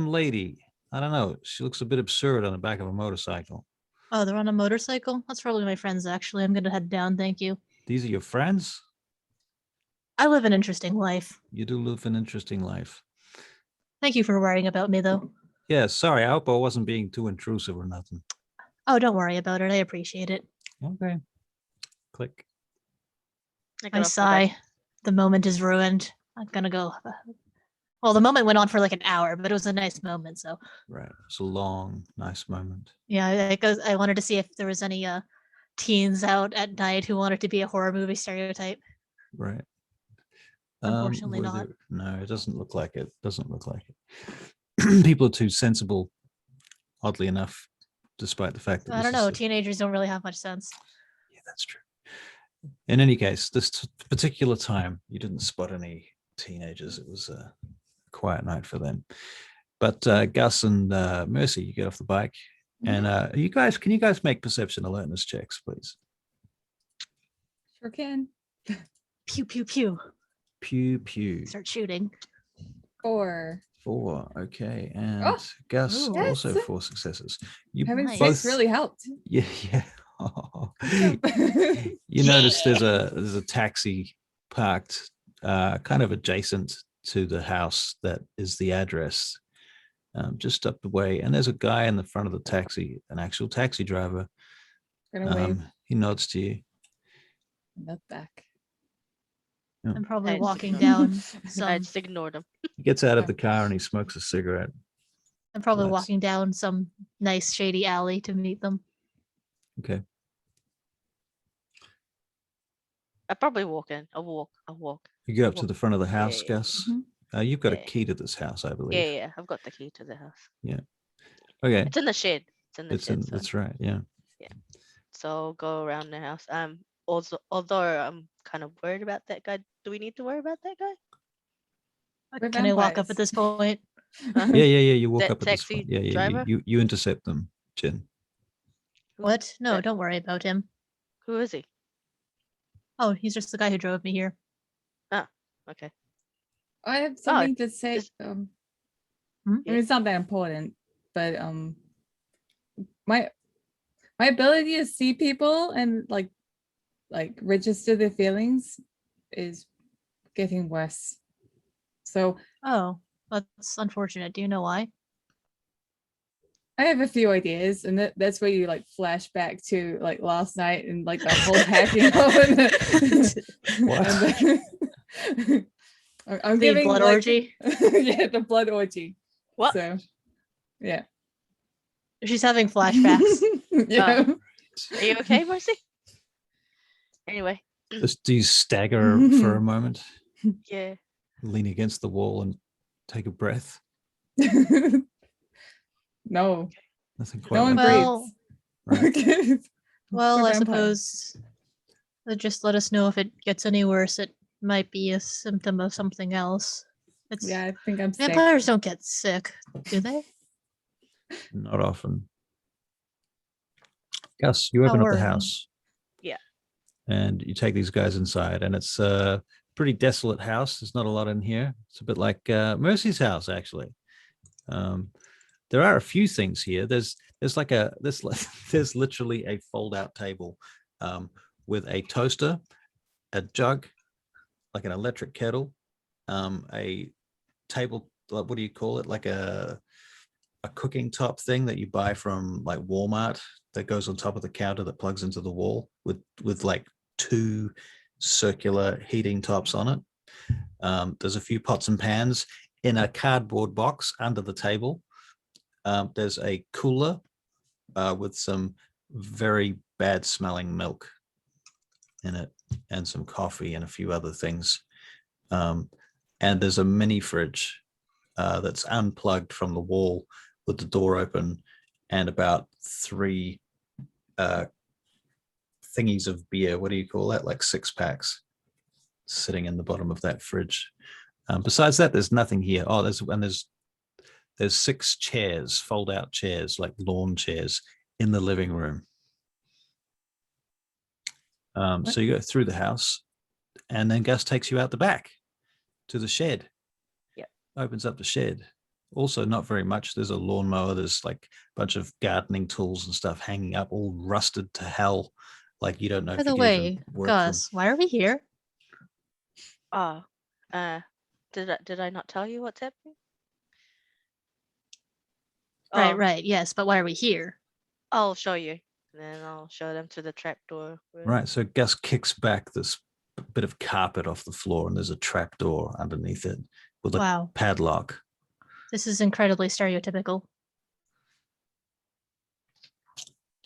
lady. I don't know. She looks a bit absurd on the back of a motorcycle. Oh, they're on a motorcycle? That's probably my friends actually. I'm gonna head down, thank you. These are your friends? I live an interesting life. You do live an interesting life. Thank you for worrying about me though. Yeah, sorry. I hope I wasn't being too intrusive or nothing. Oh, don't worry about it. I appreciate it. Okay. Click. I I got off the bike. sigh. The moment is ruined. I'm gonna go. Well, the moment went on for like an hour, but it was a nice moment. So Right. It's a long, nice moment. yeah, I wanted to see if there was any teens out at night who wanted to be a horror movie stereotype. Right. Unfortunately were not. there- No, it doesn't look like it. Doesn't look like it. People are too sensible, oddly enough, despite the fact that I this don't know. is a- Teenagers don't really have much sense. Yeah, that's true. In any case, this particular time, you didn't spot any teenagers. It was a quiet night for them. But Gus and Mercy, you get off the bike, and can you guys make perception alertness checks, please? Sure can. Pew pew pew. Pew pew. Start shooting. 4. 4. Okay, and Oh, Gus ooh. also Yes. 4 successes. You Having Nice. sex really helped. Yeah, yeah. You notice there's a taxi parked kind of adjacent to the house that is the address, just up the way, and there's a guy in the front of the taxi, an actual taxi driver. Gonna wave He nods to you. that back. I'm probably Nice. walking down I some. just ignored him. He gets out of the car and he smokes a cigarette. I'm probably Nice. walking down some nice shady alley to meet them. Okay. I probably walk in. I'll walk. You go up to Well, the front of the house, yeah. Gus. Mhm. You've got a Yeah. key to this house, I believe. Yeah, I've got the key to the house. Okay. It's in the shed. It's in the It's shed. in. so, That's right. Yeah. so I'll go around the house. Also, although I'm kind of worried about that guy. Do we need to worry about that guy? We're Can I walk up vampires. at this point? Yeah. You walk That up at this taxi point. Yeah. driver? You intercept them, Jin. What? No, that- don't worry about him. Who is he? Oh, he's just the guy who drove me here. Okay. I have something to say. is- Hmm? I mean, it's not that important, but my ability to see people and like register their feelings is getting worse. So Oh, that's unfortunate. Do you know why? I have a few ideas, and that's where you like flash back to like last night and like that whole hacking. What? I'm The giving blood like, orgy. yeah, the blood orgy. What? So, yeah. She's having flashbacks. Yeah. Are you okay, Mercy? Anyway, Just do you stagger for a moment, yeah. lean against the wall, and take a breath? No, Nothing quite no one like Well, that. breathes. Right. well, We're I vampires. suppose just let us know if it gets any worse. It might be a symptom of something else. It's Yeah, I think I'm sick. vampires don't get sick, do they? Not often. Gus, you How open up the worrying. house. Yeah. And you take these guys inside, and it's a pretty desolate house. There's not a lot in here. It's a bit like Mercy's house, actually. There are a few things here. There's like there's literally a fold-out table with a toaster, a jug, like an electric kettle, a table. What do you call it? Like a cooking top thing that you buy from like Walmart that goes on top of the counter that plugs into the wall with like 2 circular heating tops on it. There's a few pots and pans in a cardboard box under the table. There's a cooler with some very bad smelling milk in it and some coffee and a few other things. And there's a mini fridge that's unplugged from the wall with the door open and about 3 thingies of beer. What do you call that? Like 6-packs sitting in the bottom of that fridge. Besides that, there's nothing here. Oh, there's 6 chairs, fold-out chairs, like lawn chairs, in the living room. So you go through the house, and then Gus takes you out the back to the shed. Yep. Opens up the shed. Also, not very much. There's a lawnmower. There's like a bunch of gardening tools and stuff hanging up, all rusted to hell. Like you don't know By if the you way, Gus, why are we here? Oh, did I not tell you what's happening? Right, Oh, right, yes, but why are we here? I'll show you. And then I'll show them to the trapdoor. Right. So Gus kicks back this bit of carpet off the floor, and there's a trap door underneath it with a Wow, padlock. this is incredibly stereotypical.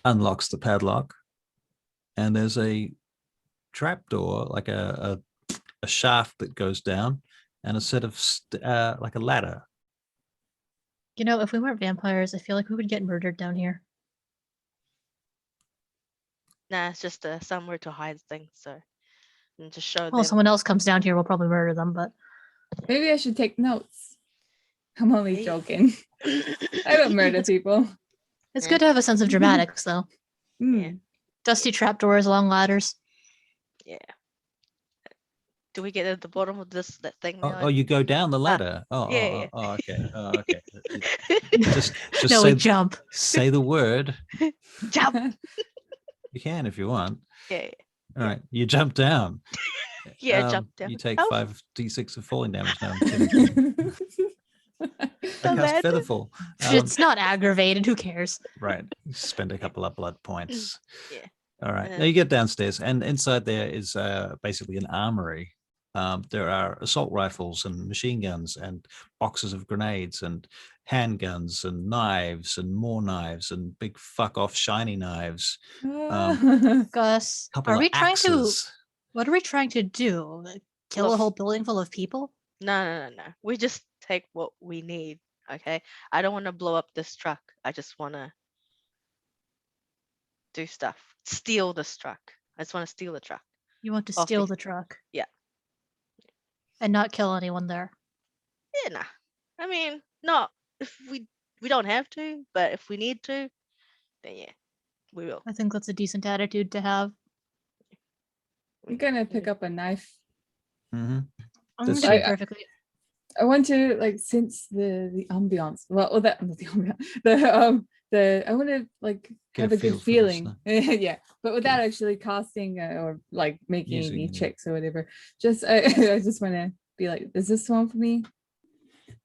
Unlocks the padlock, and there's a trap door, like a shaft that goes down, and a set of like a ladder. You know, if we weren't vampires, I feel like we would get murdered down here. Nah, it's just somewhere to hide things. So, and to show Well, them. someone else comes down here, we'll probably murder them, but Maybe I should take notes. I'm only Hey. joking. I don't murder people. it's Yeah. good to have a sense of dramatics, though. Mm. Dusty trapdoors, long ladders. Yeah. Do we get at the bottom of that thing now? Oh, you go down the ladder. yeah. Okay. Okay. Just No, say we jump. say the word. Jump. You can if you want. Yeah. All right, you jump down. Yeah, jump down. You take Oh. 5d6 of falling damage. No, I'm kidding. I cast Imagine. Featherfall. It's not aggravated. Who cares? Right. Spend a couple of blood points. Yeah. All right. Now you get downstairs, and inside there is basically an armory. There are assault rifles and machine guns and boxes of grenades and handguns and knives and more knives and big fuck off shiny knives. Gus, Couple are of we trying to? axes. What are we trying to do? Kill a Look. whole building full of people? No. We just take what we need. Okay. I don't want to blow up this truck. I just want to do stuff. Steal this truck. I just want to steal the truck. You want to Off steal the- the truck? Yeah. And not kill anyone there. Yeah, nah. I mean, not if we don't have to, but if we need to, then yeah, we will. I think that's a decent attitude to have. I'm gonna pick up a knife. Mm-hmm. I'm This- gonna be I- perfectly. I want to like since the ambiance. Well, that not the ambiance. The I want to like Get have a a feel good for this, feeling. no? Yeah, but without actually casting or like making Using any it. checks or whatever. Just I just want to be like, is this the one for me?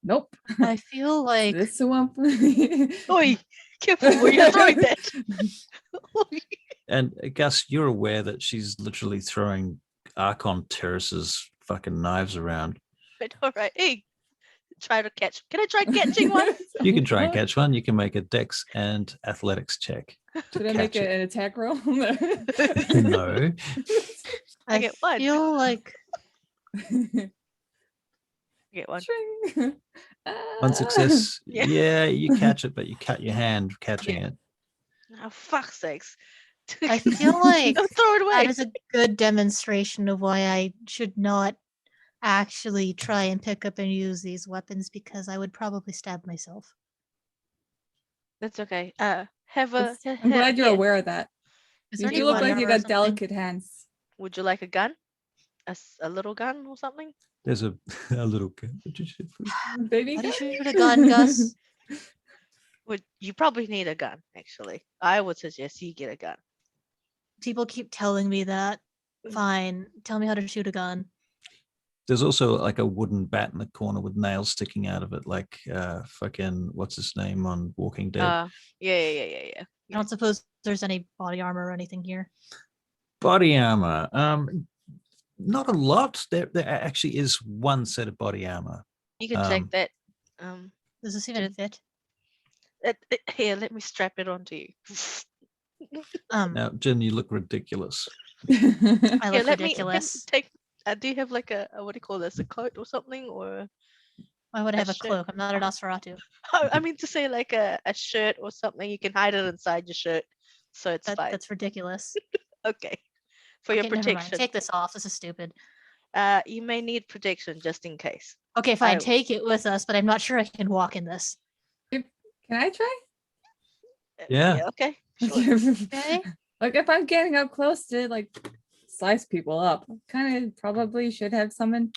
Nope. I feel Is like this the one for me? Oi, careful where you're throwing that. And Gus, you're aware that she's literally throwing Archon terraces fucking knives around. But all right, hey, try to catch. Can I try catching one? You can try and catch one. You can make a dex and athletics check. Should I make catch it. an attack roll? No. I get one. feel like I get one. Shring. One success. Yeah. Yeah, you catch it, but you cut your hand catching it. Oh, fuck's sakes. I feel like Don't throw it away. that is a good demonstration of why I should not actually try and pick up and use these weapons because I would probably stab myself. That's okay. Have a. I'm glad you're yeah. aware of that. Is You there do any look like you wire or got something? delicate hands. Would you like a gun? A little gun or something? There's a little gun. Baby How do you gun? shoot a gun, Gus? Would you probably need a gun? Actually, I would suggest you get a gun. People keep telling me that. Fine, tell me how to shoot a gun. There's also like a wooden bat in the corner with nails sticking out of it, like fucking what's his name on Walking Dead. Yeah. I don't suppose there's any body armor or anything here. Body armor. Not a lot. There actually is one set of body armor. You can take that. Does this even fit? Here, let me strap it onto you. Now, Jen, you look ridiculous. I Here, look let me ridiculous. take. Do you have like a what do you call this? A coat or something, or Why would I a have a shirt. cloak? I'm not an Nosferatu. I mean to say like a shirt or something. You can hide it inside your shirt, so it's fine. That's ridiculous. Okay, for your Okay, never mind. protection. Take this off. This is stupid. You may need protection just in case. Okay, fine. I- Take it with us, but I'm not sure I can walk in this. Can I try? Yeah. Okay. Sure. Okay. Like if I'm getting up close to like slice people up, kind of probably should have someone.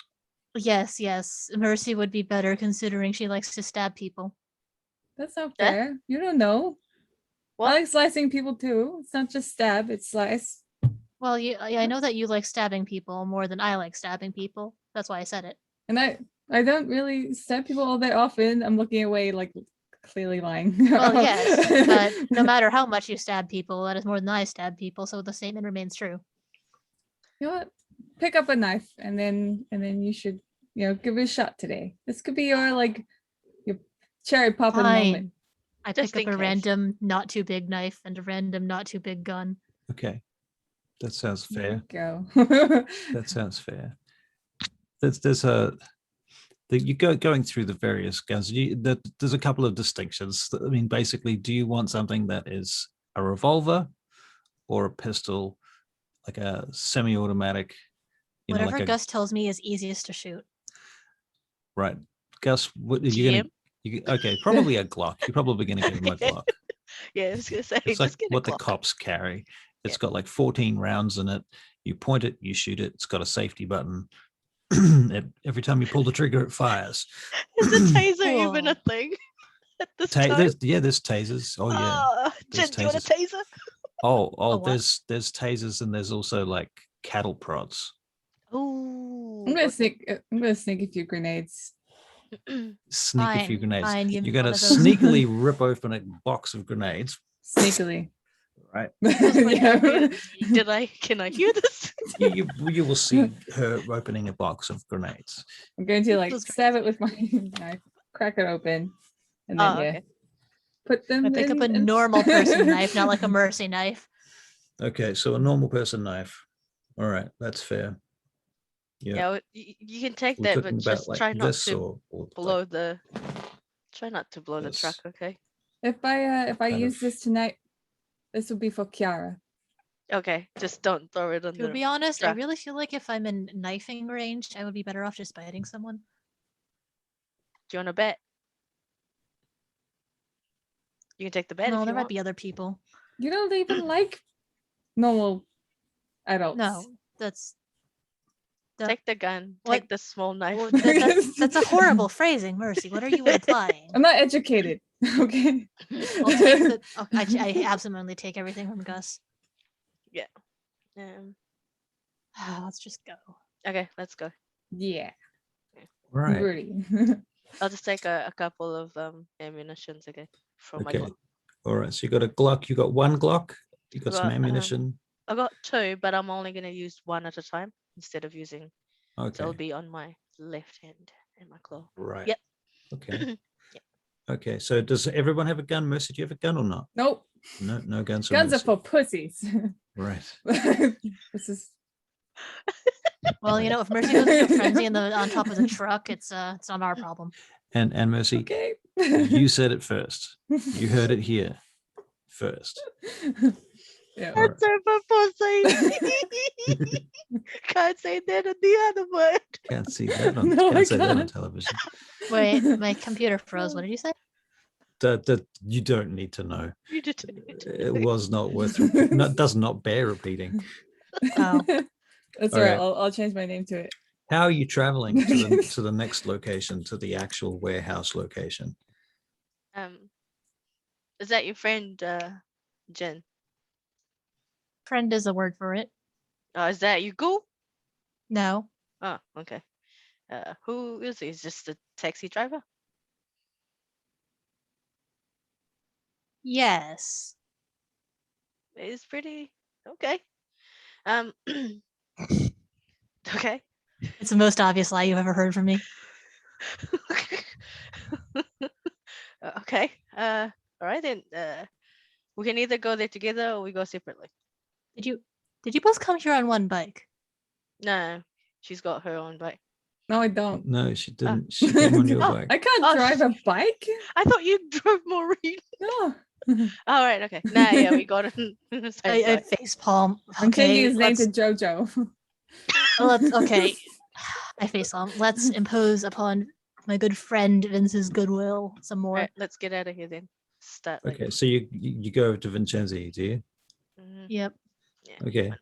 Yes. Mercy would be better considering she likes to stab people. That's not Yeah. fair. You don't know. What? I like slicing people too. It's not just stab, it's slice. Well, I know that you like stabbing people more than I like stabbing people. That's why I said it. And I don't really stab people all that often. I'm looking away like clearly lying. Well, yes, but no matter how much you stab people, that is more than I stab people, so the statement remains true. You know what? Pick up a knife and then you should, give it a shot today. This could be your cherry popping moment. Fine. I Just pick up in a case. random not too big knife and a random not too big gun. Okay. That sounds There fair. you go. That sounds fair. You going through the various guns. There's a couple of distinctions. I mean, basically, do you want something that is a revolver or a pistol, like a semi-automatic? Whatever like Gus tells me is easiest to shoot. right, Gus. What are you gonna? Okay, probably a Glock. You're probably gonna give him a Glock. Yeah, I was gonna say. It's just like get a what the Glock. cops carry. It's Yeah. got like 14 rounds in it. You point it, you shoot it. It's got a safety button. Every time you pull the trigger, it fires. Is the taser even a Cool. thing at this time? There's tasers. Oh yeah. Jen, there's do you want a taser? Oh, what? there's tasers and there's also like cattle prods. Oh, I'm gonna sneak a few grenades. Sneak a few Fine, grenades. fine, give You're me one gonna of those. sneakily rip open a box of grenades, Sneakily. right? Yeah. Can I hear this? You will see her opening a box of grenades. I'm going to like Those stab it with my knife, crack it open, and then Okay. put them I pick up a in. normal person knife, not like a mercy knife. Okay, so a normal person knife. All right, that's fair. Yeah. Yeah, you can take We're that, talking but about just like try not this to or blow like the. Try not to blow the this. truck, okay? If I kind use of- this tonight, this will be for Kiara. Okay, just don't throw it on To the. be honest, I truck. really feel like if I'm in knifing range, I would be better off just biting someone. Do you want to bet? You can take the bet No, if there you might want. be other people. You don't even like normal adults. No, that's Take the gun. What? Take the small knife. well, that's a horrible phrasing, Mercy. What are you implying? I'm not educated. Okay. I'll take the. I absolutely take everything from Gus. Um, Let's just go. okay, let's go. Yeah. right. Rudy. I'll just take a couple of ammunitions, okay, from my Okay. Glock. All right. So you got a Glock. You got one Glock. You got some Well, ammunition. I got two, but I'm only gonna use one at a time instead of using So it'll Okay. be on my left hand and my claw. Right. Yep. Okay. Yep. Okay. So does everyone have a gun? Mercy, do you have a gun or not? Nope. No guns for Guns are Mercy. for pussies. Right. This is Well, if Mercy goes into a frenzy on top of the truck, it's not our problem. And Mercy, okay. you said it first. You heard it here first. Yeah. All right. That's our pussy. Can't say that on the other word. Can't see that on No, I can't say that on can't. television. Wait, my computer froze. What did you say? That you don't need to know. You did. It was not worth does not bear repeating. Oh. That's All all right. right. I'll change my name to it. How are you traveling to the next location, to the actual warehouse location? Is that your friend, Jen? Friend is a word for it. Is that you go? No. Oh, okay. Who is he? Is just a taxi driver? Yes. It's pretty okay. Um. Okay. It's the most obvious lie you've ever heard from me. Okay. All right then. We can either go there together or we go separately. Did you both come here on one bike? No, she's got her own bike. No, I don't. No, she didn't. She came on your Oh, bike. I can't Oh, drive a bike. I thought you drove Maureen. No. All right. Okay. Nah. Yeah, we got it. Same I bike. face palm. I'm changing his name let's, to Jojo. okay. I face palm. Let's impose upon my good friend Vince's goodwill some All more. right, let's get out of here then. Start. Like, Okay, so you go over to Vincenzi, do you? mhm, Yep. yeah, Okay. why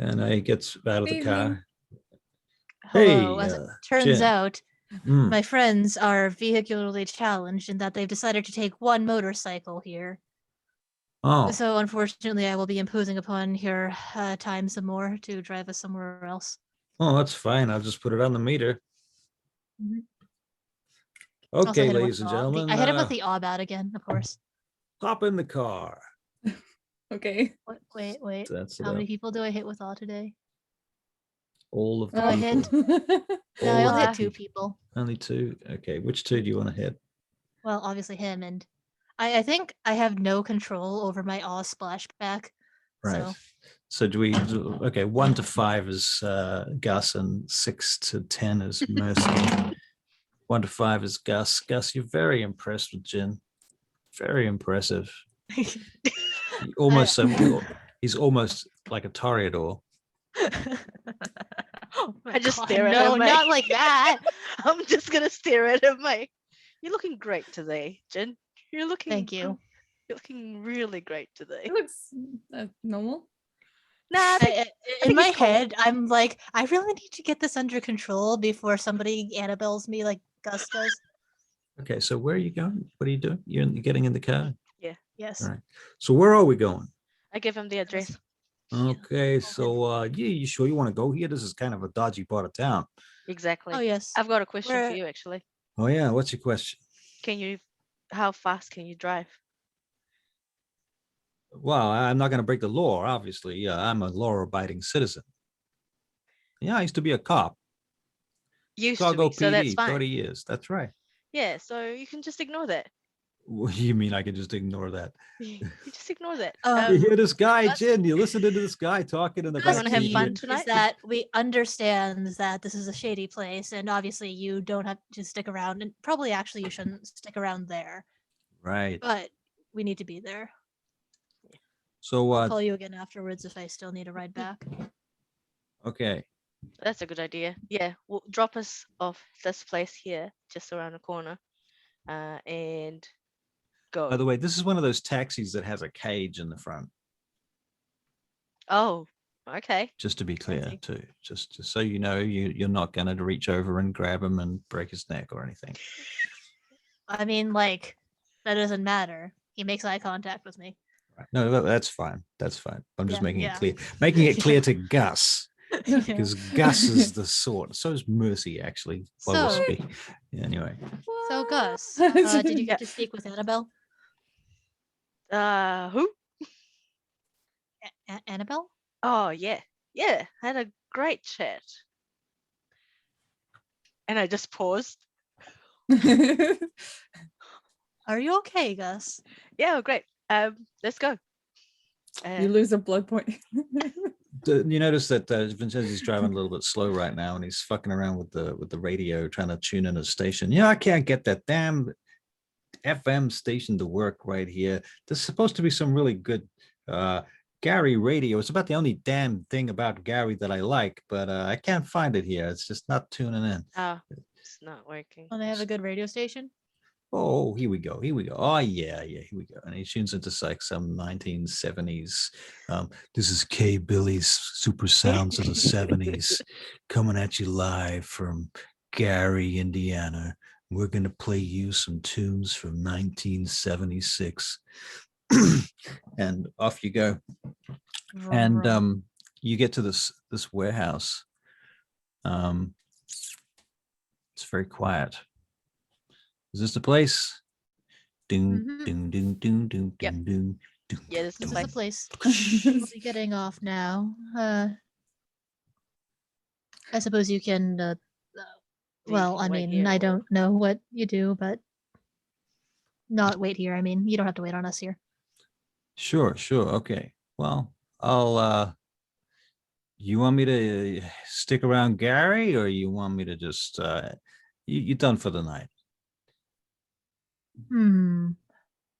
not? And he gets out of the Evening. car. Hello. Hey, As it turns Jen. out, Mm. my friends are vehicularly challenged in that they've decided to take one motorcycle here. Oh, So unfortunately, I will be imposing upon your time some more to drive us somewhere else. oh, that's fine. I'll just put it on the meter. Mhm. Also Okay, hit him with ladies and the- gentlemen, I hit him with the ob out again, of course. hop in the car. Okay. Wait. That's How many people do I hit with awe today? all of the Oh, I hit. people. No, All I of only the hit 2 people. people. Only 2. Okay, which 2 do you want to hit? Well, obviously him, and I think I have no control over my awe splashback. Right. So So do we? Okay, 1 to 5 is Gus, and 6 to 10 is Mercy. 1 to 5 is Gus. Gus, you're very impressed with Jen. Very impressive. He almost he's almost like a toreador. Oh my I just God, stare at no, him, mate. not like that. I'm just gonna stare at him, mate. You're looking great today, Jen. You're looking. Thank you. You're looking really great today. It looks normal. Nah, I think, In think my he's cold. head, I'm like, I really need to get this under control before somebody Annabelle's me like Gus does. Okay, so where are you going? What are you doing? You're getting in the car? Yes. All right. So where are we going? I give him the address. Okay, so yeah, you sure you want to go here? This is kind of a dodgy part of town. Exactly. Oh yes. I've got a question for Where- you, actually. Oh yeah, what's your question? How fast can you drive? Well, I'm not going to break the law, obviously. I'm a law-abiding citizen. Yeah, I used to be a cop. Used to Chicago be, so that's PD, fine. 30 years. That's right. Yeah, so you can just ignore that. What do you mean I can just ignore that? You just ignore that. You hear this guy, that's- Jen? You listen to this guy talking in the Gus wanna back have seat. fun is tonight? that we understand that this is a shady place, and obviously you don't have to stick around, and probably actually you shouldn't stick around there. Right. But we need to be there. So, I'll call you again afterwards if I still need a ride back. okay. That's a good idea. Yeah, well, drop us off this place here, just around the corner, and go. By the way, this is one of those taxis that has a cage in the front. Oh, okay. Just to be clear, Fancy. too. Just so you know, you're not going to reach over and grab him and break his neck or anything. I mean, like, that doesn't matter. He makes eye contact with me. Right. No, that's fine. That's fine. I'm just Yeah, making yeah. it clear. Making it clear to Gus, because Gus Yeah. is the sort. So is Mercy, actually. While we're So- speaking. Yeah, anyway. So, Gus, What? did you get to speak with Annabelle? Who? Annabelle? Oh, yeah. Yeah, had a great chat. And I just paused. Are you okay, Gus? Yeah, great. Let's go. You lose a blood point. You notice that Vincenzo's driving a little bit slow right now, and he's fucking around with the radio, trying to tune in a station. Yeah, I can't get that damn FM station to work right here. There's supposed to be some really good Gary radio. It's about the only damn thing about Gary that I like, but I can't find it here. It's just not tuning in. It's not working. Oh, they have a good radio station. Oh, here we go. Here we go. Oh, yeah, here we go. And he tunes into like some 1970s. This is K Billy's Super Sounds of the 70s coming at you live from Gary, Indiana. We're going to play you some tunes from 1976. And off you go. Vroom, And vroom. you get to this warehouse. It's very quiet. Is this the place? Ding, Mhm. ding, ding, ding, ding, Yep. ding, ding, ding. Yeah, this This is is like the place. We'll be getting off now. I suppose you can. you Well, can I wait mean, here I or- don't know what you do, but not wait here. I mean, you don't have to wait on us here. Sure. Okay. Well, I'll you want me to stick around Gary, or you want me to just you done for the night?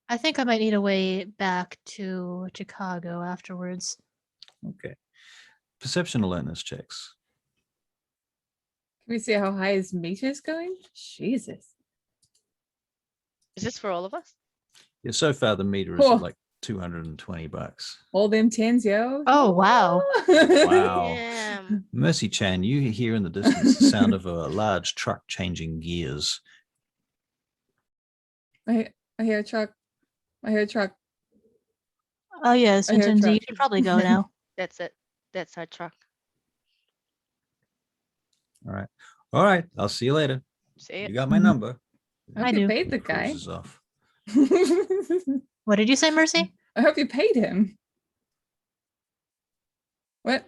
I think I might need a way back to Chicago afterwards. Okay. Perception alertness checks. Can we see how high his meter is going? Jesus. Is this for all of us? Yeah, so far the meter is Oh. at like $220. All them tens, yo. Oh, wow. Wow. Damn. Mercy Chan, you hear in the distance the sound of a large truck changing gears. I hear a truck. I hear a truck. Oh, yes, I hear a Vincenzo, you truck. should probably go now. That's it. That's our truck. All right. I'll see you later. See You it? got my number. I hope I you do. paid the guy. Cruises off. What did you say, Mercy? I hope you paid him. What?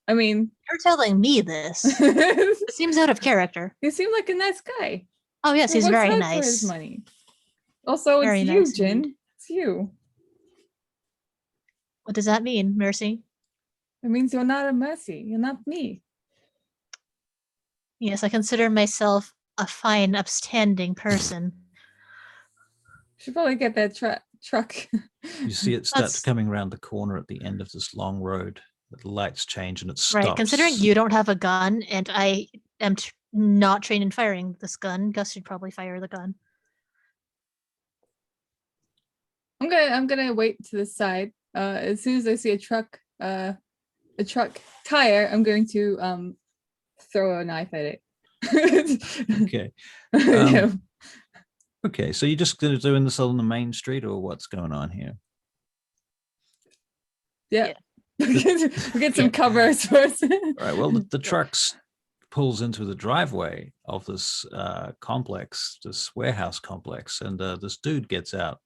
I mean, You're telling me this. he It seems out of character. seemed like a nice guy. Oh, yes, He he's works very hard for his nice. money. Also, Very it's you, nice Jin. indeed. It's you. What does that mean, Mercy? It means you're not a Mercy. You're not me. Yes, I consider myself a fine, upstanding person. Should probably get that truck. You see it starts That's- coming around the corner at the end of this long road. The lights change and it stops. Right, considering you don't have a gun and I am not trained in firing this gun, Gus should probably fire the gun. I'm gonna wait to the side. As soon as I see a truck tire, I'm going to throw a knife at it. Okay. Yeah. Okay. So you're just going to doing this on the main street, or what's going on here? Yeah. We get some cover, I suppose. All right. Well, the truck pulls into the driveway of this complex, this warehouse complex, and this dude gets out.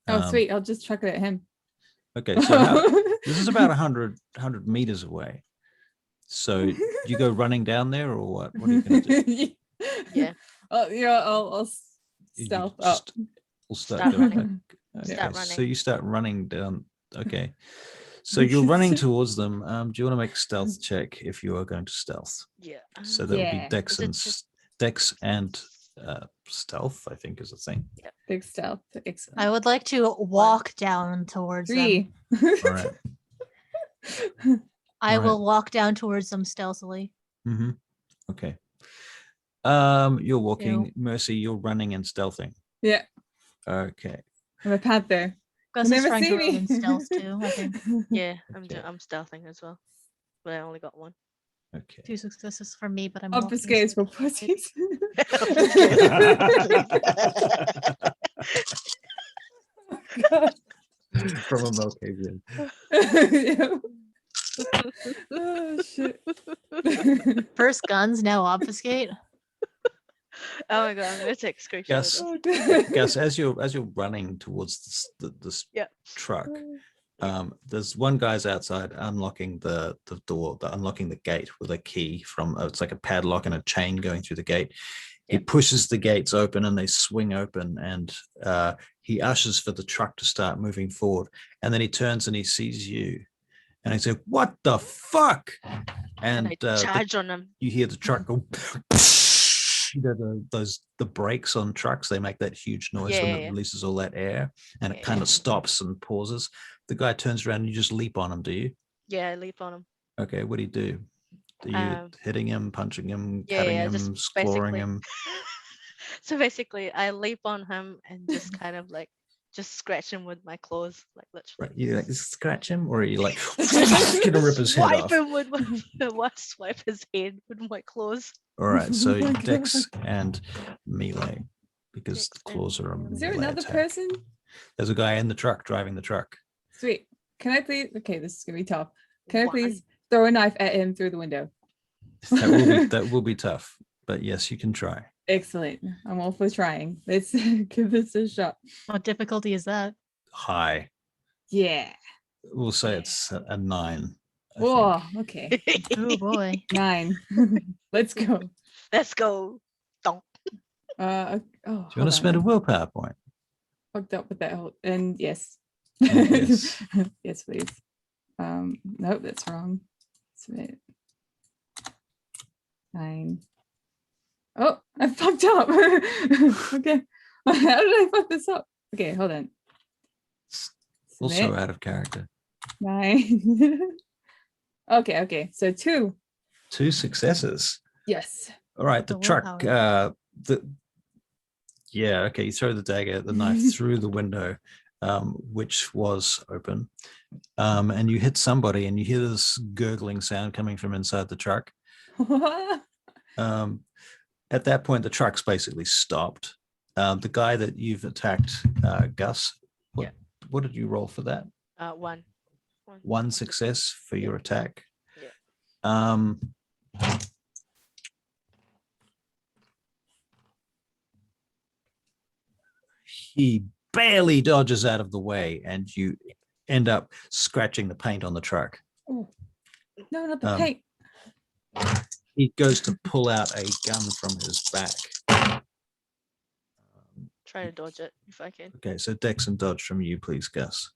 Oh, sweet. I'll just chuck it at him. Okay. So this is about 100 meters away. So you go running down there, or what? What are you going to do? Yeah. Oh, yeah. I'll You stealth up. just- We'll start Start doing running. that. Start Okay, So running. you start running down. Okay. So you're running towards them. Do you want to make a stealth check if you are going to stealth? Yeah. So that would be Yeah. dex Is it and just- dex and stealth, I think, is a thing. Big stealth. Excellent. I would like to walk down towards them. 3. All right. I Right. will walk down towards them stealthily. Mm-hmm. Okay. You're walking, Mercy. You're running and stealthing. Yeah. Okay. I'm a panther. Gus You'll is never trying see to roll me. in stealth too, I think. Yeah. Okay. I'm stealthing as well. But I only got one. Okay. 2 successes for me, but I'm walking Obfuscates for stealthily. pussies. God. From a Malkavian. Yeah. Oh shit. First guns, now obfuscate. Oh my god, I'm gonna take a screenshot. Yes. of this. Gus, as you're running towards this Yeah. truck, There's one guy's outside unlocking the door, unlocking the gate with a key from it's like a padlock and a chain going through the gate. He Yep. pushes the gates open and they swing open, and he ushers for the truck to start moving forward. And then he turns and he sees you, and he says, "What the fuck?" And And I charge on him. you hear the truck go. The brakes on trucks, they make that huge noise when it Yeah. releases all that air, and it Yeah. kind of stops and pauses. The guy turns around and you just leap on him, do you? Yeah, I leap on him. Okay, what do you do? Are you hitting him, punching him, Yeah, cutting yeah, him, just scoring basically- him? So basically, I leap on him and just kind of like just scratch him with my claws, like literally. Right, you like scratch him, or are you like gonna rip his head Swipe off? him with my swipe his head with my claws. All right, so Oh my Dex and melee, because Dex the and claws are a melee. Is there melee another attack. person? There's a guy in the truck driving the truck. Sweet. Can I please? Okay, this is gonna be tough. Can I One. please throw a knife at him through the window? That will be tough, but yes, you can try. Excellent. I'm all for trying. Let's give this a shot. What difficulty is that? High. Yeah. We'll say it's a 9. I Oh, think. okay. Oh boy. 9. Let's go. Let's go. Donk. Oh, Do you want to spend a willpower point? Fucked up with that whole and yes. Yes. Yes, please. Nope, that's wrong. Submit. 9. Oh, I fucked up. Okay. How did I fuck this up? Okay, hold on. Also Submit. out of character. 9. Okay. So 2. 2 successes. Yes. All right, the The truck. willpower. Okay. You throw the knife through the window, which was open, and you hit somebody, and you hear this gurgling sound coming from inside the truck. At that point, the truck's basically stopped. The guy that you've attacked, Gus. What did you roll for that? 1. 1 success for your attack. Yeah. He barely dodges out of the way, and you end up scratching the paint on the truck. Oh. No, not the Um, paint. He goes to pull out a gun from his back. Try to dodge it if I can. Okay, so Dex and dodge from you, please, Gus.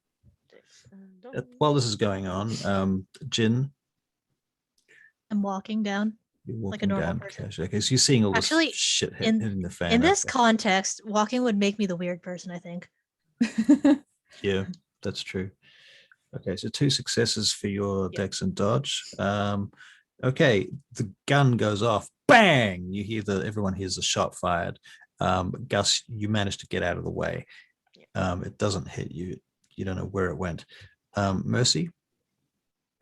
Dex and dodge. While this is going on, Jin, I'm walking down. you're Like a walking normal down. person. Casually. Okay, so you're seeing all this Actually, shit in- hitting the fan. In out this there. context, walking would make me the weird person, I think. Yeah, that's true. Okay, so 2 successes for your Yeah. Dex and dodge. Okay, the gun goes off. Bang! You hear everyone hears the shot fired. Gus, you managed to get out of the way. It doesn't hit you. You don't know where it went. Mercy.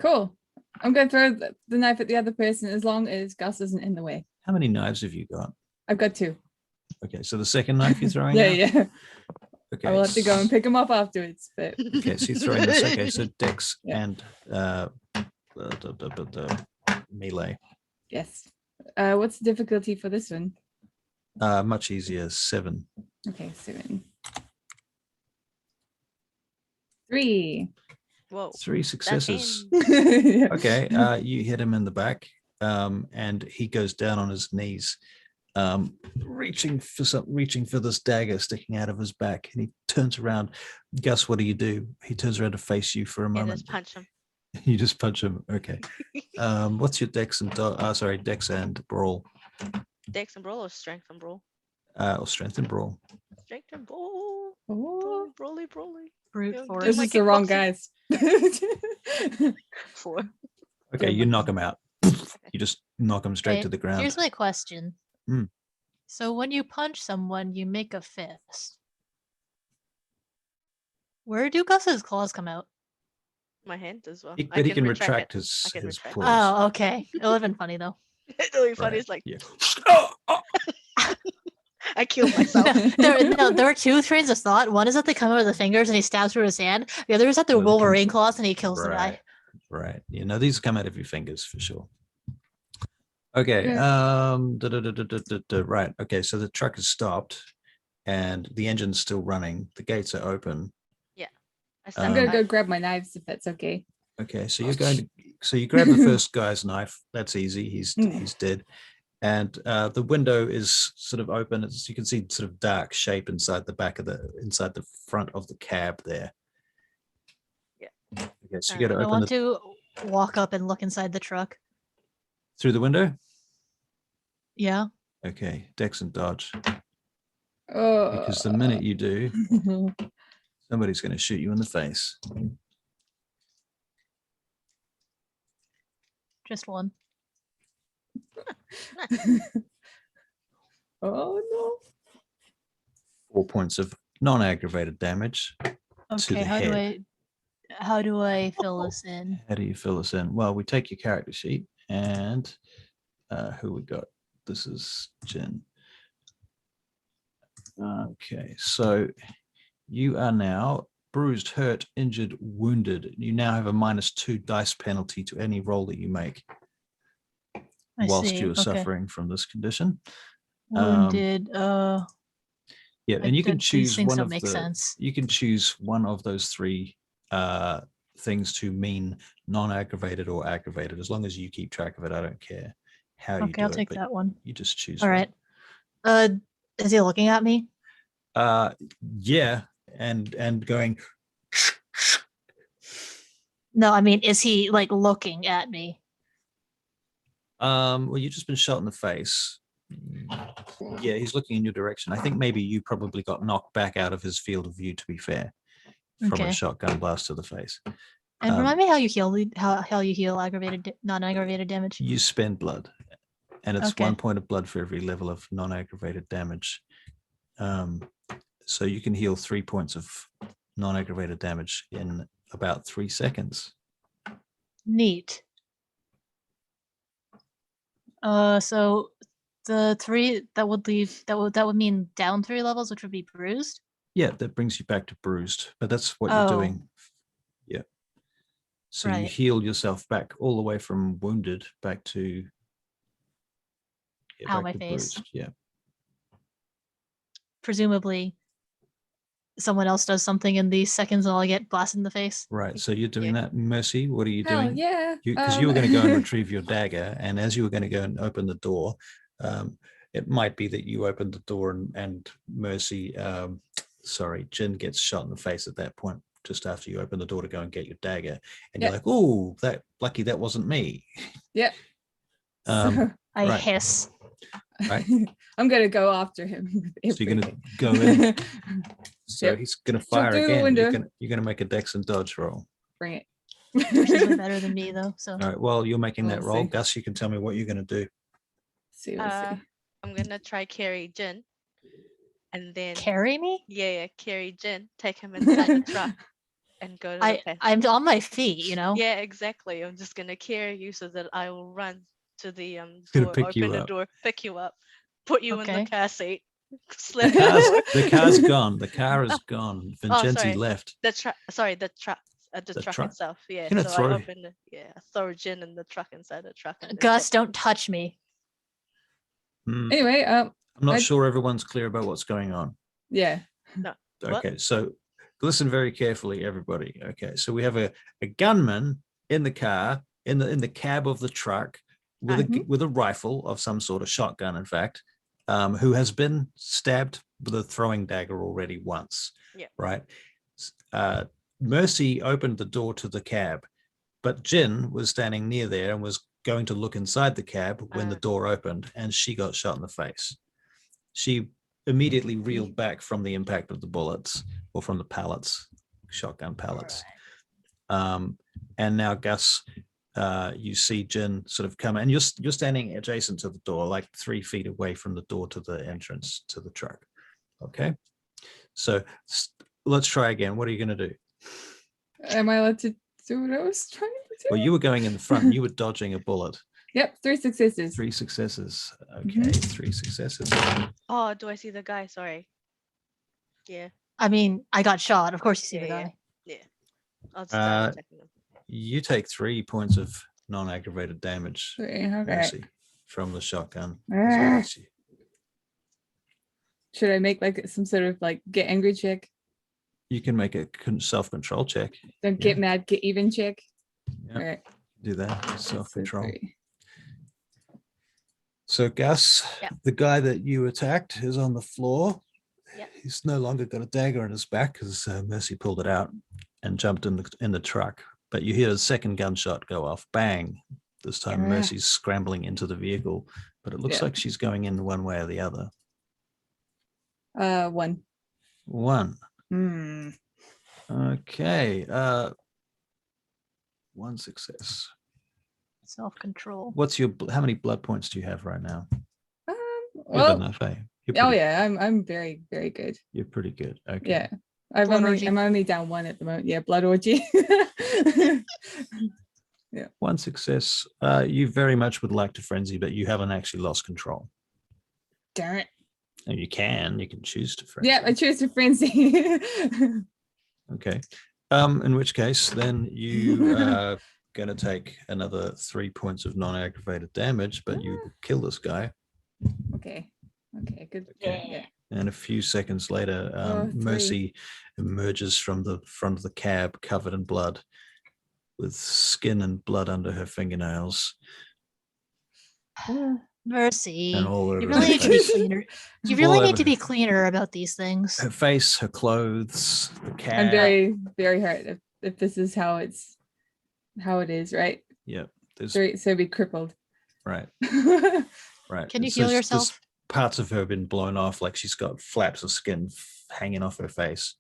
Cool. I'm going to throw the knife at the other person as long as Gus isn't in the way. How many knives have you got? I've got 2. Okay, so the second knife you're throwing Yeah, out? yeah. Okay. I will have to go and pick him up afterwards. But Okay, so you're throwing this. Okay, so Dex Yeah. and melee. yes. What's the difficulty for this one? Much easier, 7. Okay, 7. 3. Whoa. 3 That's successes. in. Okay, you hit him in the back, and he goes down on his knees, reaching for this dagger sticking out of his back, and he turns around. Gus, what do? He turns around to face you for a Yeah, moment. just punch him. You just punch him. Okay. What's your Dex and Dex and brawl, Dex and brawl or strength and brawl? or strength and brawl? Strength and brawl. Oh, Brawly, brawly. Brute Yeah, force. this my is the wrong kickboxing. guys. 4. Okay, you knock him out. You just knock him straight Okay, to the ground. Here's my question. Hmm. So when you punch someone, you make a fist. Where do Gus's claws come out? My hand as well. But he can retract it. his I can his retract. claws. Oh, okay. It would have been funny though. It's really funny. Right, It's like yeah. I killed myself. There are 2 trains of thought. One is that they come out of the fingers and he stabs through his hand. The other is that they're No, they come- Wolverine claws and he kills the guy. Right. You know, these come out of your fingers for sure. Okay. Yeah. Right. Okay. So the truck is stopped and the engine's still running. The gates are open. Yeah. I I'm start gonna Um, go grab my knives if that's okay. Okay, so you're going to, so you grab the first guy's knife. That's easy. He's dead. And the window is sort of open. As you can see, sort of dark shape inside inside the front of the cab there. Yeah. Okay, so you got to I open want to walk up and look inside the truck. through the window. Yeah. Okay, Dex and dodge. Oh, Because the minute you do, somebody's going to shoot you in the face. Just one. oh no. 4 points of non-aggravated damage to Okay, the head. how do I fill this in? How do you fill this in? Well, we take your character sheet and who we got? This is Jin. Okay, so you are now bruised, hurt, injured, wounded. You now have a -2 dice penalty to any roll that you make I whilst see. you're Okay. suffering from this condition. Wounded. Yeah, and you can these choose things one don't of make the. sense. You can choose one of those three things to mean non-aggravated or aggravated. As long as you keep track of it, I don't care how you Okay, do I'll it. take but that one. You just choose. All one. right. Is he looking at me? Yeah, and going. No, I mean, is he like looking at me? Well, you've just been shot in the face. Yeah, he's looking in your direction. I think maybe you probably got knocked back out of his field of view, to be fair, from a Okay. shotgun blast to the face. And remind me how you heal how you heal non-aggravated damage. You spend blood, and it's Okay. 1 point of blood for every level of non-aggravated damage. So you can heal 3 points of non-aggravated damage in about 3 seconds. Neat. So the 3 that would mean down 3 levels, which would be bruised. Yeah, that brings you back to bruised, but that's what you're Oh. doing. Yeah. So you Right. heal yourself back all the way from wounded back to Ow, back my to face. bruised. Yeah. Presumably, someone else does something in these seconds, and I'll get blasted in the face. Right. So you're doing Yeah. that, Mercy. What are you Hell doing? yeah. Because you were going to go and retrieve your dagger, and as you were going to go and open the door, it might be that you opened the door and Mercy, Jin gets shot in the face at that point, just after you open the door to go and get your dagger, and you're Yeah. like, "Oh, that lucky that wasn't me." Yep. Um, I Right. hiss. Right. I'm gonna go after him. with So you're going to everything. go in. So Yep. he's going to Jump fire through the again. window. You're going to make a dex and dodge roll. Bring it. He's way better than me though. So All right. While you're making that We'll roll, see. Gus, you can tell me what you're going to do. See, we'll see. I'm gonna try carry Jin, and then carry me. carry Jin, take him inside the truck, and go to the pet. I'm on my feet. You know. Yeah, exactly. I'm just gonna carry you so that I will run to the gonna door, pick you open the up. door, pick you up, put you in Okay. the car seat, The slip car's gone. The car is gone. Vincenzi sorry. left. the truck. Sorry, the truck. The truck truck? itself. Yeah. You're gonna So I throw- opened I throw Jin in the truck inside the truck. And then Gus, don't touch me. Anyway, I'm not I- sure everyone's clear about what's going on. yeah. What? Okay, so listen very carefully, everybody. Okay, so we have a gunman in the car, in the cab of the truck, with a rifle of some sort, of shotgun, in fact, who has been stabbed with a throwing dagger already once. Yeah. Right. Mercy opened the door to the cab, but Jin was standing near there and was going to look inside the cab when the door opened, and she got shot in the face. She immediately reeled back from the impact of the bullets, or from the pallets, shotgun pallets. And now, Gus, you see Jin sort of come, and you're standing adjacent to the door, like 3 feet away from the door to the entrance to the truck. Okay, so let's try again. What are you going to do? Am I allowed to do what I was trying to do? Well, you were going in the front. You were dodging a bullet. Yep, 3 successes. 3 successes. Okay, Mhm. 3 successes. Oh, do I see the guy? Sorry. Yeah. I mean, I got shot. Of course, you see the Yeah, guy. yeah. I'll start attacking him. You take 3 points of non-aggravated damage, 3, okay. Mercy, from the shotgun. Ah. Should I make like some sort of like get angry check? You can make a self-control check. Don't get Yeah. mad, get even check. Yeah. All right. Do that. so Self-control. 3. So Gus, Yeah. the guy that you attacked is on the floor. Yeah. He's no longer got a dagger in his back because Mercy pulled it out and jumped in the truck. But you hear a second gunshot go off. Bang. This time Yeah. Mercy's scrambling into the vehicle, but it looks Yeah. like she's going in one way or the other. 1. 1. Hmm. Okay. 1 success. Self-control. What's your how many blood points do you have right now? Good Well, enough, eh? You're oh pretty, yeah, I'm very, very good. You're pretty good. Okay. Yeah. Blood orgy. I'm only down 1 at the moment. Yeah, blood orgy. 1 success. You very much would like to frenzy, but you haven't actually lost control. Darn it. And you can choose to frenzy. Yeah, I choose to frenzy. Okay. In which case, then you are going to take another 3 points of non-aggravated damage, but you kill this guy. Okay. Okay, good. Okay. Yeah. And a few seconds later, Oh, 3. Mercy emerges from the front of the cab covered in blood with skin and blood under her fingernails. Mercy. And all over You her really need to be face. cleaner. You All really over need to her- be cleaner about these things. Her face, her clothes, the cab. I'm very, very hurt if this is how it is, right? Yep. There's So be crippled. right. Right. Can you It's heal just- yourself? just parts of her have been blown off, like she's got flaps of skin hanging off her face.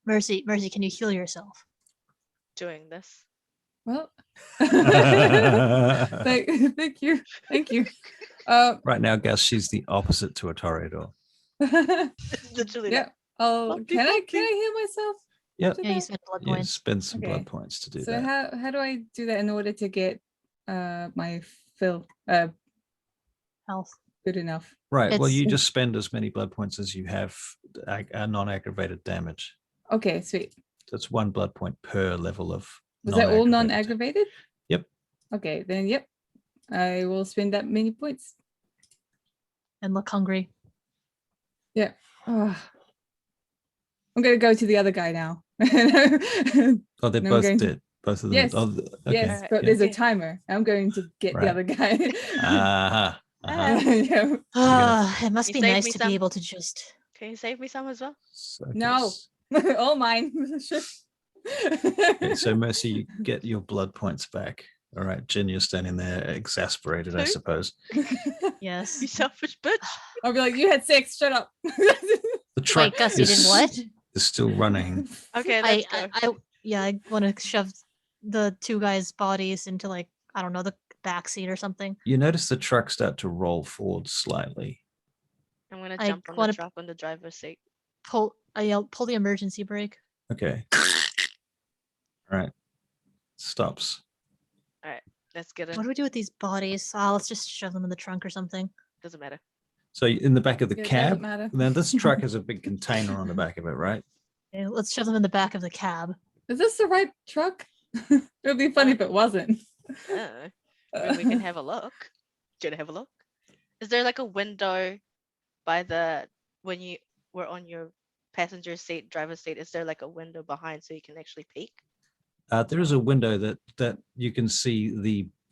Mercy, can you heal yourself? Doing this. Well, Right thank you. now, Gus, she's the opposite to a toreador. Literally. Yeah. Oh, Bumpy, can I bumpy. heal myself? Yep. after Yeah, you that? spent blood Yeah, points. spend some Okay. blood points to do So that. how do I do that in order to get my fill Health. good enough? Right. Well, it's- you just spend as many blood points as you have non-aggravated damage. Okay, sweet. That's 1 blood point per level of. Was that all non-aggravated. non-aggravated? Yep. Okay, then yep. I will spend that many points. And look hungry. Oh. I'm gonna go to the other guy now. Oh, they're No, I'm both going to- dead. Both of them. Yes, Oh, okay. Yes, but yeah. there's a Okay. timer. I'm going to get Right. the other guy. Uh-huh. Uh-huh. Yeah. It must You be saved nice me to some. be able to just. Can you save me some as well? Okay, No. All mine. Okay, so Mercy, you get your blood points back. All right, Jin, you're standing there exasperated, I Who? suppose. Yes. You selfish bitch. I'll be like, you had sex. Shut up. The truck Wait, Gus, you did what? is still running. Okay, let's go. I want to shove the 2 guys' bodies into, like, I don't know, the back seat or something. You notice the truck start to roll forward slightly. I'm gonna I jump on the wanna- truck on the driver's seat. I yell, pull the emergency brake. Okay. All right. Stops. Let's get What in. do we do with these bodies? Let's just shove them in the trunk or something. Doesn't matter. So in the back of the It doesn't cab. matter. Now this truck has a big container on the back of it, right? Okay, let's shove them in the back of the cab. Is this the right truck? It would be funny if it wasn't. I mean, we can have a look. Do you wanna have a look? Is there like a window by the when you were on your passenger seat, driver's seat? Is there like a window behind so you can actually peek? There is a window that you can see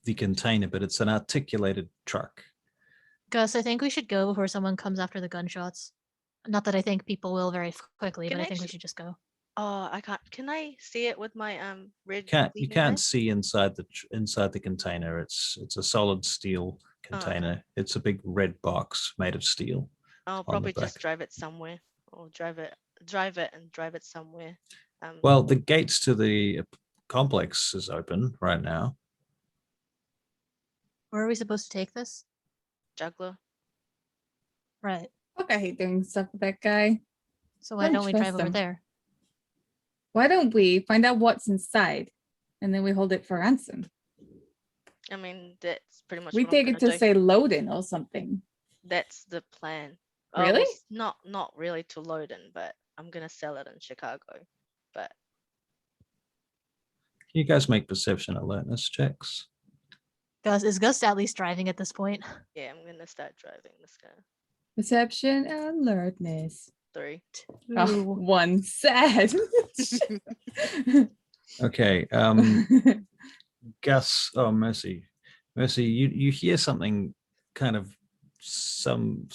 the container, but it's an articulated truck. Gus, I think we should go before someone comes after the gunshots. Not that I think people will very quickly, Can but I I think we actu- should just go. Oh, I can't. Can I see it with my red? You gleaming can't eyes? see inside the container. It's a solid steel okay. container. It's a big red box made of steel. I'll the probably just back. drive it somewhere, or drive it somewhere. Well, the gates to the complex is open right now. Where are we supposed to take this? juggler. Right. Fuck, I hate doing stuff with that guy. So why Don't don't we drive trust over him. there? Why don't we find out what's inside and then we hold it for ransom? I mean, that's pretty much. We what I'm take it gonna to do. say Loden or something. That's the plan. Really? it's not really to Loden, but I'm gonna sell it in Chicago. But Can you guys make perception alertness checks? Is Gus at least driving at this point? yeah, I'm gonna start driving this guy. Perception alertness. 3. Oh, Ooh. 1. Sad. Okay. Gus. Oh, Mercy. Mercy, you hear something kind of some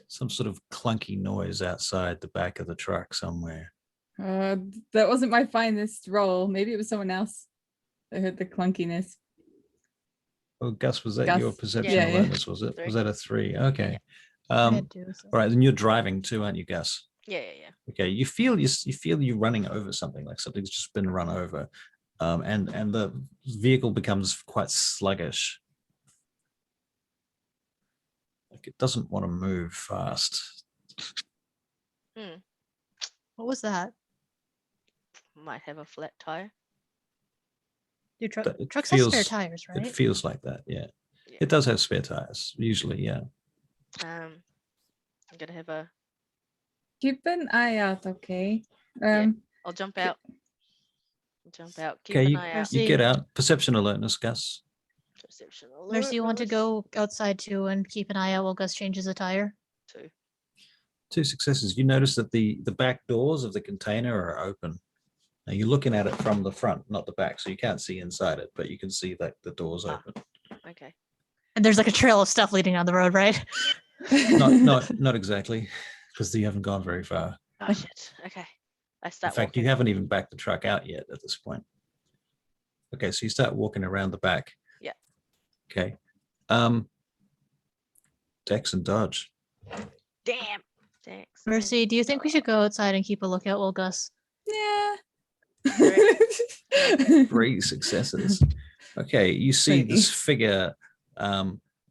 sort of clunky noise outside the back of the truck somewhere. That wasn't my finest roll. Maybe it was someone else that heard the clunkiness. Oh, Gus, was that your Gus. perception Yeah, yeah. awareness? Was it? 3. Was that a 3? Okay. I had 2, so. All right, then you're driving too, aren't you, Gus? Yeah. Okay, you feel you running over something, like something's just been run over, and the vehicle becomes quite sluggish. Like it doesn't want to move fast. What was that? Might have a flat tire. Your It trucks have spare feels- tires, right? It feels like that, yeah. Yeah. It does have spare tires, usually, yeah. I'm gonna have a. Keep an eye out, okay? Yeah. I'll jump out. Jump out. Keep Okay, an you, eye out. Mercy. you get out. Perception alertness, Gus. Perception Mercy, you want to alertness. go outside too and keep an eye out while Gus changes a tire? 2. 2 successes. You notice that the back doors of the container are open. Now you're looking at it from the front, not the back, so you can't see inside it, but you can see that the door's Ah. open. Okay. And there's like a trail of stuff leading down the road, right? Not exactly, because you haven't gone very far. Oh shit. Okay. I In start fact, walking. you haven't even backed the truck out yet at this point. Okay, so you start walking around the back. Yeah. Okay. Dex and dodge. Damn. Thanks. Mercy, do you think we should go outside and keep a lookout while Gus? Yeah. 3 successes. Okay, you see this Pretty. figure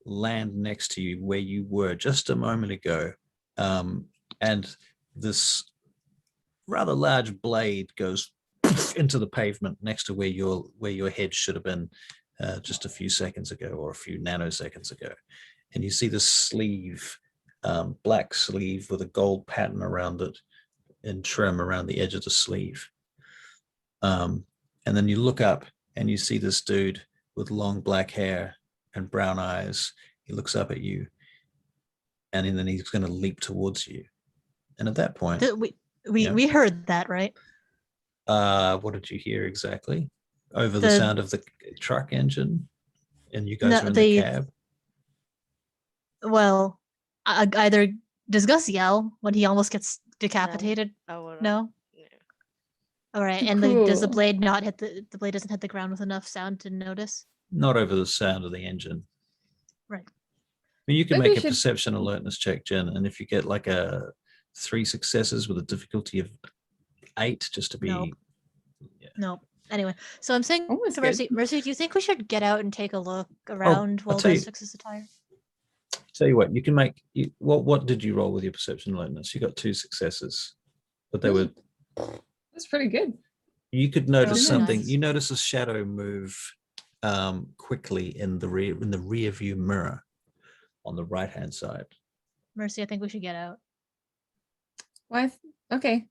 land next to you where you were just a moment ago, and this rather large blade goes into the pavement next to where your head should have been just a few seconds ago, or a few nanoseconds ago, and you see the sleeve, black sleeve with a gold pattern around it in trim around the edge of the sleeve. And then you look up and you see this dude with long black hair and brown eyes. He looks up at you, and then he's going to leap towards you. And at that point, We heard that, right? what did you hear exactly? Over the The- sound of the truck engine, and you guys No, are in the the- cab. Well, either does Gus yell when he almost gets decapitated? I wanna, No. Yeah. All right, Too and does the cool. blade not hit the blade doesn't hit the ground with enough sound to notice? Not over the sound of the engine. Right. I mean, you can Maybe make we a should- perception alertness check, Jen, and if you get like a 3 successes with a difficulty of 8, just to be No. No. Anyway, so I'm saying Oh, that's to good. Mercy, do you think we should get out and take a look around while tell Gus you- fixes the tire? Tell you what, you can make. What did you roll with your perception alertness? You got 2 successes, but they were. That's pretty good. You could They're notice also something. nice. You notice a shadow move quickly in the rear view mirror on the right hand side. Mercy, I think we should get out. Why? Okay.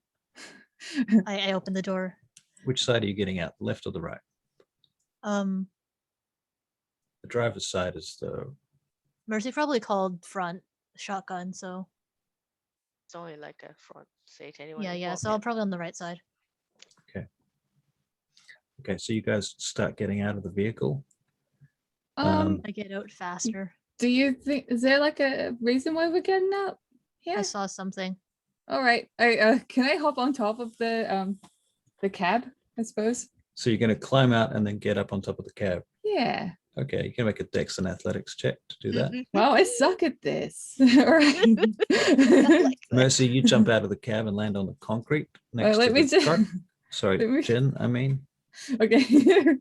I open the door. Which side are you getting out? The left or the right? Um, The driver's side is the. Mercy probably called front shotgun, so It's only like a front seat anyway. yeah. So I'm probably on the right side. Okay, so you guys start getting out of the vehicle. I get out faster. Do you think is there like a reason why we're getting out? I Yeah. saw something. All right. I can I hop on top of the cab? I suppose. So you're going to climb out and then get up on top of the cab. Yeah. Okay, you can make a Dex and Athletics check to do that. Wow, I suck at this. All right. Mercy, you jump out of the cab and land on the concrete next let to me the just. truck. Sorry, let me- Jen, I mean. Okay. Too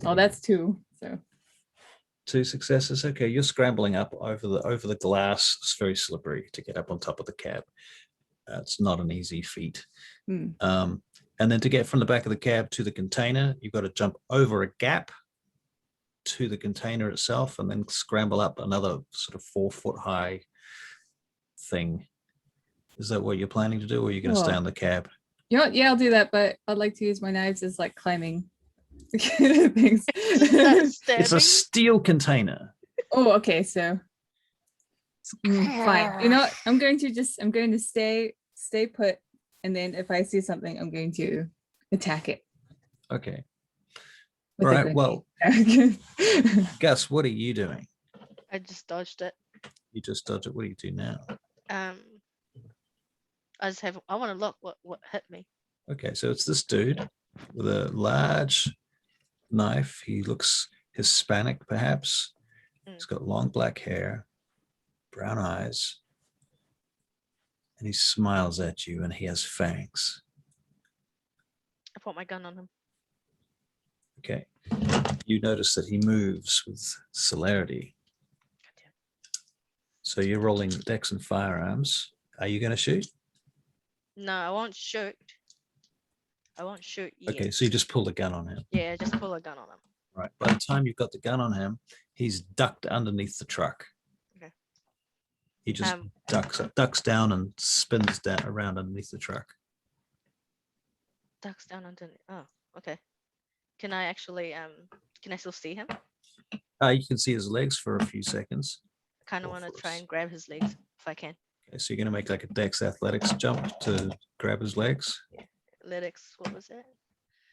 Oh, many. that's 2. So 2 successes. Okay, you're scrambling up over the glass. It's very slippery to get up on top of the cab. It's not an easy feat. Hmm. And then to get from the back of the cab to the container, you've got to jump over a gap to the container itself, and then scramble up another sort of 4-foot high thing. Is that what you're planning to do, or are you going to stay Well, on the cab? you know what? Yeah, I'll do that. But I'd like to use my knives as like climbing things. It's a Stabbing? steel container. Oh, okay. So Fine. You know what? I'm going to stay put, and then if I see something, I'm going to attack it. Okay. with All a right. Well, grenade. Gus, what are you doing? I just dodged it. You just dodge it. What do you do now? I want to look what hit me. Okay, so it's this dude with a large knife. He looks Hispanic, perhaps. He's got long black hair, brown eyes, and he smiles at you, and he has fangs. I put my gun on him. Okay. You notice that he moves with celerity. Goddamn. So you're rolling dex and firearms. Are you going to shoot? No, I won't shoot. I won't shoot yet. Okay, so you just pull the gun on him. Yeah, just pull a gun on him. Right. By the time you've got the gun on him, he's ducked underneath the truck. Okay. He just ducks down and spins down around underneath the truck. Ducks down underneath. Oh, okay. Can I actually can I still see him? You can see his legs for a few seconds. I kind of Go want to for try it. and grab his legs if I can. Okay, so you're going to make like a dex athletics jump to grab his legs. Athletics, what was it?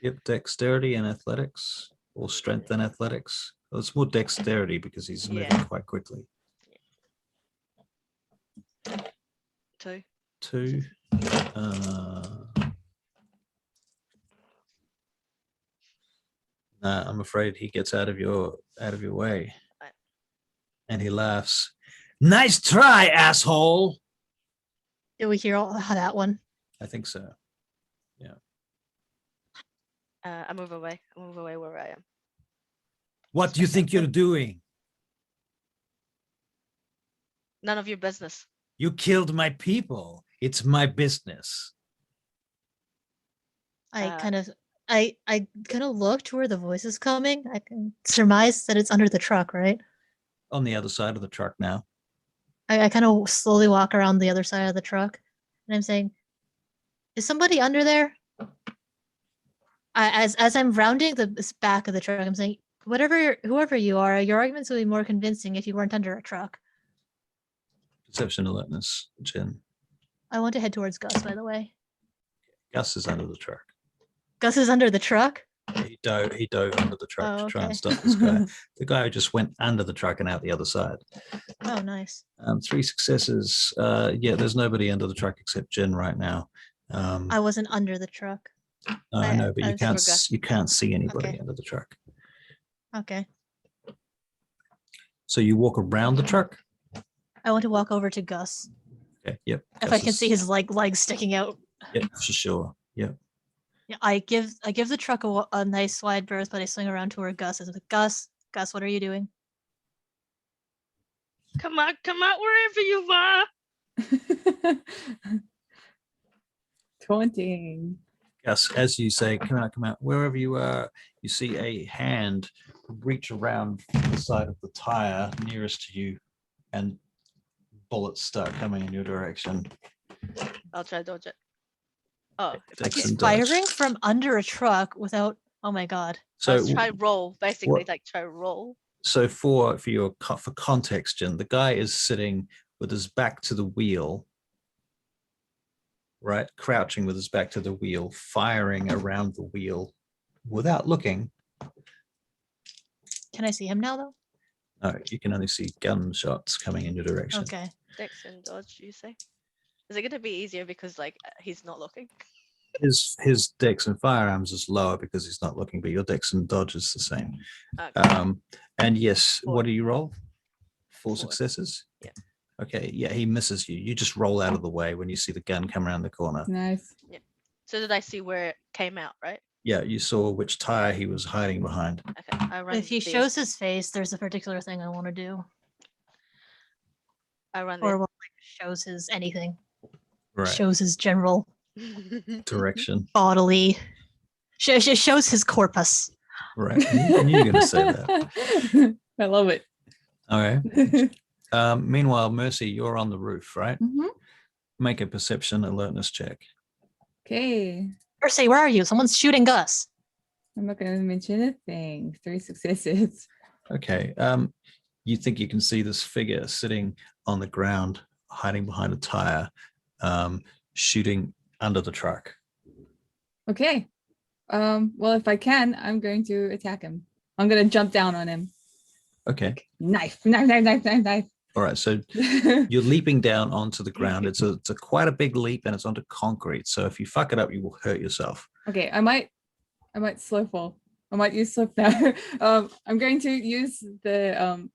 Yep, dexterity and athletics, or strength and athletics. Well, it's more dexterity because he's moving Yeah. quite quickly. 2. 2. Nah, I'm afraid he gets out of your way, Right. and he laughs. Nice try, asshole. Did we hear all that one? I think so. I move away. I move away where I am. What do you think you're doing? None of your business. You killed my people. It's my business. I Uh, kind of look to where the voice is coming. I can surmise that it's under the truck, right? On the other side of the truck now. I kind of slowly walk around the other side of the truck, and I'm saying, "Is somebody under there?" As I'm rounding the back of the truck, I'm saying, whoever you are, your arguments would be more convincing if you weren't under a truck. Perception alertness, Jen. I want to head towards Gus, by the way. Gus is under the truck. Gus is under the truck. He dove under the truck Oh, to try okay. and stop this guy. The guy who just went under the truck and out the other side. Oh, nice. 3 successes. Yeah, there's nobody under the truck except Jen right now. I wasn't under the truck. I know, but I you can't see anybody Okay. under the truck. Okay. So you walk around the truck. I want to walk over to Gus. Okay. Yep. If Gus I can is- see his legs sticking out. Yep, for sure. Yep. Yeah, I give the truck a nice wide berth, but I swing around to where Gus is. Gus, what are you doing? Come out wherever you are. Taunting. Gus, as you say, come out, wherever you are, you see a hand reach around the side of the tire nearest to you, and bullets start coming in your direction. I'll try to dodge it. Oh, if I Dex can. He's and dodge. firing from under a truck without. Oh my god. So Let's try roll. Basically, what- like try roll. So for context, Jen, the guy is sitting with his back to the wheel, right? Crouching with his back to the wheel, firing around the wheel without looking. Can I see him now though? No, you can only see gunshots coming in your direction. Okay. Dex and dodge, you say? Is it gonna be easier because like he's not looking? His dex and firearms is lower because he's not looking, but your dex and dodge is the same. Okay. And yes, 4. what do you roll? 4 4. successes? Yeah. Okay, yeah, he misses you. You just roll out of the way when you see the gun come around the corner. Nice. So did I see where it came out, right? Yeah, you saw which tire he was hiding behind. Okay. I run. If he the- shows his face, there's a particular thing I want to do. I run. Or well, like shows his anything. Right. Shows his general Direction. bodily. Shows his corpus. Right. I knew you were going to say that. I love it. All right. Meanwhile, Mercy, you're on the roof, right? Mhm. Make a perception alertness check. Okay. Percy, where are you? Someone's shooting Gus. I'm not going to mention a thing. 3 successes. Okay. you think you can see this figure sitting on the ground, hiding behind a tire, shooting under the truck. Okay. Well, if I can, I'm going to attack him. I'm going to jump down on him. Okay. Knife, knife, knife, knife, knife, knife. All right. So you're leaping down onto the ground. It's a quite a big leap, and it's onto concrete. So if you fuck it up, you will hurt yourself. Okay, I might slow fall. I might use slip now. I'm going to use the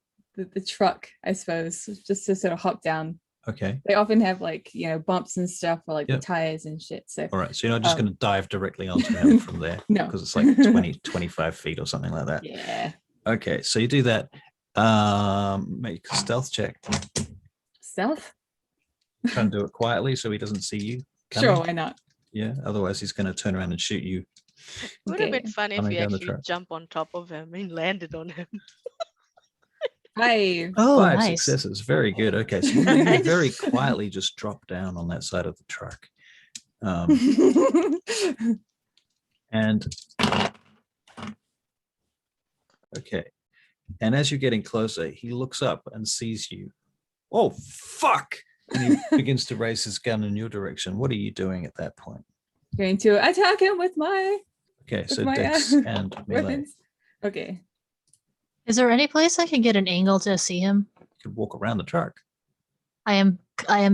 truck, I suppose, just to sort of hop down. Okay. They often have like, you know, bumps and stuff for like Yep. the tires and shit. So All right. So you're not just going to dive directly onto him from there. No. Because it's like 20, 25 feet or something like that. yeah. Okay. So you do that. Make a stealth check. Stealth? Try and do it quietly so he doesn't see you coming. Sure, why not? Yeah. Otherwise, he's going to turn around and shoot you. It would have Okay. been fun if Coming you down the actually track. jump on top of him and landed on him. 5. Oh, 5 nice. successes. Very good. Okay. So you very quietly just drop down on that side of the truck. And okay. And as you're getting closer, he looks up and sees you. Oh, fuck. And he begins to raise his gun in your direction. What are you doing at that point? Going to attack him with my Okay, so my, Dex and melee. weapons. Okay. Is there any place I can get an angle to see him? You could walk around the truck. I am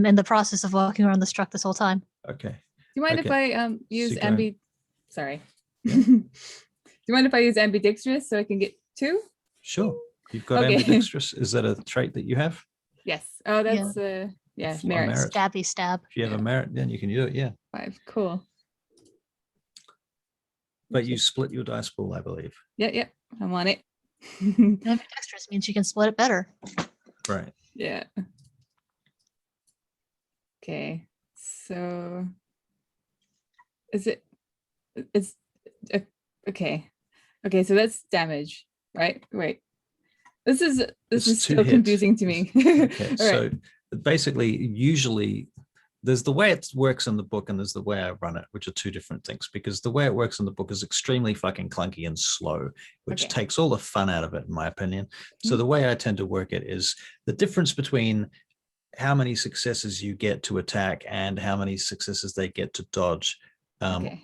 in the process of walking around this truck this whole time. Okay. Do you mind if Okay. I use So go. Sorry. Yeah. Do you mind if I use ambidextrous so I can get 2? Sure. You've got Okay. ambidextrous. Is that a trait that you have? Yes. Oh, that's yeah, Fly merit. merit. Stabby stab. If you have a merit, then you can do it, yeah. 5. Cool. But you split your dice pool, I believe. Yep. I'm on it. Ambidextrous means you can split it better. Right. Yeah. Okay. So is it okay. Okay, so that's damage, right? Wait. This is It's 2 still hits. confusing to me. Okay. All So right. basically, usually there's the way it works in the book and there's the way I run it, which are 2 different things, because the way it works in the book is extremely fucking clunky and slow, which Okay. takes all the fun out of it, in my opinion. So Mhm. the way I tend to work it is the difference between how many successes you get to attack and how many successes they get to dodge, Okay.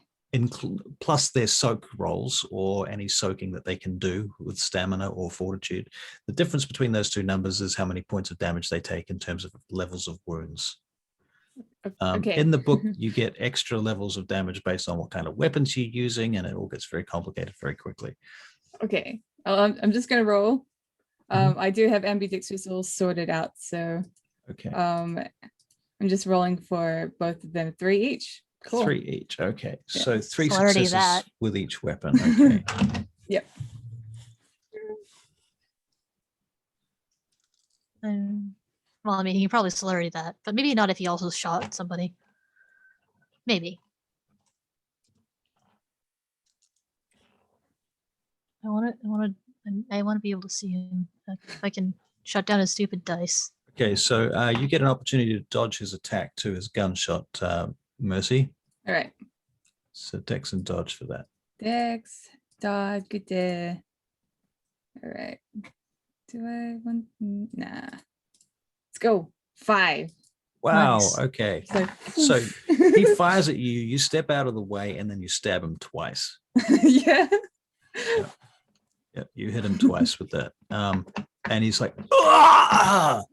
plus their soak rolls or any soaking that they can do with stamina or fortitude. The difference between those 2 numbers is how many points of damage they take in terms of levels of wounds. Okay. In the book, you get extra levels of damage based on what kind of weapons you're using, and it all gets very complicated very quickly. Okay. I'm just gonna roll. Mhm. I do have ambidextrous all sorted out, so Okay. I'm just rolling for both of them 3 each. Cool. 3 each. Okay. Yeah. So 3 Celerity successes that. with each weapon. Okay. Yep. Well, I mean, he can probably celerity that, but maybe not if he also shot somebody. Maybe. I want to be able to see him. If I can shut down his stupid dice. Okay. So you get an opportunity to dodge his attack to his gunshot, Mercy. All right. So Dex and dodge for that. Dex, dodge, good day. All right. Do I want? Nah. Let's go. 5. Wow. Nice. Okay. So, So he fires at you. You step out of the way, and then you stab him twice. yeah. Yeah, you hit him twice with that. And he's like, "Ah!"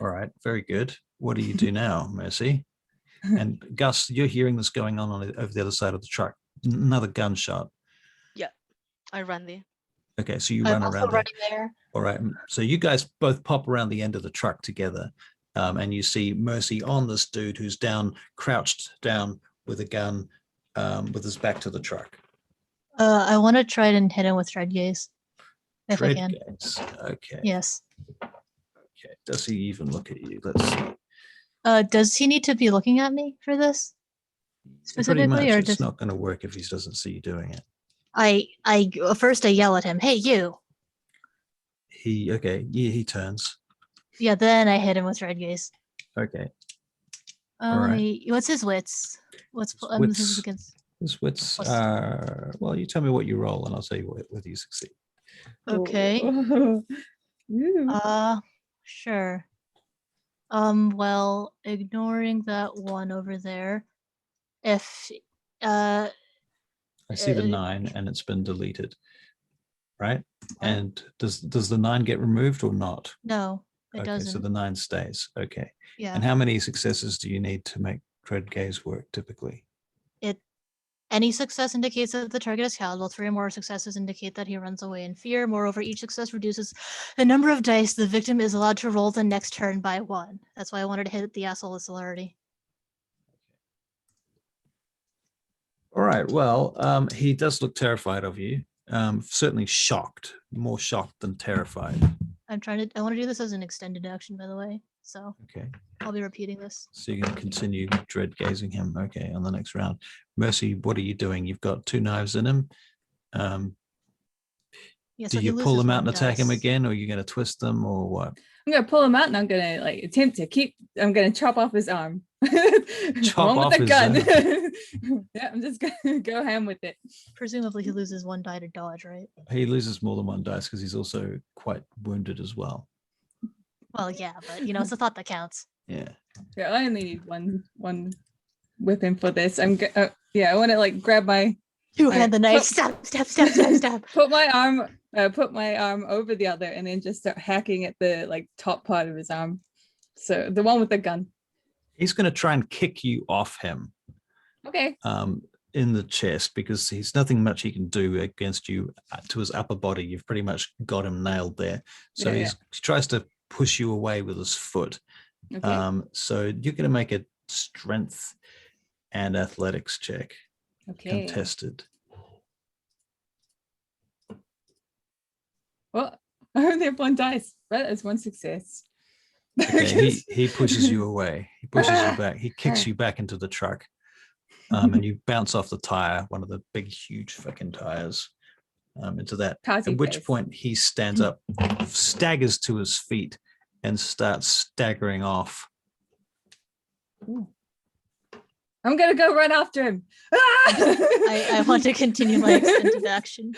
All right, very good. What do you do now, Mercy? And Gus, you're hearing this going on over the other side of the truck. Another gunshot. I run there. Okay, so you I'm run also around there. running there. All right, so you guys both pop around the end of the truck together, and you see Mercy on this dude who's down, crouched down with a gun, with his back to the truck. I want to try and hit him with Dread Gaze. If I Dread can. gaze. Okay. Yes. Okay. Does he even look at you? Let's see. Does he need to be looking at me for this Pretty specifically, much, or it's just not going to work if he doesn't see you doing it. First I yell at him, "Hey, you!" He turns. Yeah, then I hit him with Dread Gaze. Okay. Let right. me. What's his wits? What's His this is wits. against? His wits Plus- are, well, you tell me what you roll and I'll tell you whether you succeed. Okay. Ooh. Sure. Well, ignoring that one over there, if I see the uh, 9 and it's been deleted, right? What? And does the 9 get removed or not? no, it Okay, so doesn't. the 9 stays. Okay. Yeah. And how many successes do you need to make dread gaze work typically? Any success indicates that the target is cowed, while 3 or more successes indicate that he runs away in fear. Moreover, each success reduces the number of dice the victim is allowed to roll the next turn by 1. That's why I wanted to hit the asshole with celerity. All right. Well, he does look terrified of you. Certainly shocked, more shocked than terrified. I want to do this as an extended action, by the way. So Okay. I'll be repeating this. So you're going to continue dread gazing him. Okay. On the next round. Mercy, what are you doing? You've got 2 knives in him. Yeah, Do so he you pull loses them out one and attack him dice. again, or are you going to twist them, or what? I'm gonna pull him out and I'm gonna like attempt to keep. I'm gonna chop off his arm. Chop One with off the his gun. Yeah, I'm just gonna go ham with it. Presumably he loses 1 die to dodge, right? He loses more than 1 dice because he's also quite wounded as well. Well, yeah, but it's the thought that counts. Yeah. Yeah, I only need one weapon for this. Yeah, I want to like grab my 2-hand the knife. Put- Stab. put my arm over the other and then just start hacking at the like top part of his arm. So the one with the gun. He's going to try and kick you off him Okay. in the chest because he's nothing much he can do against you to his upper body. You've pretty much got him nailed there. So Yeah, he tries to push you away with his foot. Okay. So you're going to make a strength and athletics check. Okay. Contested. Well, I only have 1 dice. That is 1 success. Okay, he pushes you away. He pushes you back. He kicks you back into the truck. And you bounce off the tire, one of the big, huge fucking tires, into that. Party At which face. point he stands up, staggers to his feet, and starts staggering off. Ooh. I'm gonna go run after him. I want to continue my extended action.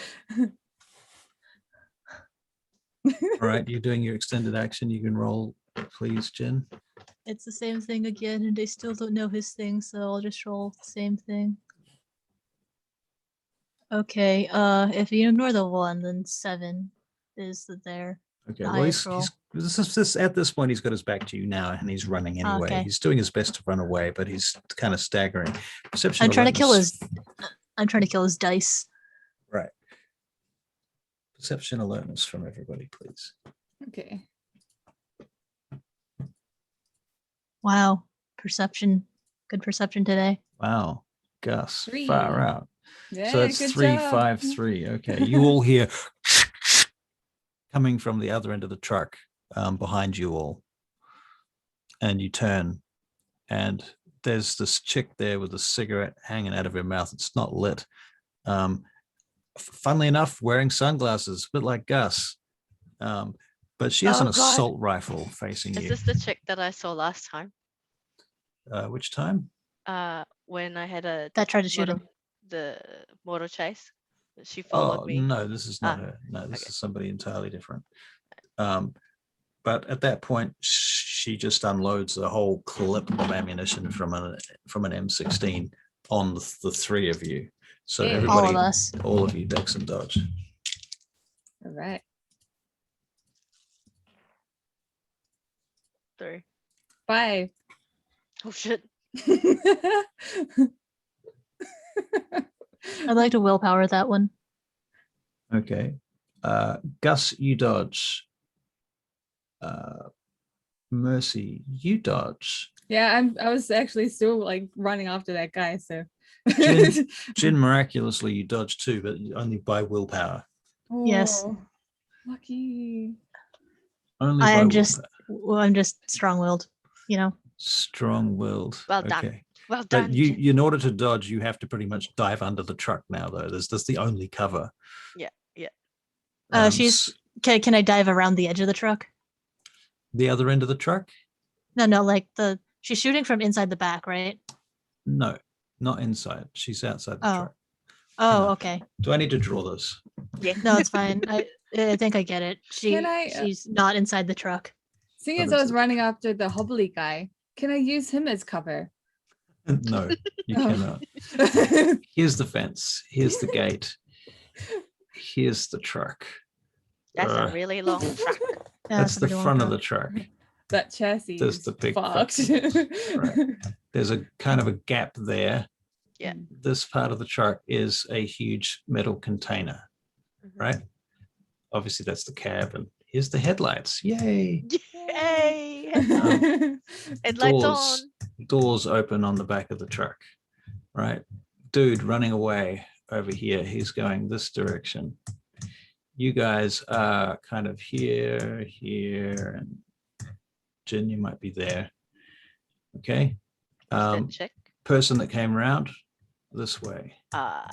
All right, you're doing your extended action. You can roll, please, Jen. It's the same thing again, and I still don't know his thing, so I'll just roll the same thing. Okay, if you ignore the 1, then 7 is there. Okay, The well, highest roll. at this point, he's got his back to you now, and he's running anyway. Okay. He's doing his best to run away, but he's kind of staggering. Perception I'm trying to kill alertness. I'm trying to kill his dice. Right. Perception alertness from everybody, please. Okay. Wow, perception, good perception today. Wow, Gus, 3. far out. Yeah, So it's good 3, job. 5, 3. Okay, you all hear coming from the other end of the truck behind you all, and you turn, and there's this chick there with a cigarette hanging out of her mouth. It's not lit. Funnily enough, wearing sunglasses, a bit like Gus. But she has Oh, an God. assault rifle facing Is you. this the chick that I saw last time? Which time? When I had a That tried to shoot him. the motor chase. She followed Oh, me. no, this is not Ah, her. No, this okay. is somebody entirely different. But at that point, she just unloads a whole clip of ammunition from an M16 on the 3 of you. So Hey. everybody, All of us. all of you, ducks and dodge. All right. 3. 5. Oh shit. I'd like to willpower that one. Okay. Gus, you dodge. Mercy, you dodge. Yeah, I was actually still like running after that guy. So. Jin, miraculously, you dodge too, but only by willpower. Yes. Oh, lucky. Only by I'm just willpower. strong-willed, Strong-willed. Well done. Okay. Well But done. you, Jin. in order to dodge, you have to pretty much dive under the truck now, though. That's the only cover. Yeah. Can I dive around the edge of the truck? The other end of the truck? No, like she's shooting from inside the back, right? No, not inside. She's outside the Oh. truck. Oh, No. okay. Do I need to draw this? Yeah. No, it's fine. I think I get it. She's not inside the truck. Seeing What as I is was it? running after the hobbly guy, can I use him as cover? No, you Oh. cannot. Here's the fence. Here's the gate. Here's the truck. That's a Uh, really long truck. Yeah, That's it's a the pretty long front of truck. the truck. That chassis There's is the big fucked. Right. There's a kind of a gap there. Yeah. This part of the truck is a huge metal container, Mhm. right? Obviously, that's the cab, and here's the headlights. Yay! Yay! Um, Headlights on. Doors open on the back of the truck, right? Dude running away over here. He's going this direction. You guys are kind of here, and Jin, you might be there. Okay. Instant check. Person that came around this way. Right.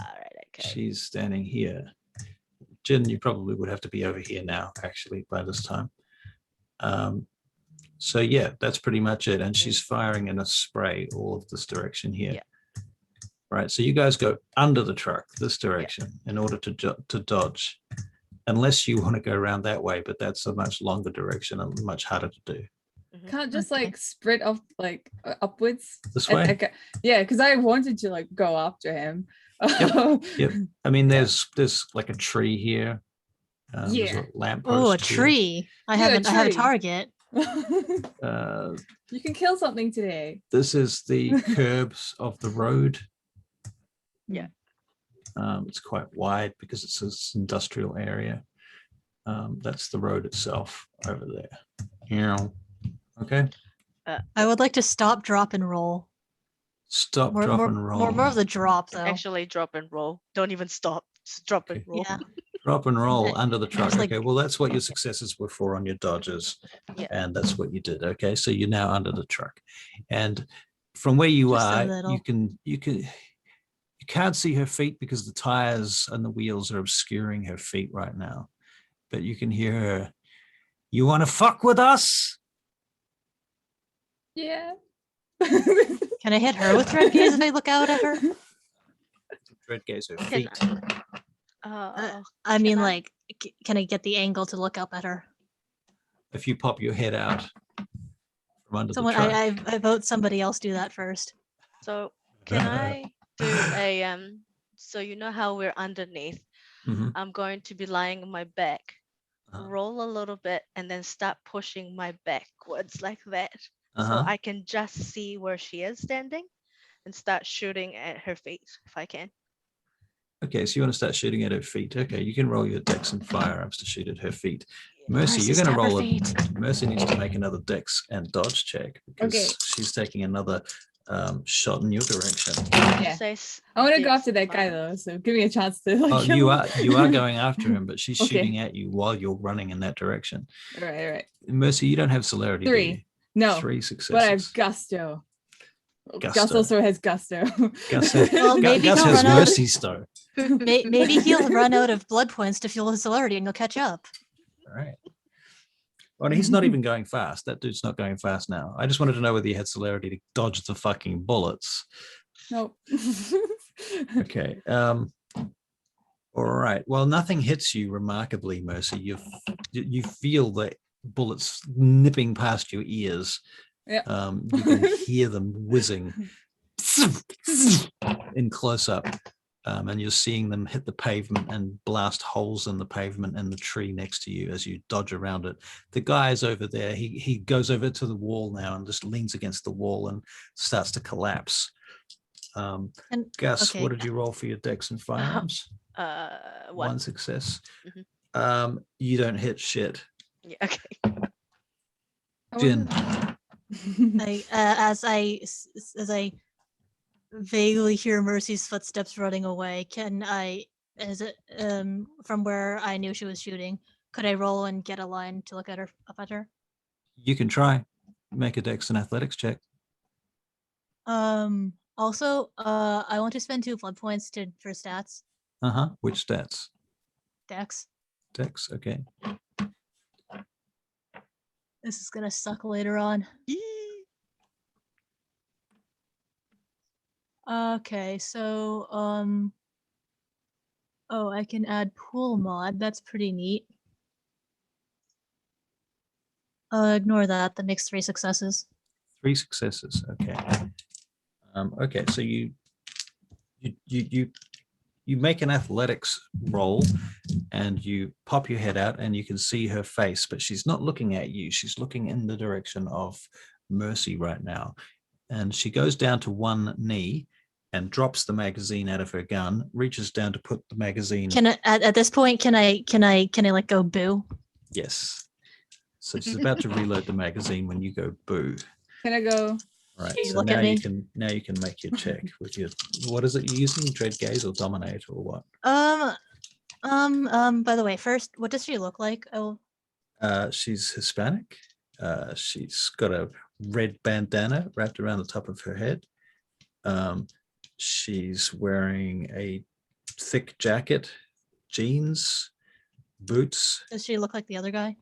Okay. She's standing here. Jin, you probably would have to be over here now, actually, by this time. So yeah, that's pretty much it. And she's firing in a spray all of this direction here. Yeah. Right. So you guys go under the truck this direction in order to dodge, unless you want to go around that way, but that's a much longer direction and much harder to do. Can't just Okay. like sprint up like upwards. This And, way? like, yeah, because I wanted to like go after him. Yep. I mean, there's like a tree here. There's Yeah. a lamppost. Oh, a here. tree. I Yeah, a have a tree. target. You can kill something today. This is the curbs of the road. Yeah. It's quite wide because it's this industrial area. That's the road itself over there. Yeah. Okay. I would like to stop, drop, and roll. Stop, drop, and roll. More of the drop though. Actually, drop and roll. Don't even stop. Just drop and Okay. roll. Yeah. Drop and roll Okay. under the truck. Just like- Okay. Well, that's what your successes were for on your dodges. Yeah. And that's what you did. Okay. So you're now under the truck. And from where you Just a are, little. you can't see her feet because the tires and the wheels are obscuring her feet right now. But you can hear her. You want to fuck with us? Yeah. Can I hit her with red gaze if I look out at her? Red gaze her Can feet. I mean, Can I- like, can I get the angle to look up at her? If you pop your head out from under Someone, the truck. I vote somebody else do that first. So can I do a so you know how we're underneath? Mhm. I'm going to be lying on my back, Uh-huh. roll a little bit, and then start pushing my backwards like that. So Uh-huh. I can just see where she is standing and start shooting at her feet if I can. Okay, so you want to start shooting at her feet. Okay, you can roll your dex and firearms to shoot at her feet. Yeah. Mercy, Mercy, you're going to stab her roll feet. Mercy needs to make another dex and dodge check because Okay. she's taking another shot in your direction. Yeah. Say I want to go dex after that guy five. though, so give me a chance to like Oh, kill you him. are going after him, but she's Okay. shooting at you while you're running in that direction. Right. Mercy, you don't have celerity. do 3. you? No. 3 successes. But I have gusto. Gus Gusto. also has gusto. Gus has, Well, maybe Gus he'll has run out. mercy star. Maybe he'll run out of blood points to fuel his celerity and he'll catch up. All right. Well, he's not even going fast. That dude's not going fast now. I just wanted to know whether you had celerity to dodge the fucking bullets. Nope. Okay. All right. Well, nothing hits you remarkably, Mercy. You feel the bullets nipping past your ears. Yeah. You can hear them whizzing in close up. And you're seeing them hit the pavement and blast holes in the pavement and the tree next to you as you dodge around it. The guy's over there. He goes over to the wall now and just leans against the wall and starts to collapse. And Gus, okay. what did you roll for your dex and firearms? One. One success. Mhm. You don't hit shit. Yeah, okay. Jin. as I vaguely hear Mercy's footsteps running away, can I, from where I knew she was shooting, could I roll and get a line to look at her up at her? You can try. Make a dex and athletics check. Also, I want to spend 2 blood points for stats. Which stats? Dex. Dex, okay. This is gonna suck later on. Okay, so oh, I can add pool mod. That's pretty neat. Ignore that. That makes 3 successes. 3 successes. Okay. Okay, so you make an athletics roll and you pop your head out and you can see her face, but she's not looking at you. She's looking in the direction of Mercy right now. And she goes down to one knee and drops the magazine out of her gun, reaches down to put the magazine. Can I, at this point, can I like go boo? Yes. So she's about to reload the magazine when you go boo. Can I go? All right. You So look now at me. you can make your check with your, what is it you're using? Dread gaze or dominate or what? By the way, first, what does she look like? Oh, She's Hispanic. She's got a red bandana wrapped around the top of her head. She's wearing a thick jacket, jeans, boots. does she look like the other guy?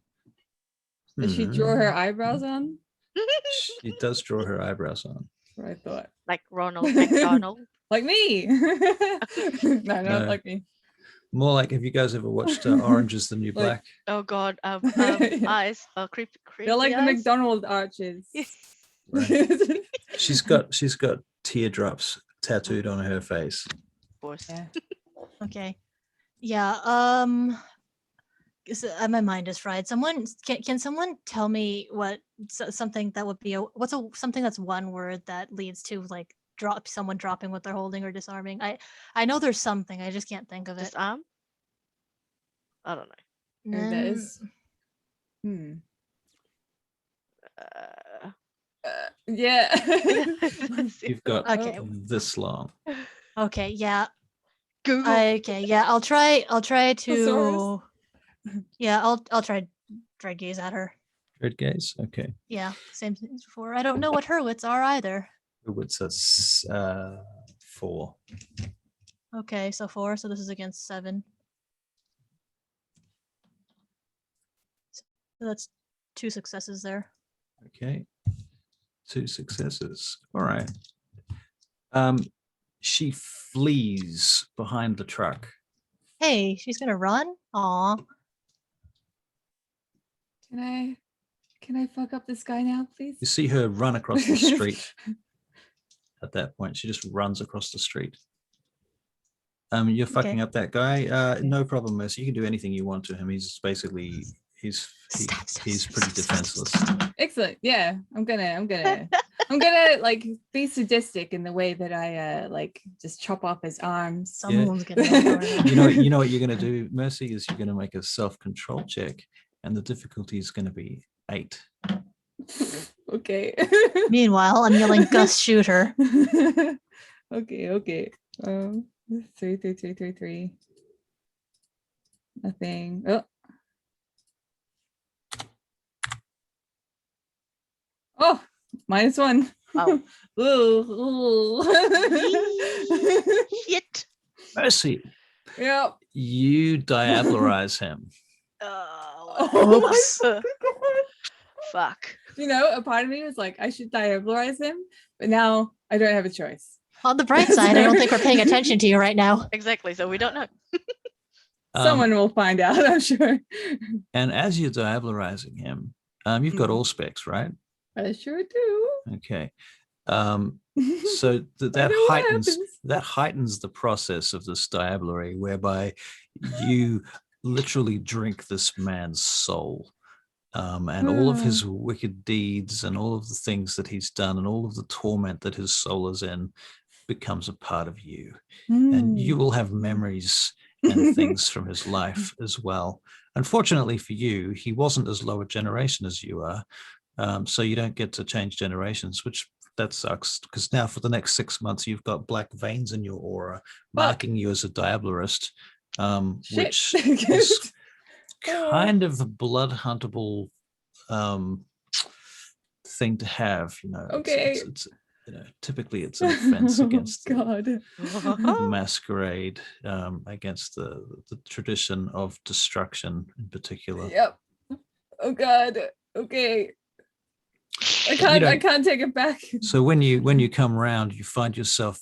Does she draw her Hmm. eyebrows on? She does draw her eyebrows on. That's what I thought. Like Ronald McDonald. Like me. No, not No. like me. More like, have you guys ever watched Orange is the New Like- Black? Oh God. Yeah. Eyes. Creepy. They're like the eyes. McDonald's arches. Right. She's got teardrops tattooed on her face. Of course. Yeah. Okay. Yeah. My mind is fried. Can someone tell me what something that would be something that's one word that leads to like someone dropping what they're holding or disarming? I know there's something. I just can't think of it. Disarm? I don't know. There that is. Hmm. Yeah. You've got Okay. this long. Okay. Yeah. Google. Okay. Yeah. I'll try to. Thesaurus? Yeah. I'll try dread gaze at her. Dread gaze. Okay. Yeah. Same thing as before. I don't know what her wits are either. What's that's 4. Okay. So 4. So this is against 7. So that's 2 successes there. Okay. 2 successes. All right. She flees behind the truck. Hey, she's gonna run. Aw. Can I fuck up this guy now, please? You see her run across the street. At that point, she just runs across the street. You're fucking up that guy. No problem, Mercy. You can do anything you want to him. He's basically he's pretty defenseless. Excellent. Yeah, I'm gonna like be sadistic in the way that I like just chop off his arms. Someone's gonna. go for her. You know what you're gonna do, Mercy, is you're gonna make a self-control check, and the difficulty is gonna be 8. Okay. Meanwhile, I'm yelling, "Gus, shoot her!" Okay. 3. Nothing. Oh, -1. Wow. Ooh. Shit. Mercy, Yep. you diablerize him. Oh my Oops. God. Fuck. You know, a part of me was like, I should diablerize him, but now I don't have a choice. On the bright side, I don't think we're paying attention to you right now. Exactly. So we don't know. Someone will find out, I'm sure. And as you're diablerizing him, you've got all specs, right? I sure do. Okay. So I that know what happens. heightens the process of this diablery, whereby you literally drink this man's soul. And all of his wicked deeds and all of the things that he's done and all of the torment that his soul is in becomes a part of you. And you will have memories and things from his life as well. Unfortunately for you, he wasn't as low a generation as you are. So you don't get to change generations, which that sucks, because now for the next 6 months, you've got black veins in your aura, marking you as a diablerist, which is kind of a blood huntable thing to have, you know. Okay. It's typically it's an offense against God. Masquerade, against the tradition of destruction in particular. Yep. Oh God. Okay. I can't take it back. So when you come around, you find yourself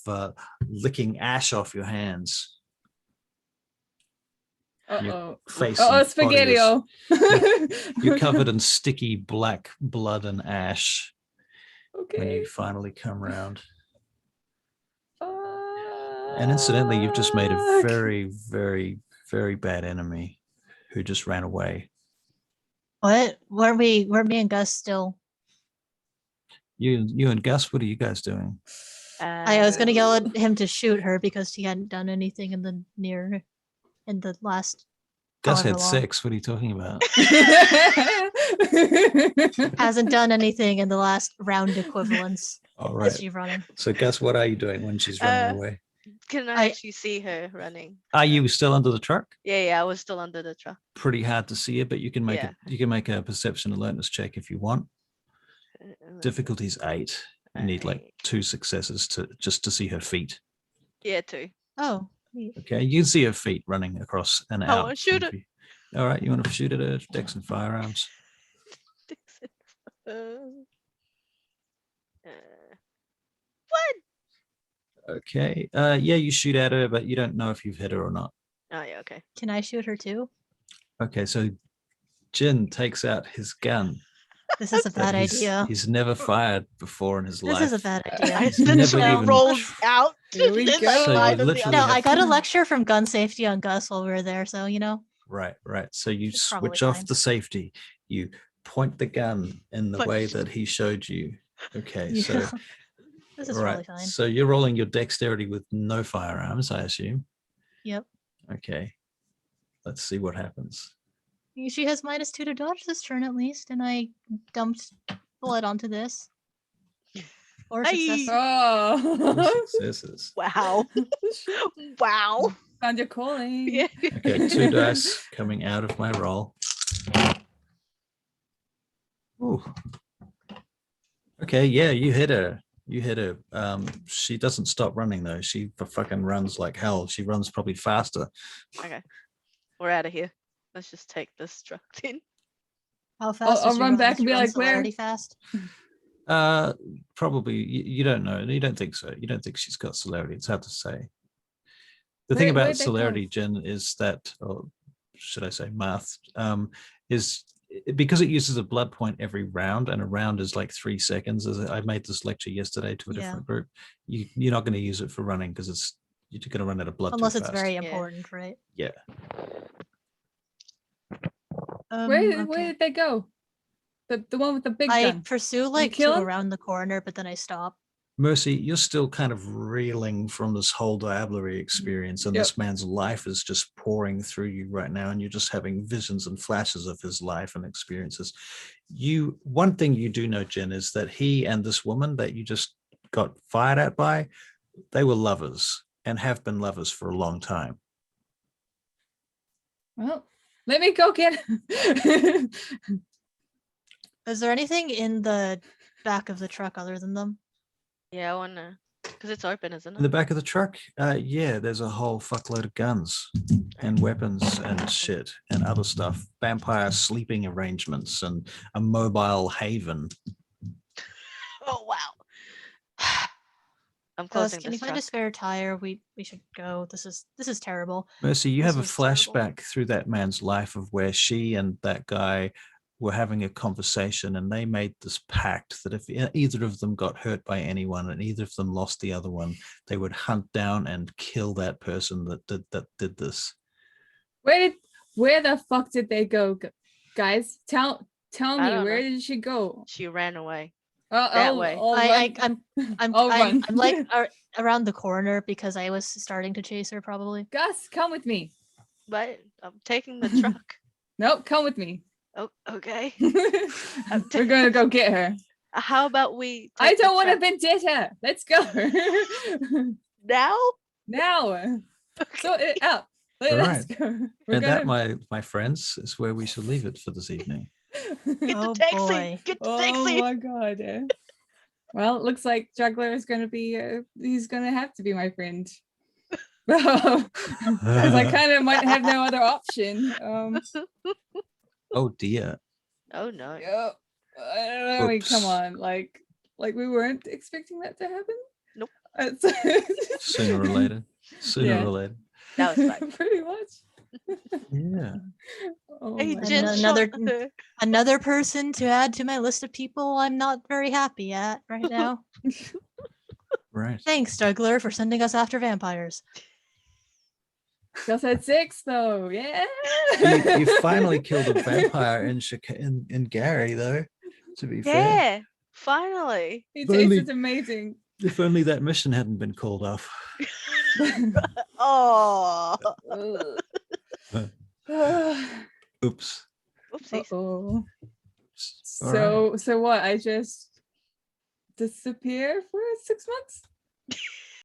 licking ash off your hands. Uh-oh. face Uh-oh, and body is- spaghetti. you're covered in sticky black blood and ash when Okay. you finally come around. And incidentally, you've just made a Fuck. very, very, very bad enemy who just ran away. What? Weren't me and Gus still? You and Gus, what are you guys doing? I was gonna yell at him to shoot her because he hadn't done anything in the last. Gus however had long. sex. What are you talking about? Hasn't done anything in the last round equivalents All as right. she's running. So, Gus, what are you doing when she's running Uh, away? Can I I- actually see her running? Are you still under the truck? Yeah, I was still under the truck. Pretty hard to see it, but you can make Yeah. you can make a perception alertness check if you want. Difficulty's 8. You need like Alright. 2 successes to see her feet. Yeah, too. Oh, neat. Okay, you can see her feet running across and I out. wanna shoot from it. you. All right, you want to shoot at her? Dex and firearms. Uh, what? Okay. Yeah, you shoot at her, but you don't know if you've hit her or not. Oh yeah, okay. Can I shoot her too? Okay, so Jin takes out his gun. This is a that bad idea. He's never fired before in his This life. is a bad idea. He's The never tree even- rolls out. Here we and go. I So lied you on the literally other No, have- I got a lecture from gun safety on Gus while we were there, so you know. Right. So you It's probably switch off fine. the safety. You point the gun in the Point- way that he showed you. Okay, Yeah. so This is right. really fine. So you're rolling your dexterity with no firearms, I assume. Yep. Okay. Let's see what happens. She has -2 to dodge this turn at least, and I dumped blood onto this. Or Aye. success. Two Oh. successes. Wow. Wow. Found your calling. Yeah. Okay, 2 dice coming out of my roll. Ooh. Okay, yeah, you hit her. She doesn't stop running though. She fucking runs like hell. She runs probably faster. Okay. We're out of here. Let's just take this truck in. How fast? I'll does she run back Does and she be run like, "Where?" celerity fast? Probably you don't know. You don't think so. You don't think she's got celerity. It's hard to say. The thing Where'd about they go? celerity, Jen, is that, or should I say math, is because it uses a blood point every round, and a round is like 3 seconds. As I made this lecture yesterday to a Yeah. different group, you're not going to use it for running because you're going to run out of blood. Unless too it's fast. very Yeah. important, right? Yeah. Where Okay. did they go? The one with the big I gun. pursue like kill to him? around the corner, but then I stop. Mercy, you're still kind of reeling from this whole diablerie experience, and Yep. this man's life is just pouring through you right now, and you're just having visions and flashes of his life and experiences. One thing you do know, Jen, is that he and this woman that you just got fired at by, they were lovers and have been lovers for a long time. Well, let me go get him. Is there anything in the back of the truck other than them? Yeah, I wanna, because it's open, isn't In the it? back of the truck, yeah, there's a whole fuckload of guns and weapons and shit and other stuff. Vampire sleeping arrangements and a mobile haven. Oh wow. I'm Gus, closing can you this find a truck. spare tire? We should go. This is terrible. Mercy, you This have a was terrible. flashback through that man's life of where she and that guy were having a conversation, and they made this pact that if either of them got hurt by anyone and either of them lost the other one, they would hunt down and kill that person that did this. Where the fuck did they go, guys? Tell I me, don't where know. did she go? She ran away. That way. I'm I'll run. I'm like around the corner because I was starting to chase her probably. Gus, come with me. But I'm taking the truck. Nope, come with me. Oh, okay. We're gonna go get her. How about we? I take the don't want a truck vendetta. Let's go now. now. Sort it out. All Let's go. We're And that, gonna. my friends, is where we shall leave it for this evening. Get Oh, the taxi. boy. Get the Oh taxi. my god. Well, it looks like Juggler is gonna be. He's gonna have to be my friend. Because I kind of might have no other option. Oh dear. Oh no. Yeah. I mean, come Whoops. on, like we weren't expecting that to happen. Nope. It's- Sooner or later. Sooner Yeah. or later. That was fun. Pretty much. Yeah. Oh Hey, my Jen God. another- shot her. Another person to add to my list of people I'm not very happy at right now. Right. Thanks, Dougler, for sending us after vampires. Just had 6 though. Yeah. You finally killed a vampire in Gary, though. To be fair, Yeah, finally. It's amazing. if only that mission hadn't been called off. Oh, Oops. whoopsies. oh. All right. So what? I just disappear for 6 months?